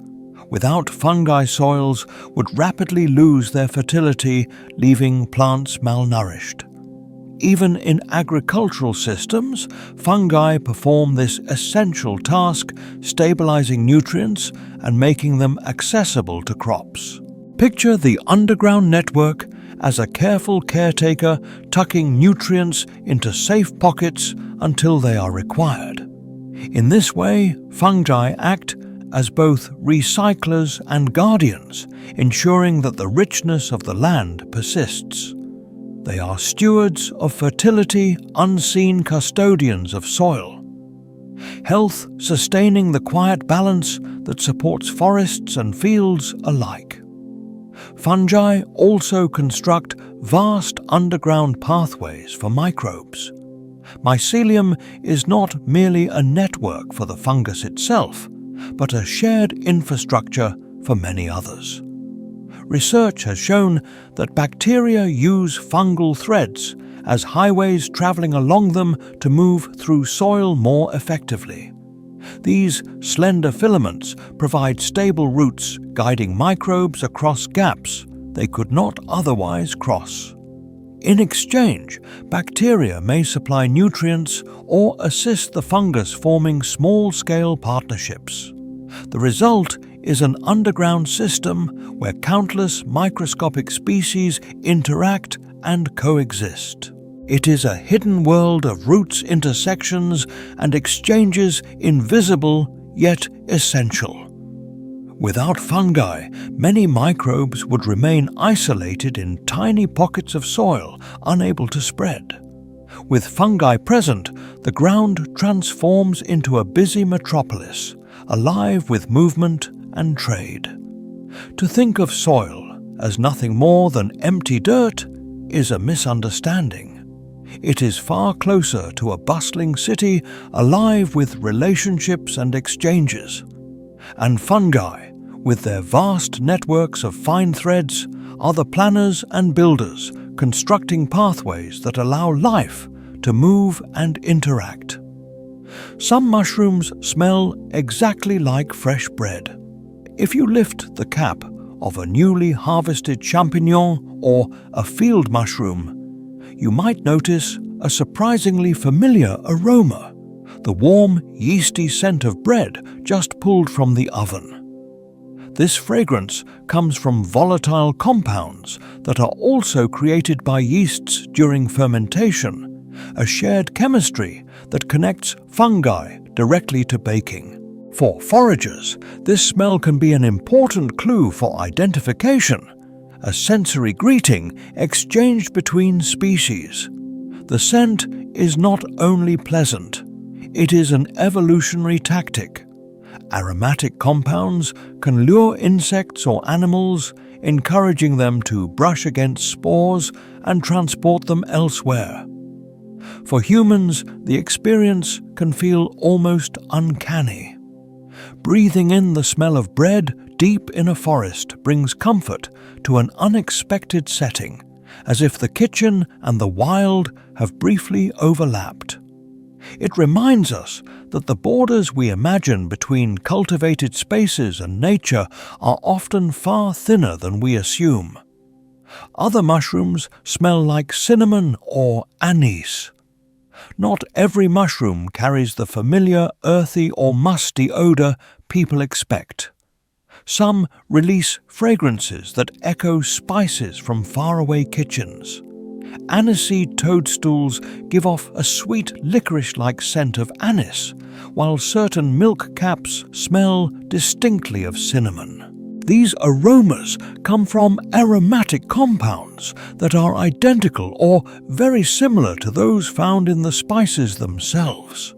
Without fungi, soils would rapidly lose their fertility, leaving plants malnourished. Even in agricultural systems, fungi perform this essential task, stabilizing nutrients and making them accessible to crops. Picture the underground network as a careful caretaker tucking nutrients into safe pockets until they are required. In this way, fungi act as both recyclers and guardians, ensuring that the richness of the land persists. They are stewards of fertility, unseen custodians of soil. Health sustaining the quiet balance that supports forests and fields alike. Fungi also construct vast underground pathways for microbes. Mycelium is not merely a network for the fungus itself, but a shared infrastructure for many others. Research has shown that bacteria use fungal threads as highways traveling along them to move through soil more effectively. These slender filaments provide stable roots guiding microbes across gaps they could not otherwise cross. In exchange, bacteria may supply nutrients or assist the fungus forming small-scale partnerships. The result is an underground system where countless microscopic species interact and coexist. It is a hidden world of roots, intersections, and exchanges invisible yet essential. Without fungi, many microbes would remain isolated in tiny pockets of soil, unable to spread. With fungi present, the ground transforms into a busy metropolis, alive with movement and trade. To think of soil as nothing more than empty dirt is a misunderstanding. It is far closer to a bustling city alive with relationships and exchanges. And fungi, with their vast networks of fine threads, are the planners and builders constructing pathways that allow life to move and interact. Some mushrooms smell exactly like fresh bread. If you lift the cap of a newly harvested champignon or a field mushroom, you might notice a surprisingly familiar aroma, the warm, yeasty scent of bread just pulled from the oven. This fragrance comes from volatile compounds that are also created by yeasts during fermentation, a shared chemistry that connects fungi directly to baking. For foragers, this smell can be an important clue for identification, a sensory greeting exchanged between species. The scent is not only pleasant, it is an evolutionary tactic. Aromatic compounds can lure insects or animals, encouraging them to brush against spores and transport them elsewhere. For humans, the experience can feel almost uncanny. Breathing in the smell of bread deep in a forest brings comfort to an unexpected setting, as if the kitchen and the wild have briefly overlapped. It reminds us that the borders we imagine between cultivated spaces and nature are often far thinner than we assume. Other mushrooms smell like cinnamon or anise. Not every mushroom carries the familiar earthy or musty odor people expect. Some release fragrances that echo spices from faraway kitchens. Aniseed toadstools give off a sweet licorice-like scent of anise, while certain milk caps smell distinctly of cinnamon. These aromas come from aromatic compounds that are identical or very similar to those found in the spices themselves.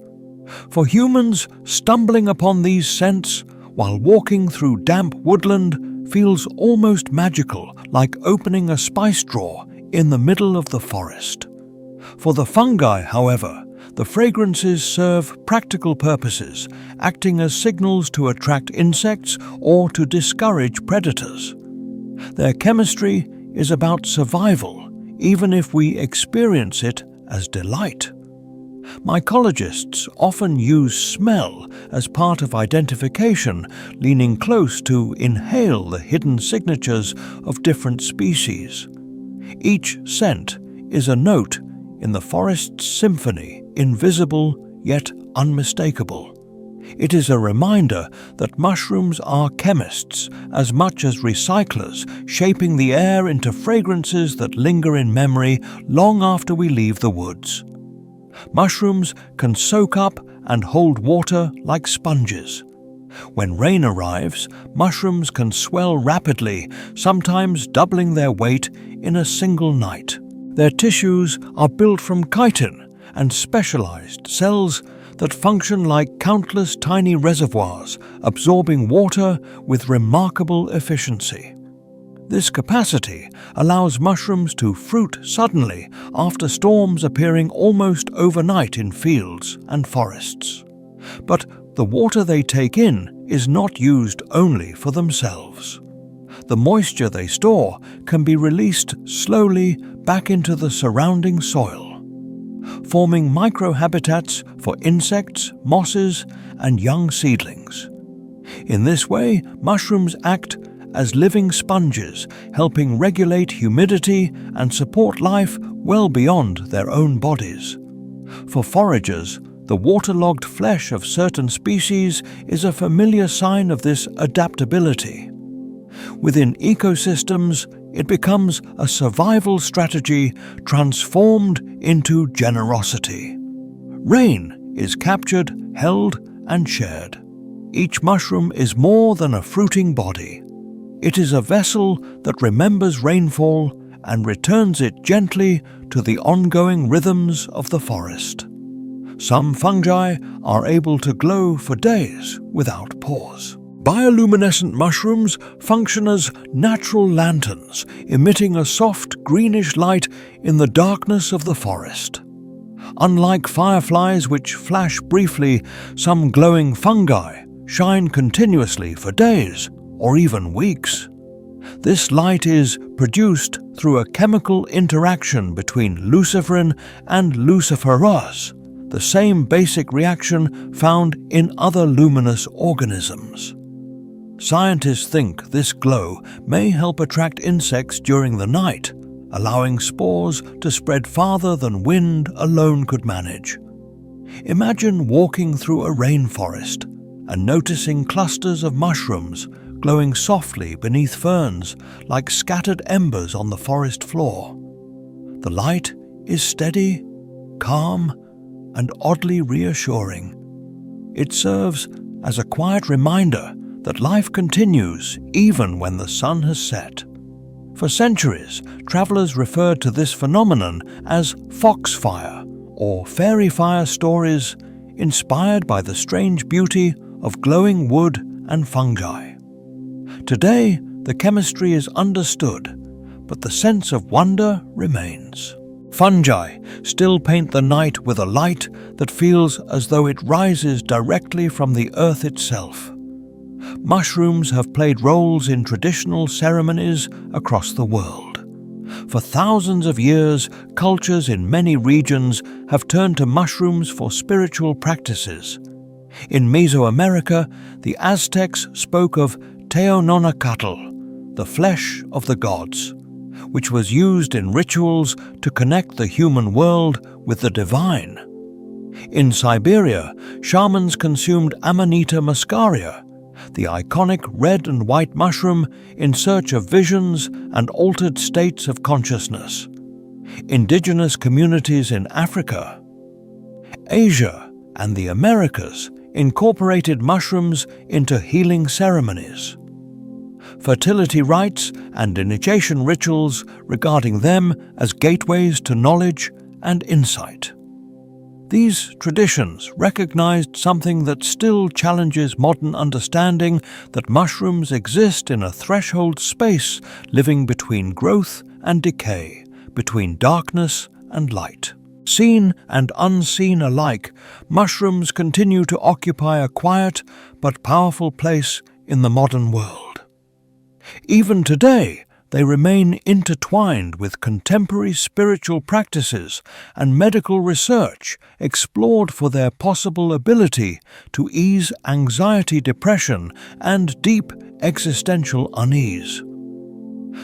For humans, stumbling upon these scents while walking through damp woodland feels almost magical, like opening a spice drawer in the middle of the forest. For the fungi, however, the fragrances serve practical purposes, acting as signals to attract insects or to discourage predators. Their chemistry is about survival, even if we experience it as delight. Mycologists often use smell as part of identification, leaning close to inhale the hidden signatures of different species. Each scent is a note in the forest's symphony, invisible yet unmistakable. It is a reminder that mushrooms are chemists as much as recyclers, shaping the air into fragrances that linger in memory long after we leave the woods. Mushrooms can soak up and hold water like sponges. When rain arrives, mushrooms can swell rapidly, sometimes doubling their weight in a single night. Their tissues are built from chitin and specialized cells that function like countless tiny reservoirs, absorbing water with remarkable efficiency. This capacity allows mushrooms to fruit suddenly after storms appearing almost overnight in fields and forests. But the water they take in is not used only for themselves. The moisture they store can be released slowly back into the surrounding soil, forming microhabitats for insects, mosses, and young seedlings. In this way, mushrooms act as living sponges, helping regulate humidity and support life well beyond their own bodies. For foragers, the waterlogged flesh of certain species is a familiar sign of this adaptability. Within ecosystems, it becomes a survival strategy transformed into generosity. Rain is captured, held, and shared. Each mushroom is more than a fruiting body. It is a vessel that remembers rainfall and returns it gently to the ongoing rhythms of the forest. Some fungi are able to glow for days without pause. Bioluminescent mushrooms function as natural lanterns, emitting a soft greenish light in the darkness of the forest. Unlike fireflies which flash briefly, some glowing fungi shine continuously for days or even weeks. This light is produced through a chemical interaction between luciferin and luciferase, the same basic reaction found in other luminous organisms. Scientists think this glow may help attract insects during the night, allowing spores to spread farther than wind alone could manage. Imagine walking through a rainforest and noticing clusters of mushrooms glowing softly beneath ferns like scattered embers on the forest floor. The light is steady, calm, and oddly reassuring. It serves as a quiet reminder that life continues even when the sun has set. For centuries, travelers referred to this phenomenon as foxfire or fairy fire stories, inspired by the strange beauty of glowing wood and fungi. Today, the chemistry is understood, but the sense of wonder remains. Fungi still paint the night with a light that feels as though it rises directly from the earth itself. Mushrooms have played roles in traditional ceremonies across the world. For thousands of years, cultures in many regions have turned to mushrooms for spiritual practices. In Mesoamerica, the Aztecs spoke of Teononacatl, the flesh of the gods, which was used in rituals to connect the human world with the divine. In Siberia, shamans consumed Amanita muscaria, the iconic red and white mushroom, in search of visions and altered states of consciousness. Indigenous communities in Africa, Asia, and the Americas incorporated mushrooms into healing ceremonies. Fertility rites and initiation rituals regarding them as gateways to knowledge and insight. These traditions recognized something that still challenges modern understanding, that mushrooms exist in a threshold space living between growth and decay, between darkness and light. Seen and unseen alike, mushrooms continue to occupy a quiet but powerful place in the modern world. Even today, they remain intertwined with contemporary spiritual practices and medical research, explored for their possible ability to ease anxiety, depression, and deep existential unease.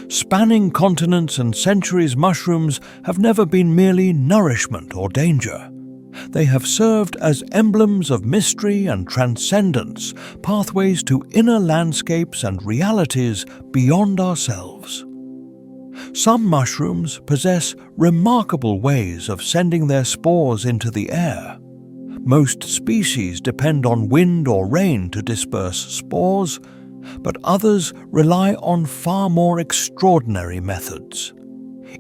Spanning continents and centuries, mushrooms have never been merely nourishment or danger. They have served as emblems of mystery and transcendence, pathways to inner landscapes and realities beyond ourselves. Some mushrooms possess remarkable ways of sending their spores into the air. Most species depend on wind or rain to disperse spores, but others rely on far more extraordinary methods.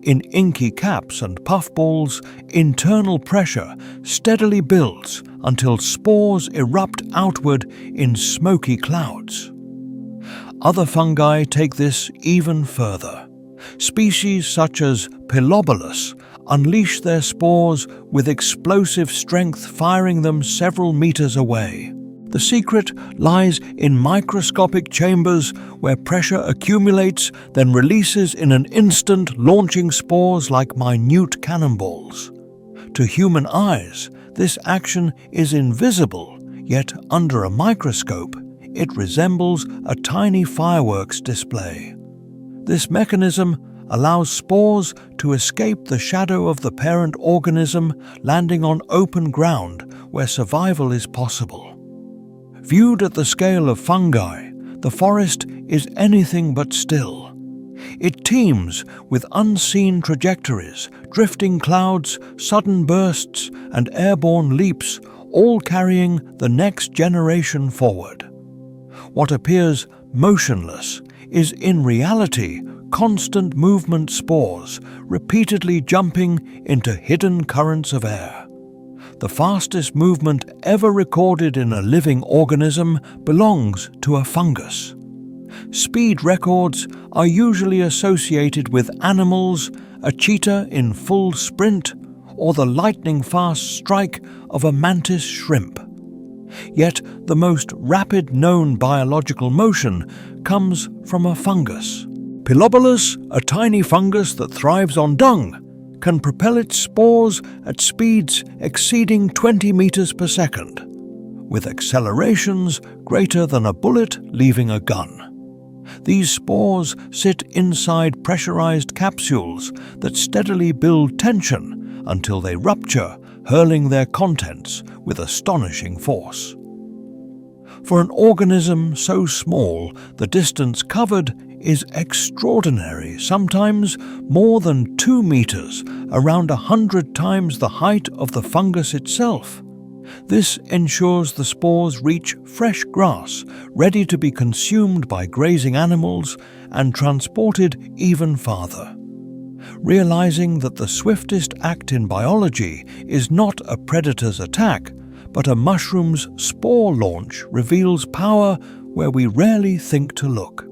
In inky caps and puffballs, internal pressure steadily builds until spores erupt outward in smoky clouds. Other fungi take this even further. Species such as Pilobolus unleash their spores with explosive strength, firing them several meters away. The secret lies in microscopic chambers where pressure accumulates, then releases in an instant, launching spores like minute cannonballs. To human eyes, this action is invisible, yet under a microscope, it resembles a tiny fireworks display. This mechanism allows spores to escape the shadow of the parent organism, landing on open ground where survival is possible. Viewed at the scale of fungi, the forest is anything but still. It teems with unseen trajectories, drifting clouds, sudden bursts, and airborne leaps, all carrying the next generation forward. What appears motionless is in reality constant movement spores, repeatedly jumping into hidden currents of air. The fastest movement ever recorded in a living organism belongs to a fungus. Speed records are usually associated with animals, a cheetah in full sprint, or the lightning-fast strike of a mantis shrimp. Yet the most rapid known biological motion comes from a fungus. Pilobolus, a tiny fungus that thrives on dung, can propel its spores at speeds exceeding 20 meters per second, with accelerations greater than a bullet leaving a gun. These spores sit inside pressurized capsules that steadily build tension until they rupture, hurling their contents with astonishing force. For an organism so small, the distance covered is extraordinary, sometimes more than 2 meters, around 100 times the height of the fungus itself. This ensures the spores reach fresh grass, ready to be consumed by grazing animals and transported even farther. Realizing that the swiftest act in biology is not a predator's attack, but a mushroom's spore launch reveals power where we rarely think to look.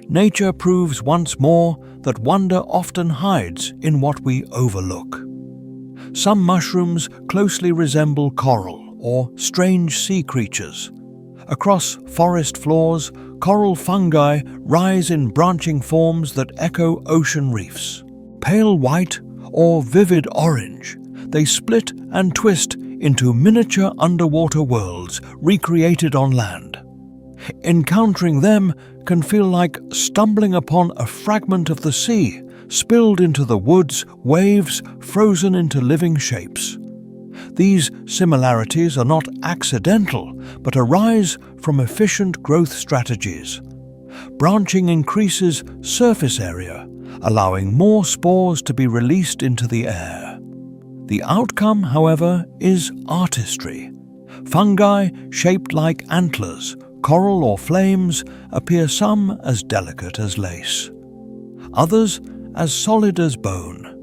Nature proves once more that wonder often hides in what we overlook. Some mushrooms closely resemble coral or strange sea creatures. Across forest floors, coral fungi rise in branching forms that echo ocean reefs. Pale white or vivid orange, they split and twist into miniature underwater worlds recreated on land. Encountering them can feel like stumbling upon a fragment of the sea, spilled into the woods, waves frozen into living shapes. These similarities are not accidental, but arise from efficient growth strategies. Branching increases surface area, allowing more spores to be released into the air. The outcome, however, is artistry. Fungi shaped like antlers, coral or flames appear some as delicate as lace, others as solid as bone.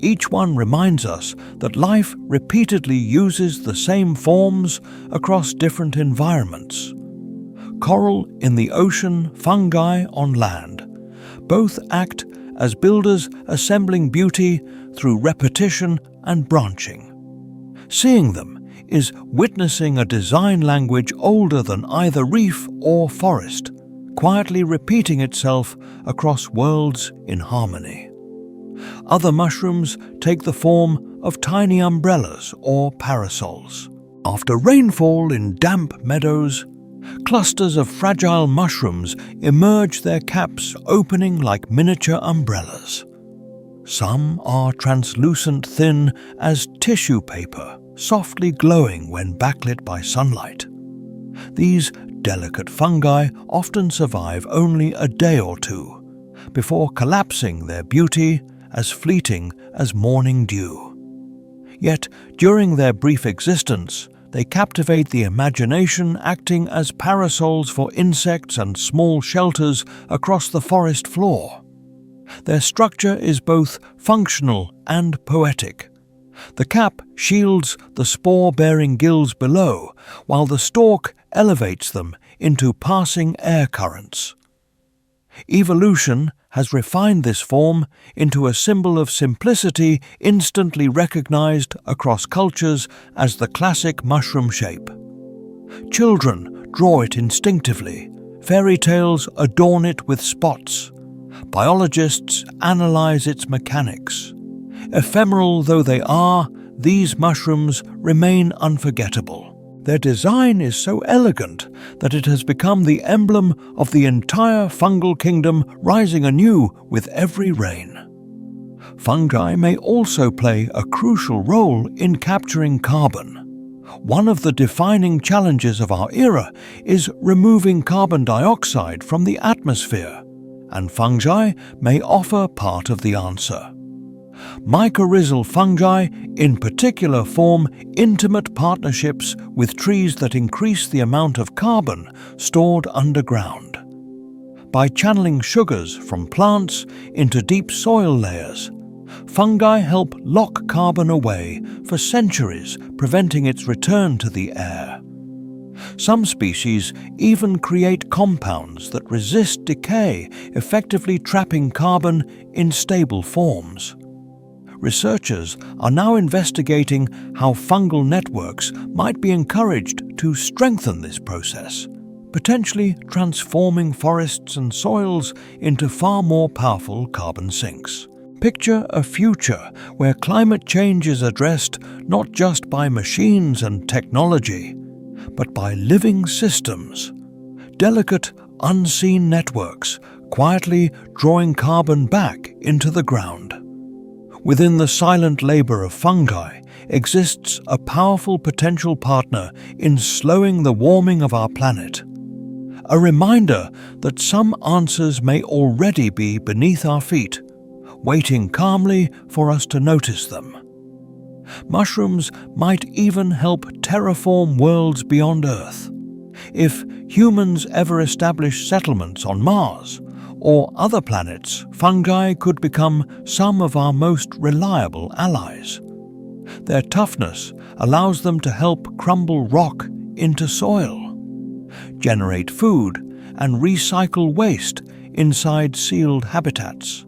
Each one reminds us that life repeatedly uses the same forms across different environments. Coral in the ocean, fungi on land. Both act as builders assembling beauty through repetition and branching. Seeing them is witnessing a design language older than either reef or forest, quietly repeating itself across worlds in harmony. Other mushrooms take the form of tiny umbrellas or parasols. After rainfall in damp meadows, clusters of fragile mushrooms emerge, their caps opening like miniature umbrellas. Some are translucent, thin as tissue paper, softly glowing when backlit by sunlight. These delicate fungi often survive only a day or two, before collapsing, their beauty as fleeting as morning dew. Yet, during their brief existence, they captivate the imagination, acting as parasols for insects and small shelters across the forest floor. Their structure is both functional and poetic. The cap shields the spore-bearing gills below, while the stalk elevates them, into passing air currents. Evolution has refined this form into a symbol of simplicity instantly recognized across cultures as the classic mushroom shape. Children draw it instinctively. Fairy tales adorn it with spots. Biologists analyze its mechanics. Ephemeral though they are, these mushrooms remain unforgettable. Their design is so elegant that it has become the emblem of the entire fungal kingdom, rising anew with every rain. Fungi may also play a crucial role in capturing carbon. One of the defining challenges of our era is removing carbon dioxide from the atmosphere, and fungi may offer part of the answer. Mycorrhizal fungi, in particular, form intimate partnerships with trees that increase the amount of carbon stored underground. By channeling sugars from plants into deep soil layers, fungi help lock carbon away for centuries, preventing its return to the air. Some species even create compounds that resist decay, effectively trapping carbon in stable forms. Researchers are now investigating how fungal networks might be encouraged to strengthen this process, potentially transforming forests and soils into far more powerful carbon sinks. Picture a future where climate change is addressed not just by machines and technology, but by living systems, delicate, unseen networks quietly drawing carbon back into the ground. Within the silent labor of fungi exists a powerful potential partner in slowing the warming of our planet. A reminder that some answers may already be beneath our feet, waiting calmly for us to notice them. Mushrooms might even help terraform worlds beyond Earth. If humans ever establish settlements on Mars or other planets, fungi could become some of our most reliable allies. Their toughness allows them to help crumble rock into soil, generate food, and recycle waste inside sealed habitats.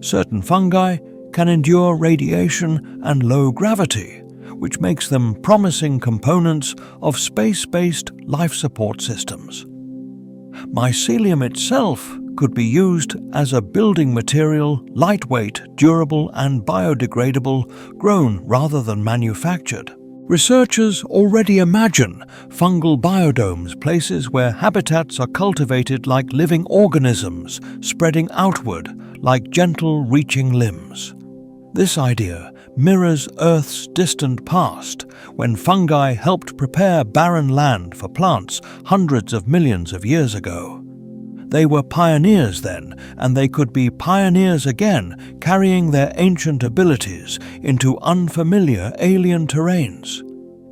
Certain fungi can endure radiation and low gravity, which makes them promising components of space-based life support systems. Mycelium itself could be used as a building material, lightweight, durable, and biodegradable, grown rather than manufactured. Researchers already imagine fungal biodomes, places where habitats are cultivated like living organisms, spreading outward like gentle reaching limbs. This idea mirrors Earth's distant past, when fungi helped prepare barren land for plants hundreds of millions of years ago. They were pioneers then, and they could be pioneers again, carrying their ancient abilities into unfamiliar alien terrains.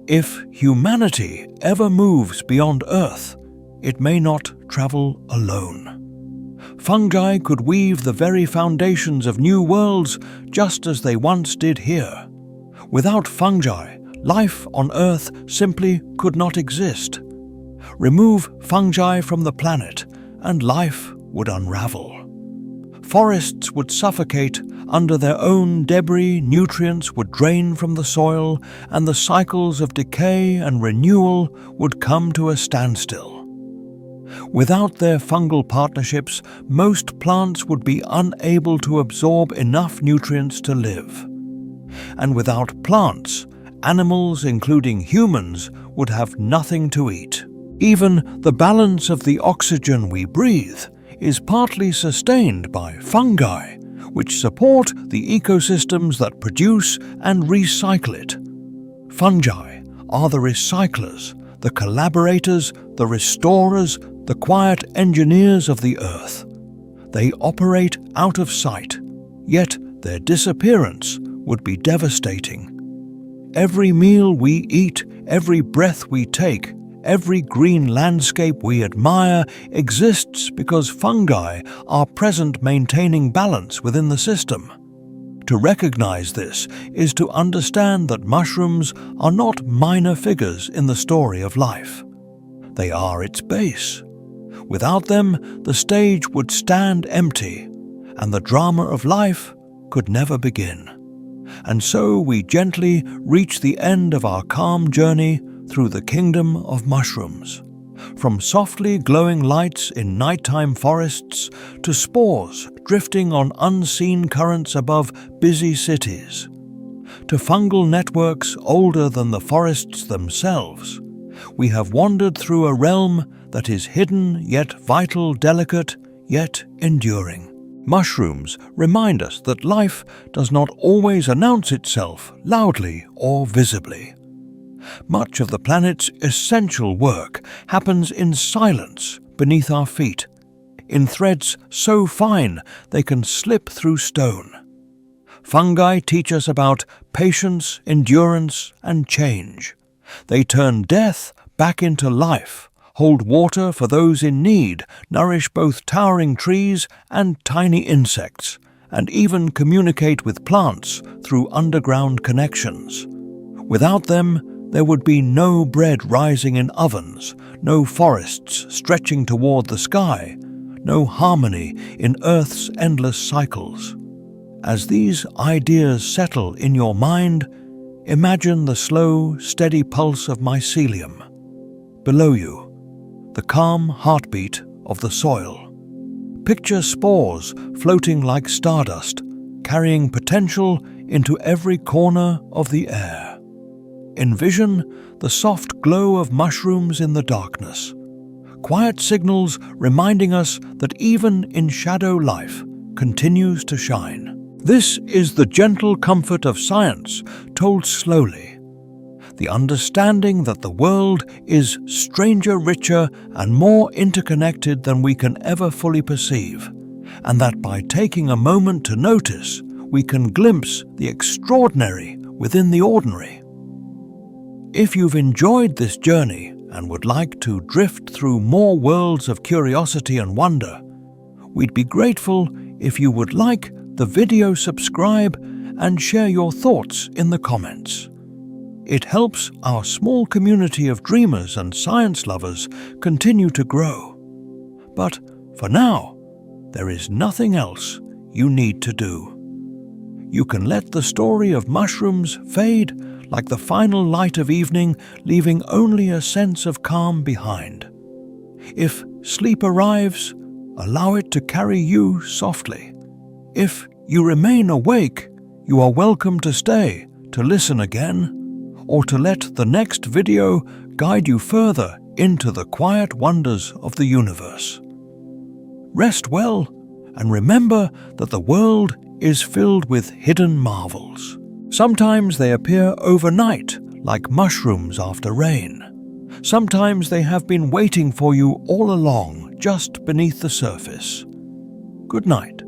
If humanity ever moves beyond Earth, it may not travel alone. Fungi could weave the very foundations of new worlds just as they once did here. Without fungi, life on Earth simply could not exist. Remove fungi from the planet, and life would unravel. Forests would suffocate under their own debris, nutrients would drain from the soil, and the cycles of decay and renewal would come to a standstill. Without their fungal partnerships, most plants would be unable to absorb enough nutrients to live. And without plants, animals, including humans, would have nothing to eat. Even the balance of the oxygen we breathe is partly sustained by fungi, which support the ecosystems that produce and recycle it. Fungi are the recyclers, the collaborators, the restorers, the quiet engineers of the earth. They operate out of sight, yet their disappearance would be devastating. Every meal we eat, every breath we take, every green landscape we admire exists because fungi are present, maintaining balance within the system. To recognize this is to understand that mushrooms are not minor figures in the story of life. They are its base. Without them, the stage would stand empty, and the drama of life could never begin. And so we gently reach the end of our calm journey through the kingdom of mushrooms. From softly glowing lights in nighttime forests to spores drifting on unseen currents above busy cities, to fungal networks older than the forests themselves, we have wandered through a realm that is hidden yet vital, delicate yet enduring. Mushrooms remind us that life does not always announce itself loudly or visibly. Much of the planet's essential work happens in silence beneath our feet, in threads so fine they can slip through stone. Fungi teach us about patience, endurance, and change. They turn death back into life, hold water for those in need, nourish both towering trees and tiny insects, and even communicate with plants through underground connections. Without them, there would be no bread rising in ovens, no forests stretching toward the sky, no harmony in Earth's endless cycles. As these ideas settle in your mind, imagine the slow, steady pulse of mycelium. Below you, the calm heartbeat of the soil. Picture spores floating like stardust, carrying potential into every corner of the air. Envision the soft glow of mushrooms in the darkness, quiet signals reminding us that even in shadow life continues to shine. This is the gentle comfort of science told slowly. The understanding that the world is stranger, richer, and more interconnected than we can ever fully perceive, and that by taking a moment to notice, we can glimpse the extraordinary within the ordinary. If you've enjoyed this journey and would like to drift through more worlds of curiosity and wonder, we'd be grateful if you would like the video, subscribe, and share your thoughts in the comments. It helps our small community of dreamers and science lovers continue to grow. But for now, there is nothing else you need to do. You can let the story of mushrooms fade like the final light of evening, leaving only a sense of calm behind. If sleep arrives, allow it to carry you softly. If you remain awake, you are welcome to stay, to listen again, or to let the next video guide you further into the quiet wonders of the universe. Rest well, and remember that the world is filled with hidden marvels. Sometimes they appear overnight, like mushrooms after rain. Sometimes they have been waiting for you all along, just beneath the surface. Good night.